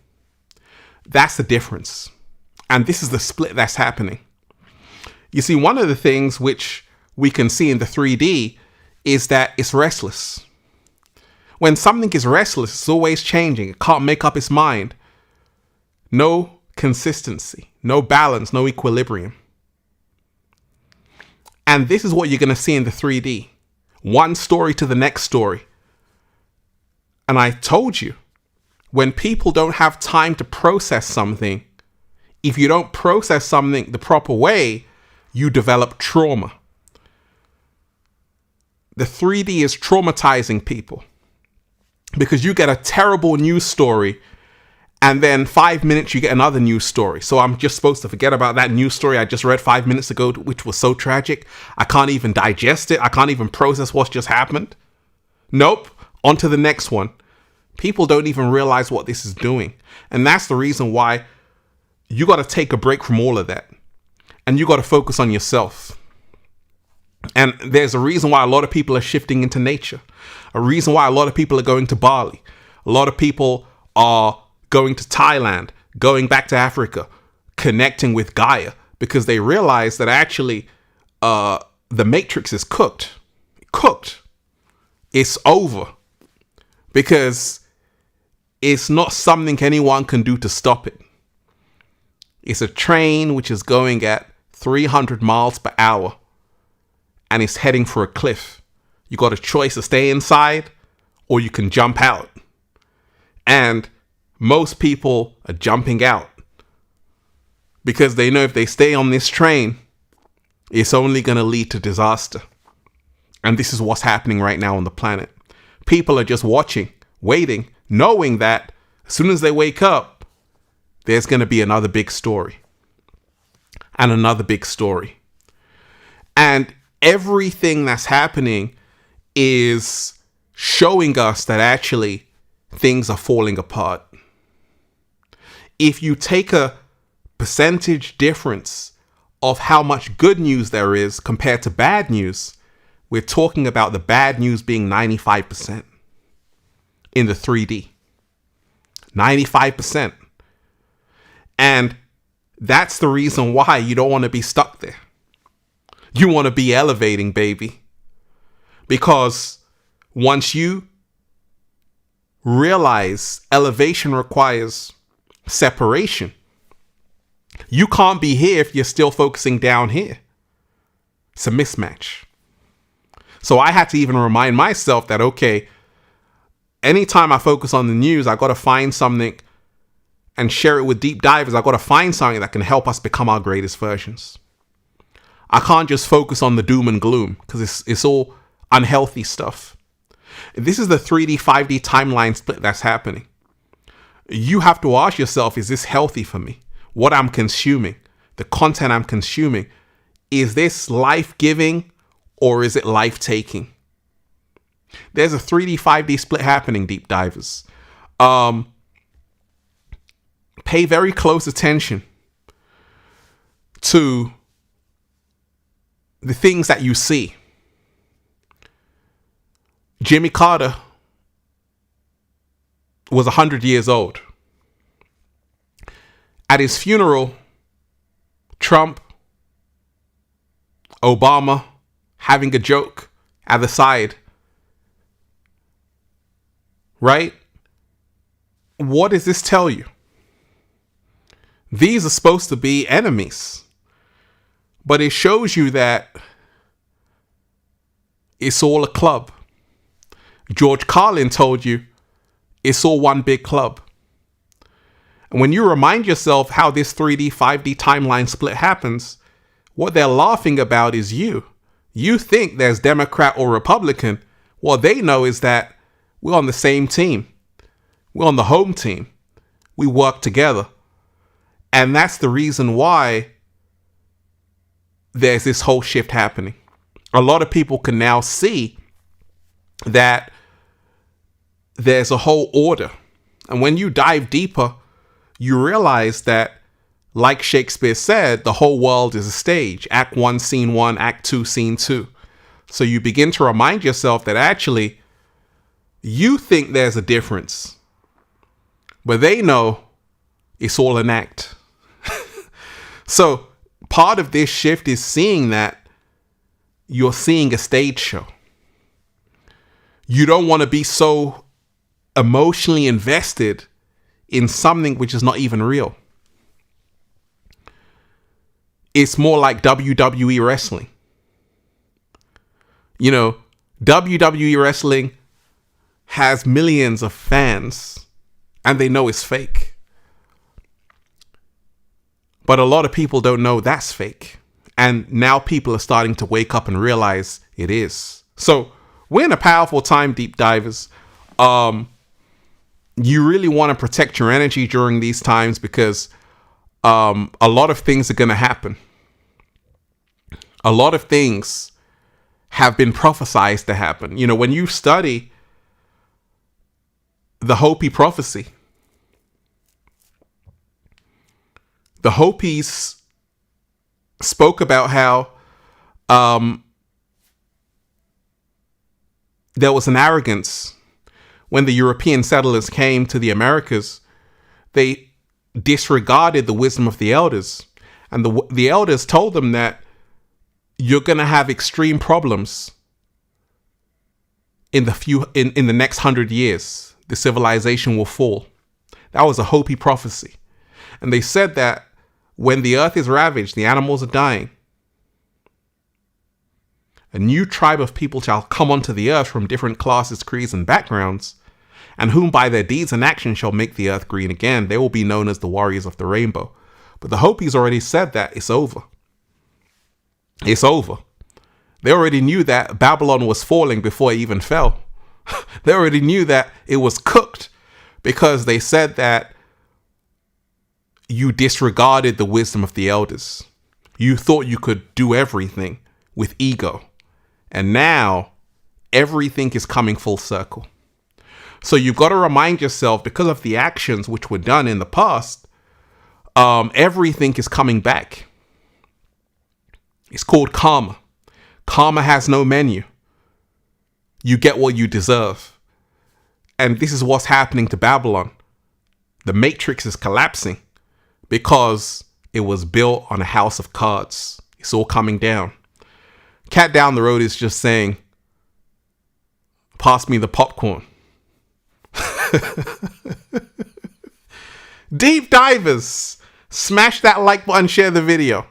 That's the difference. And this is the split that's happening. You see, one of the things which we can see in the 3D is that it's restless. When something is restless, it's always changing. It can't make up its mind. No consistency, no balance, no equilibrium. And this is what you're going to see in the 3D. One story to the next story. And I told you, when people don't have time to process something, if you don't process something the proper way, you develop trauma. The 3D is traumatizing people because you get a terrible news story and then 5 minutes you get another news story. So I'm just supposed to forget about that news story I just read 5 minutes ago, which was so tragic. I can't even digest it. I can't even process what's just happened. Nope. On to the next one. People don't even realize what this is doing. And that's the reason why you got to take a break from all of that. And you got to focus on yourself. And there's a reason why a lot of people are shifting into nature. A reason why a lot of people are going to Bali. A lot of people are going to Thailand, going back to Africa, connecting with Gaia, because they realize that actually the matrix is cooked. It's over. Because it's not something anyone can do to stop it. It's a train which is going at 300 miles per hour. and it's heading for a cliff. You got a choice to stay inside or you can jump out. And most people are jumping out because they know if they stay on this train, it's only going to lead to disaster. And this is what's happening right now on the planet. People are just watching, waiting, knowing that as soon as they wake up, there's going to be another big story and another big story. And everything that's happening is showing us that actually things are falling apart. If you take a percentage difference of how much good news there is compared to bad news, we're talking about the bad news being 95% in the 3D. 95%. And that's the reason why you don't want to be stuck there. You want to be elevating, baby. Because once you realize elevation requires separation, you can't be here if you're still focusing down here. It's a mismatch. So I had to even remind myself that, okay, anytime I focus on the news, I got to find something and share it with deep divers. I got to find something that can help us become our greatest versions. I can't just focus on the doom and gloom because it's all unhealthy stuff. This is the 3D, 5D timeline split that's happening. You have to ask yourself, is this healthy for me? What I'm consuming, the content I'm consuming, is this life-giving or is it life-taking? There's a 3D, 5D split happening, deep divers. Pay very close attention to the things that you see. Jimmy Carter was 100 years old. At his funeral, Trump, Obama, having a joke at the side. Right? What does this tell you? These are supposed to be enemies. But it shows you that it's all a club. George Carlin told you it's all one big club. And when you remind yourself how this 3D, 5D timeline split happens, what they're laughing about is you. You think there's Democrat or Republican. What they know is that we're on the same team. We're on the home team. We work together. And that's the reason why there's this whole shift happening. A lot of people can now see that there's a whole order. And when you dive deeper, you realize that, like Shakespeare said, the whole world is a stage. Act 1, scene 1, act 2, scene 2. So you begin to remind yourself that actually you think there's a difference, but they know it's all an act. So part of this shift is seeing that you're seeing a stage show. You don't want to be so emotionally invested in something which is not even real. It's more like WWE wrestling. You know, WWE wrestling has millions of fans and they know it's fake. But a lot of people don't know that's fake. And now people are starting to wake up and realize it is. So we're in a powerful time, deep divers. You really want to protect your energy during these times because a lot of things are going to happen. A lot of things have been prophesized to happen. You know, when you study the Hopi prophecy, the Hopis spoke about how there was an arrogance when the European settlers came to the Americas. They disregarded the wisdom of the elders, and the elders told them that you're going to have extreme problems in the next 100 years. The civilization will fall. That was a Hopi prophecy. And they said that when the earth is ravaged, the animals are dying. A new tribe of people shall come onto the earth from different classes, creeds, and backgrounds, and whom by their deeds and actions shall make the earth green again. They will be known as the warriors of the rainbow. But the Hopis already said that it's over. It's over. They already knew that Babylon was falling before it even fell. They already knew that it was cooked because they said that you disregarded the wisdom of the elders. You thought you could do everything with ego. And now everything is coming full circle. So you've got to remind yourself, because of the actions which were done in the past, everything is coming back. It's called karma. Karma has no menu. You get what you deserve. And this is what's happening to Babylon. The matrix is collapsing because it was built on a house of cards. It's all coming down. Cat down the road is just saying, pass me the popcorn. Deep divers, smash that like button, share the video.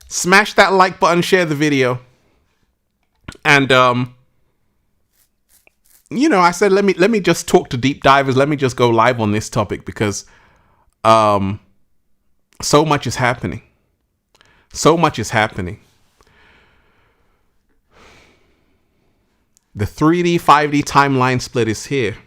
Smash that like button, share the video. And I said let me just talk to deep divers. Let me just go live on this topic because so much is happening. So much is happening. The 3D, 5D timeline split is here.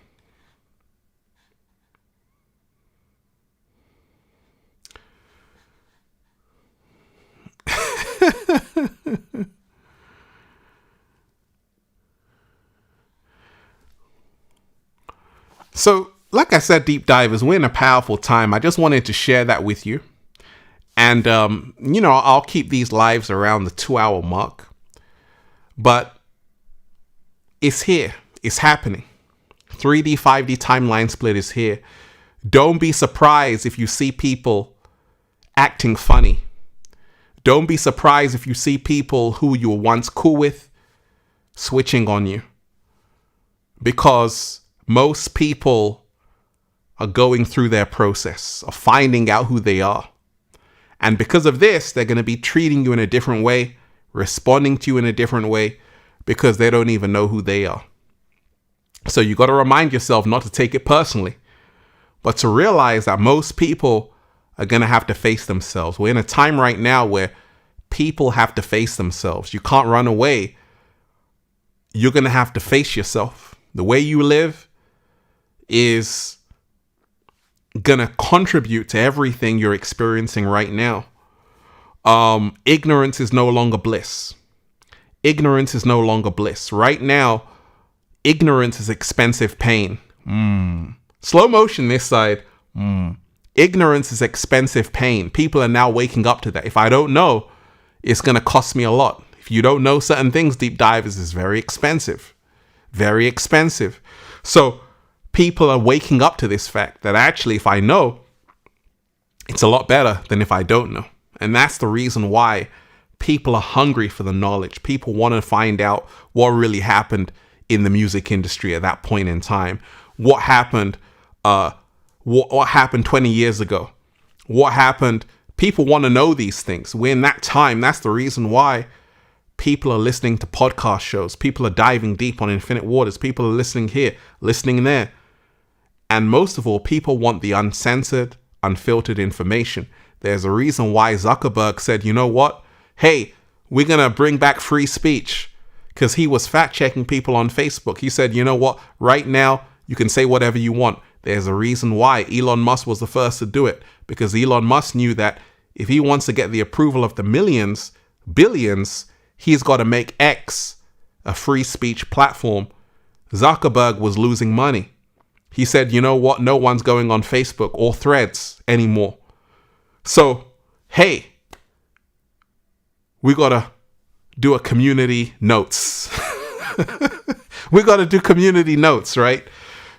So, like I said, deep divers, we're in a powerful time. I just wanted to share that with you. And, I'll keep these lives around the 2-hour mark. But it's here. It's happening. 3D, 5D timeline split is here. Don't be surprised if you see people acting funny. Don't be surprised if you see people who you were once cool with switching on you. Because most people are going through their process of finding out who they are. And because of this, they're going to be treating you in a different way, responding to you in a different way, because they don't even know who they are. So you got to remind yourself not to take it personally, but to realize that most people are going to have to face themselves. We're in a time right now where people have to face themselves. You can't run away. You're going to have to face yourself. The way you live is going to contribute to everything you're experiencing right now. Ignorance is no longer bliss. Ignorance is no longer bliss. Right now, ignorance is expensive pain. Slow motion this side. Ignorance is expensive pain. People are now waking up to that. If I don't know, it's going to cost me a lot. If you don't know certain things, deep divers is very expensive. Very expensive. So people are waking up to this fact that actually, if I know, it's a lot better than if I don't know. And that's the reason why people are hungry for the knowledge. People want to find out what really happened in the music industry at that point in time. What happened? What happened 20 years ago? What happened? People want to know these things. We're in that time. That's the reason why people are listening to podcast shows. People are diving deep on Infinite Waters. People are listening here, listening there. And most of all, people want the uncensored, unfiltered information. There's a reason why Zuckerberg said, you know what? Hey, we're going to bring back free speech, because he was fact-checking people on Facebook. He said, you know what? Right now, you can say whatever you want. There's a reason why Elon Musk was the first to do it, because Elon Musk knew that if he wants to get the approval of the millions, billions, he's got to make X a free speech platform. Zuckerberg was losing money. He said, you know what? No one's going on Facebook or Threads anymore. So, hey, we got to do a community notes. We got to do community notes, right?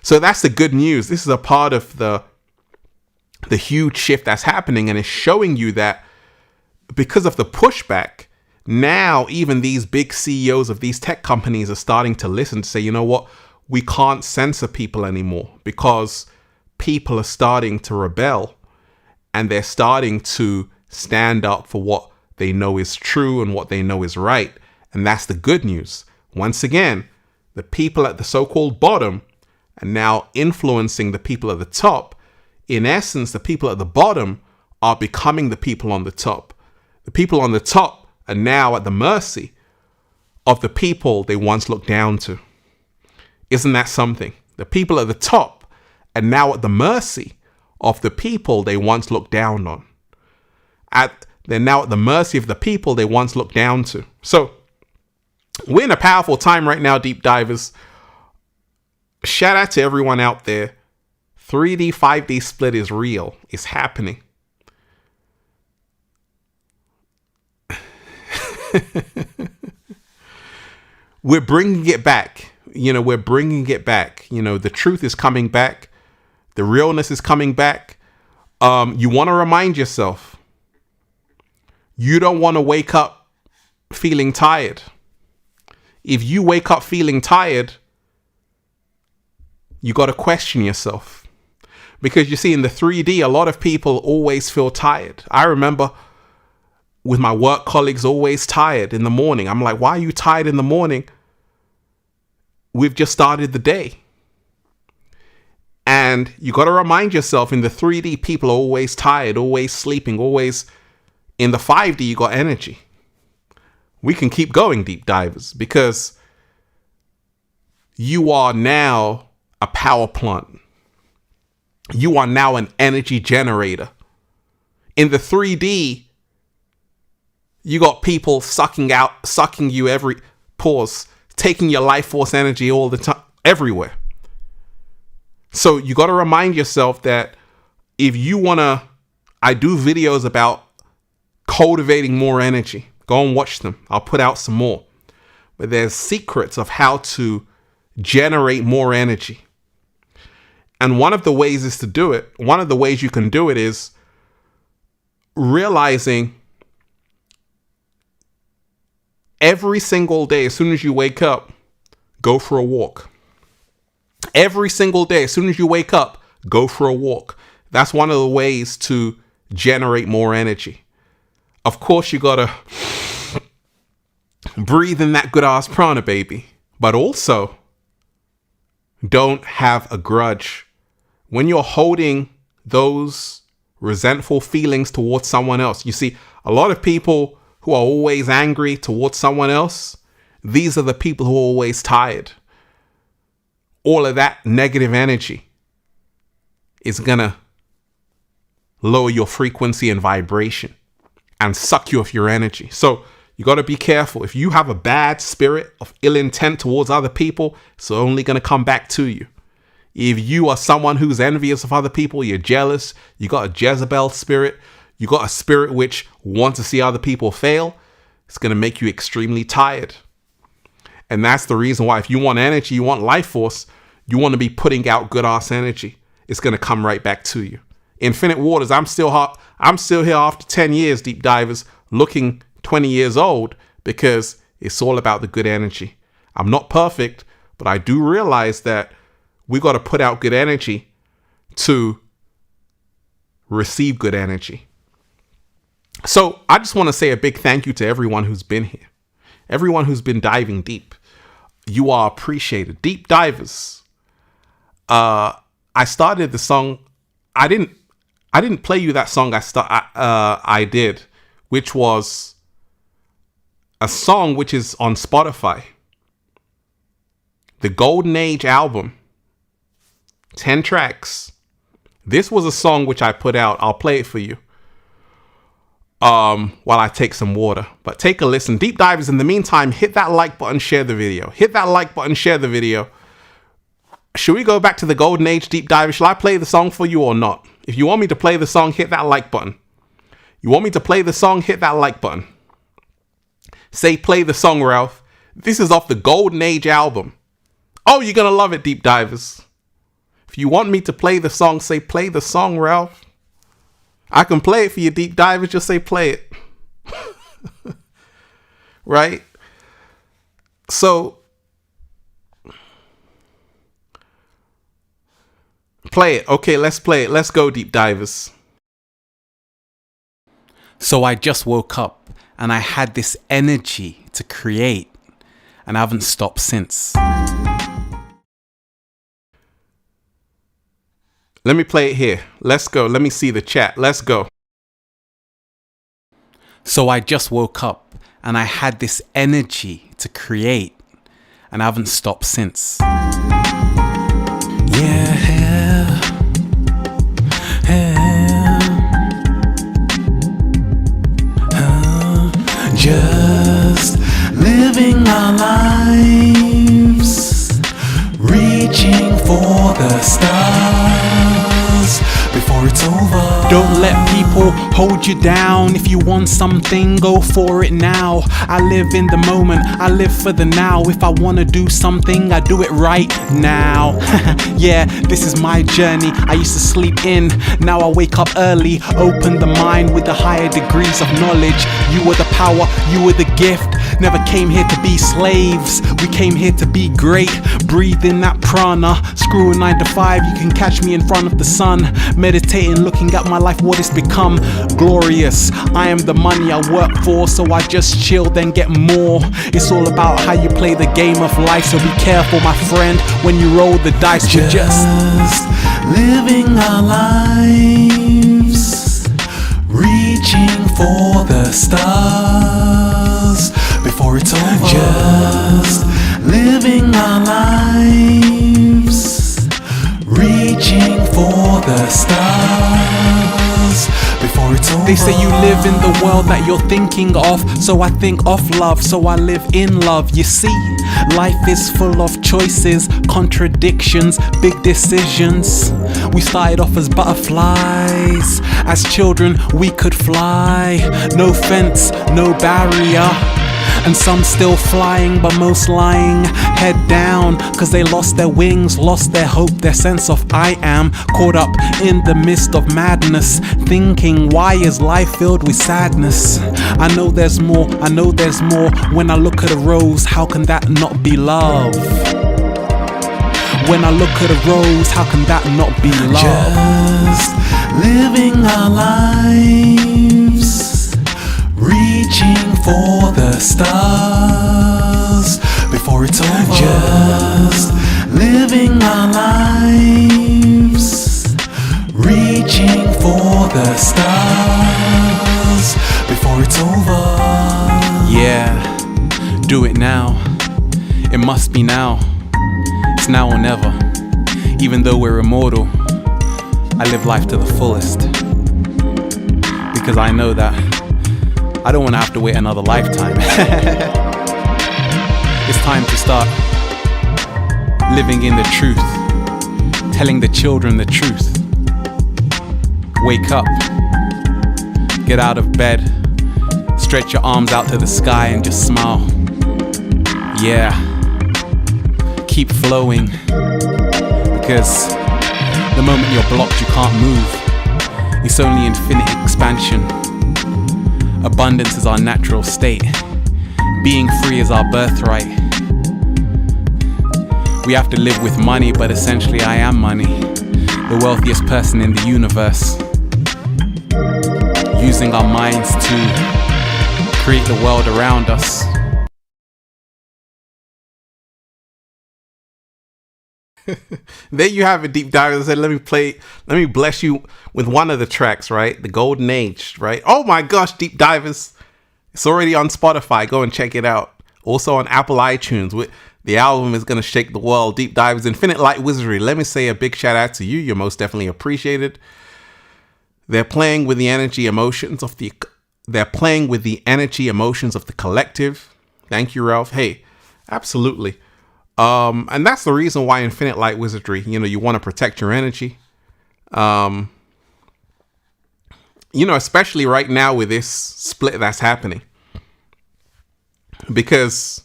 So that's the good news. This is a part of the huge shift that's happening, and it's showing you that because of the pushback, now even these big CEOs of these tech companies are starting to listen to say, you know what? We can't censor people anymore, because people are starting to rebel and they're starting to stand up for what they know is true and what they know is right. And that's the good news. Once again, the people at the so-called bottom are now influencing the people at the top. In essence, the people at the bottom are becoming the people on the top. The people on the top are now at the mercy of the people they once looked down to. Isn't that something? The people at the top are now at the mercy of the people they once looked down on. They're now at the mercy of the people they once looked down to. So we're in a powerful time right now, deep divers. Shout out to everyone out there. 3D, 5D split is real. It's happening. We're bringing it back. We're bringing it back. The truth is coming back. The realness is coming back. You want to remind yourself. You don't want to wake up feeling tired. If you wake up feeling tired, you got to question yourself. Because you see, in the 3D, a lot of people always feel tired. I remember with my work colleagues always tired in the morning. I'm like, why are you tired in the morning? We've just started the day. And you got to remind yourself, in the 3D, people are always tired, always sleeping, always. In the 5D, you got energy. We can keep going, deep divers, because you are now a power plant. You are now an energy generator. In the 3D, you got people sucking you every pause, taking your life force energy all the time, everywhere. So you got to remind yourself that if you want to, I do videos about cultivating more energy. Go and watch them. I'll put out some more. But there's secrets of how to generate more energy. And one of the ways is to do it. One of the ways you can do it is realizing every single day, as soon as you wake up, go for a walk. Every single day, as soon as you wake up, go for a walk. That's one of the ways to generate more energy. Of course, you got to breathe in that good ass prana, baby. But also, don't have a grudge. When you're holding those resentful feelings towards someone else, you see, a lot of people who are always angry towards someone else, these are the people who are always tired. All of that negative energy is going to lower your frequency and vibration and suck you off your energy. So you got to be careful. If you have a bad spirit of ill intent towards other people, it's only going to come back to you. If you are someone who's envious of other people, you're jealous, you got a Jezebel spirit, you got a spirit which wants to see other people fail, it's going to make you extremely tired. And that's the reason why, if you want energy, you want life force, you want to be putting out good ass energy. It's going to come right back to you. Infinite Waters, I'm still here after 10 years, deep divers, looking 20 years old, because it's all about the good energy. I'm not perfect, but I do realize that we got to put out good energy to receive good energy. So I just want to say a big thank you to everyone who's been here, everyone who's been diving deep. You are appreciated. Deep divers. I started the song. I didn't play you that song I did, which was a song which is on Spotify. The Golden Age album. 10 tracks. This was a song which I put out. I'll play it for you while I take some water. But take a listen. Deep divers, in the meantime, hit that like button, share the video. Hit that like button, share the video. Should we go back to the Golden Age, deep divers? Shall I play the song for you or not? If you want me to play the song, hit that like button. You want me to play the song, hit that like button. Say play the song, Ralph. This is off the Golden Age album. Oh, you're going to love it, deep divers. If you want me to play the song, say play the song, Ralph. I can play it for you, deep divers. Just say play it. Right? So, play it. Okay, let's play it. Let's go, deep divers. So I just woke up and I had this energy to create, and I haven't stopped since. Let me play it here. Let's go. Let me see the chat. Let's go. So I just woke up and I had this energy to create, and I haven't stopped since. Just living our lives, reaching for the stars before it's over. Don't let people hold you down. If you want something, go for it now. I live in the moment, I live for the now. If I want to do something, I do it right now. Yeah, this is my journey. I used to sleep in, now I wake up early. Open the mind with the higher degrees of knowledge. You were the power, you were the gift. Never came here to be slaves, we came here to be great. Breathe in that prana, screw a 9 to 5. You can catch me in front of the sun, meditating, looking at my life, what it's become. Glorious, I am the money I work for, so I just chill, then get more. It's all about how you play the game of life, so be careful, my friend, when you roll the dice. Just living our lives, reaching for the stars before it's over. Just living our lives, reaching for the stars before it's over. They say you live in the world that you're thinking of, so I think of love, so I live in love. You see, life is full of choices, contradictions, big decisions. We started off as butterflies. As children we could fly, no fence, no barrier. And some still flying, but most lying head down, cause they lost their wings, lost their hope, their sense of I am. Caught up in the midst of madness, thinking why is life filled with sadness? I know there's more, I know there's more. When I look at a rose, how can that not be love? When I look at a rose, how can that not be love? Just living our lives, reaching for the stars before it's over. Just living our lives, reaching for the stars before it's over. Yeah, do it now. It must be now. It's now or never. Even though we're immortal, I live life to the fullest, because I know that I don't want to have to wait another lifetime. It's time to start living in the truth, telling the children the truth. Wake up, get out of bed, stretch your arms out to the sky and just smile. Yeah, keep flowing, because the moment you're blocked you can't move. It's only infinite expansion. Abundance is our natural state. Being free is our birthright. We have to live with money, but essentially I am money. The wealthiest person in the universe. Using our minds to create the world around us. There you have it, deep divers. I said, let me bless you with one of the tracks, right? The Golden Age, right? Oh my gosh, deep divers. It's already on Spotify. Go and check it out. Also on Apple iTunes. The album is going to shake the world. Deep Divers, Infinite Light Wizardry. Let me say a big shout out to you. You're most definitely appreciated. They're playing with the energy emotions of the collective. Thank you, Ralph. Hey, absolutely. And that's the reason why Infinite Light Wizardry, you want to protect your energy. Especially right now with this split that's happening. Because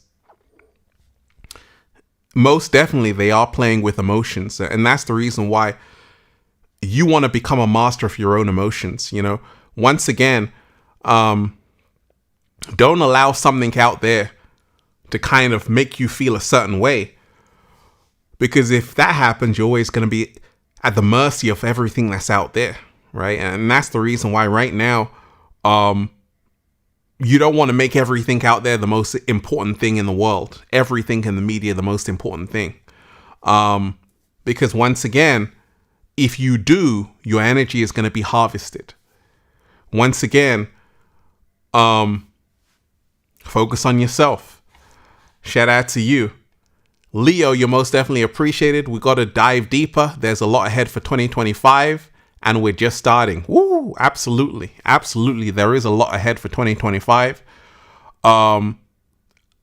most definitely they are playing with emotions. And that's the reason why you want to become a master of your own emotions. Once again, don't allow something out there to kind of make you feel a certain way. Because if that happens, you're always going to be at the mercy of everything that's out there, right? And that's the reason why right now, You don't want to make everything out there the most important thing in the world. Everything in the media, the most important thing. Because once again, if you do, your energy is going to be harvested. Once again, focus on yourself. Shout out to you. Leo, you're most definitely appreciated. We got to dive deeper. There's a lot ahead for 2025. And we're just starting. Woo! Absolutely. Absolutely. There is a lot ahead for 2025. And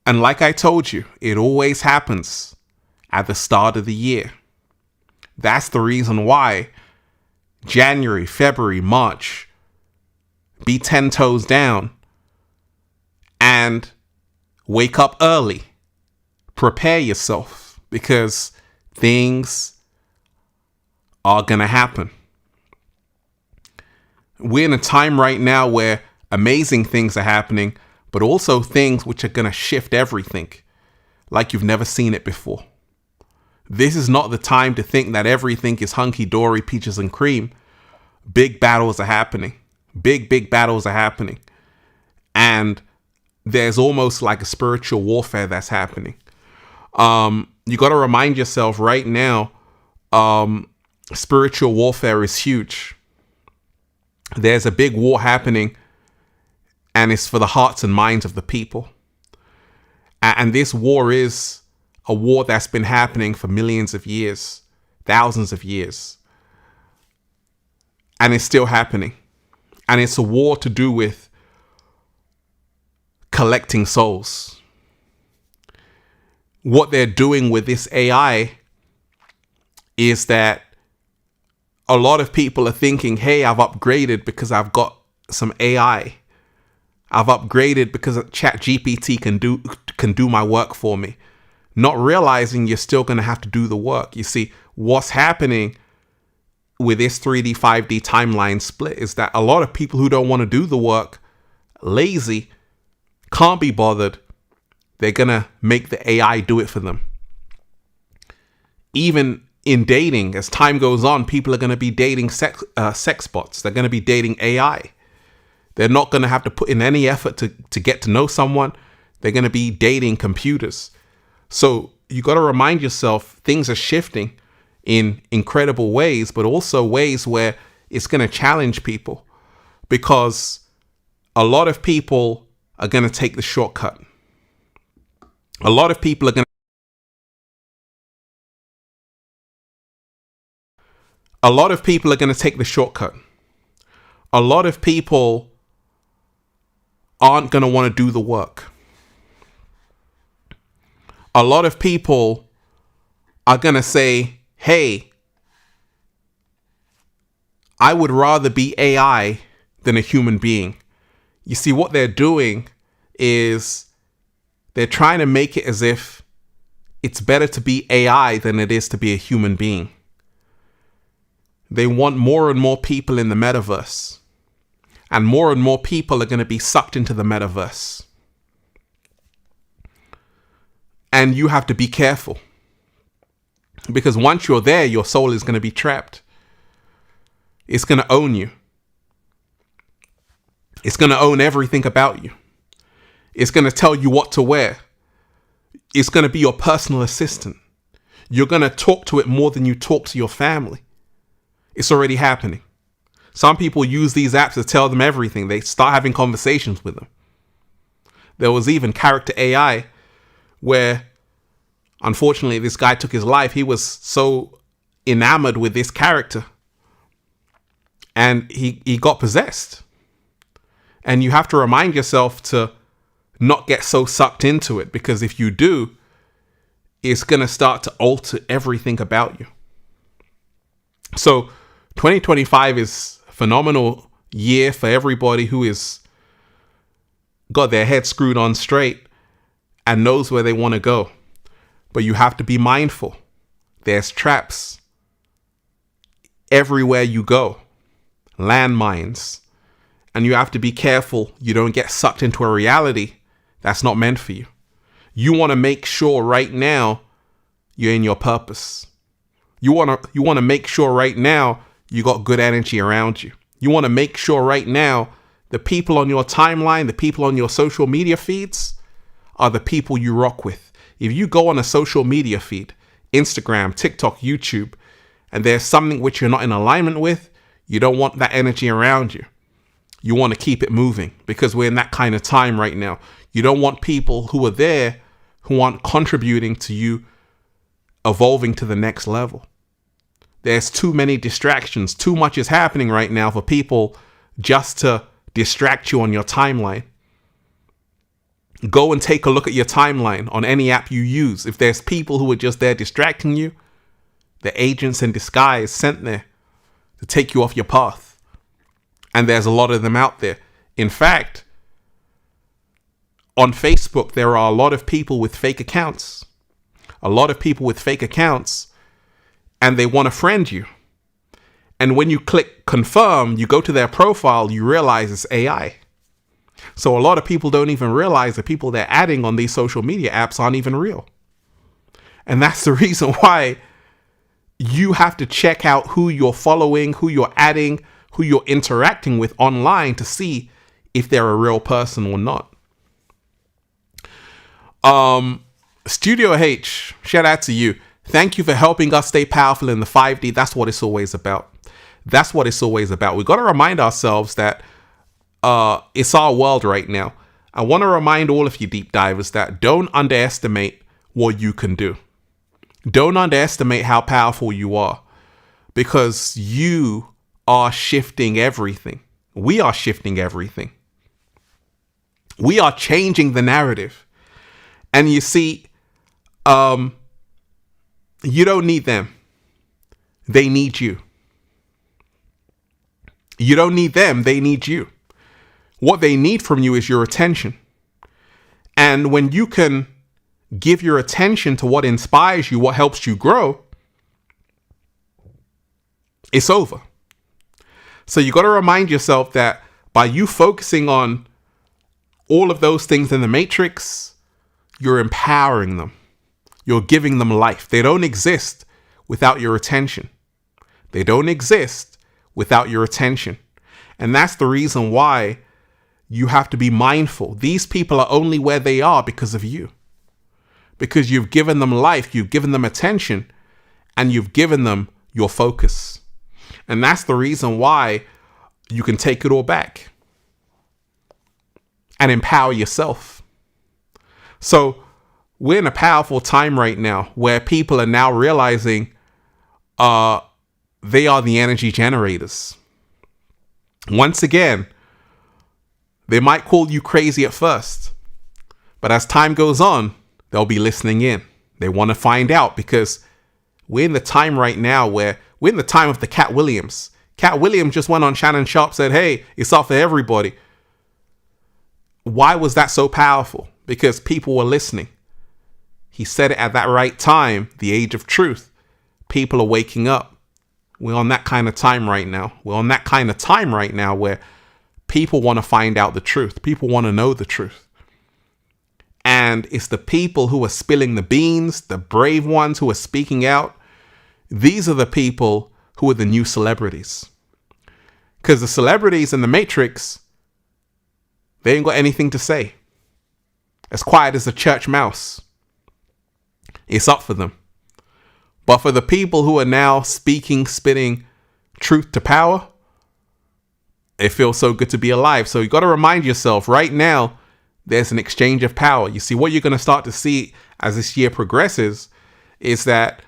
like I told you, it always happens at the start of the year. That's the reason why January, February, March, be 10 toes down and wake up early. Prepare yourself because things are going to happen. We're in a time right now where amazing things are happening, but also things which are going to shift everything like you've never seen it before. This is not the time to think that everything is hunky-dory, peaches and cream. Big battles are happening. Big battles are happening. And there's almost like a spiritual warfare that's happening. You got to remind yourself right now, spiritual warfare is huge. There's a big war happening, and it's for the hearts and minds of the people. And this war is a war that's been happening for millions of years, thousands of years. And it's still happening. And it's a war to do with collecting souls. What they're doing with this AI is that a lot of people are thinking, hey, I've upgraded because I've got some AI. I've upgraded because ChatGPT can do my work for me. Not realizing you're still going to have to do the work. You see, what's happening with this 3D, 5D timeline split is that a lot of people who don't want to do the work, lazy, can't be bothered, they're going to make the AI do it for them. Even in dating, as time goes on, people are going to be dating sex bots. They're going to be dating AI. They're not going to have to put in any effort to get to know someone. They're going to be dating computers. So you got to remind yourself things are shifting in incredible ways, but also ways where it's going to challenge people, because a lot of people are going to take the shortcut. A lot of people are going to take the shortcut. A lot of people aren't going to want to do the work. A lot of people are going to say, hey, I would rather be AI than a human being. You see, what they're doing is they're trying to make it as if it's better to be AI than it is to be a human being. They want more and more people in the metaverse. And more people are going to be sucked into the metaverse. And you have to be careful. Because once you're there, your soul is going to be trapped. It's going to own you. It's going to own everything about you. It's going to tell you what to wear. It's going to be your personal assistant. You're going to talk to it more than you talk to your family. It's already happening. Some people use these apps to tell them everything. They start having conversations with them. There was even character AI where, unfortunately, this guy took his life. He was so enamored with this character and he got possessed. And you have to remind yourself to not get so sucked into it, because if you do, it's going to start to alter everything about you. So 2025 is a phenomenal year for everybody who is got their head screwed on straight and knows where they want to go. But you have to be mindful. There's traps everywhere you go, landmines, and you have to be careful you don't get sucked into a reality that's not meant for you. You want to make sure right now you're in your purpose. You want to make sure right now you got good energy around you. You want to make sure right now The people on your timeline, the people on your social media feeds are the people you rock with. If you go on a social media feed, Instagram, TikTok, YouTube, and there's something which you're not in alignment with, you don't want that energy around you. You want to keep it moving because we're in that kind of time right now. You don't want people who are there who aren't contributing to you evolving to the next level. There's too many distractions. Too much is happening right now for people just to distract you on your timeline. Go and take a look at your timeline on any app you use. If there's people who are just there distracting you, the agents in disguise sent there to take you off your path. And there's a lot of them out there. In fact, on Facebook, there are a lot of people with fake accounts. And they want to friend you. And when you click confirm, you go to their profile, you realize it's AI. So a lot of people don't even realize the people they're adding on these social media apps aren't even real. And that's the reason why you have to check out who you're following, who you're adding, who you're interacting with online to see if they're a real person or not. Studio H, shout out to you. Thank you for helping us stay powerful in the 5D. That's what it's always about. We got to remind ourselves that it's our world right now. I want to remind all of you deep divers that don't underestimate what you can do. Don't underestimate how powerful you are, because you are shifting everything. We are shifting everything. We are changing the narrative. And you see, you don't need them. They need you. You don't need them. They need you. What they need from you is your attention. And when you can give your attention to what inspires you, what helps you grow, it's over. So you got to remind yourself that by you focusing on all of those things in the matrix, you're empowering them. You're giving them life. They don't exist without your attention. And that's the reason why you have to be mindful. These people are only where they are because of you. Because you've given them life, you've given them attention, and you've given them your focus. And that's the reason why you can take it all back and empower yourself. So we're in a powerful time right now where people are now realizing they are the energy generators. Once again, they might call you crazy at first, but as time goes on, they'll be listening in. They want to find out, because we're in the time right now where we're in the time of the Cat Williams. Cat Williams just went on Shannon Sharp, said, hey, it's up for everybody. Why was that so powerful? Because people were listening. He said it at that right time, the age of truth. People are waking up. We're on that kind of time right now. Where people want to find out the truth. People want to know the truth. And it's the people who are spilling the beans, the brave ones who are speaking out. These are the people who are the new celebrities. Because the celebrities in the Matrix, they ain't got anything to say. As quiet as a church mouse. It's up for them. But for the people who are now spitting truth to power, it feels so good to be alive. So you got to remind yourself right now, there's an exchange of power. You see, what you're going to start to see as this year progresses is that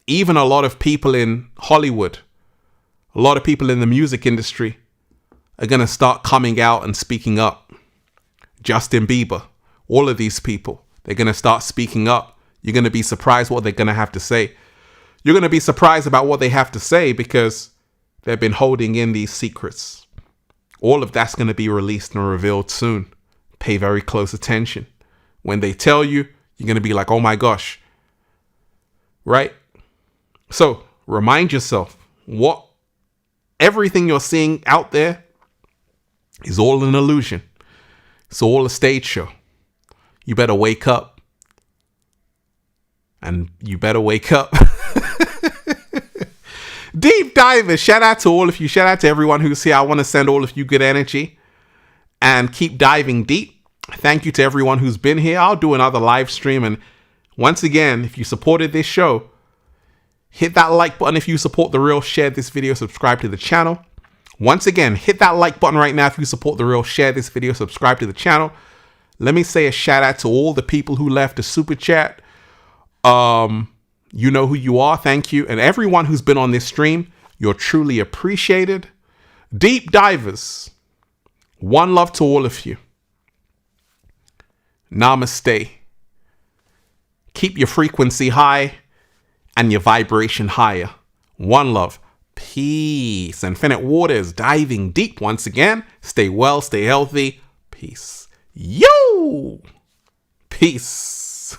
even a lot of people in Hollywood, a lot of people in the music industry are going to start coming out and speaking up. Justin Bieber, all of these people, they're going to start speaking up. You're going to be surprised what they're going to have to say. You're going to be surprised about what they have to say because they've been holding in these secrets. All of that's going to be released and revealed soon. Pay very close attention. When they tell you, you're going to be like, oh my gosh. Right? So remind yourself, everything you're seeing out there is all an illusion. It's all a stage show. You better wake up. And you better wake up. Deep divers, shout out to all of you. Shout out to everyone who's here. I want to send all of you good energy and keep diving deep. Thank you to everyone who's been here. I'll do another live stream. And once again, if you supported this show, hit that like button if you support The Real. Share this video, subscribe to the channel. Once again, hit that like button right now if you support The Real. Share this video, subscribe to the channel. Let me say a shout out to all the people who left a super chat. You know who you are. Thank you. And everyone who's been on this stream, you're truly appreciated. Deep divers, one love to all of you. Namaste. Keep your frequency high and your vibration higher. One love. Peace. Infinite waters, diving deep once again. Stay well, stay healthy. Peace. Yo! Peace.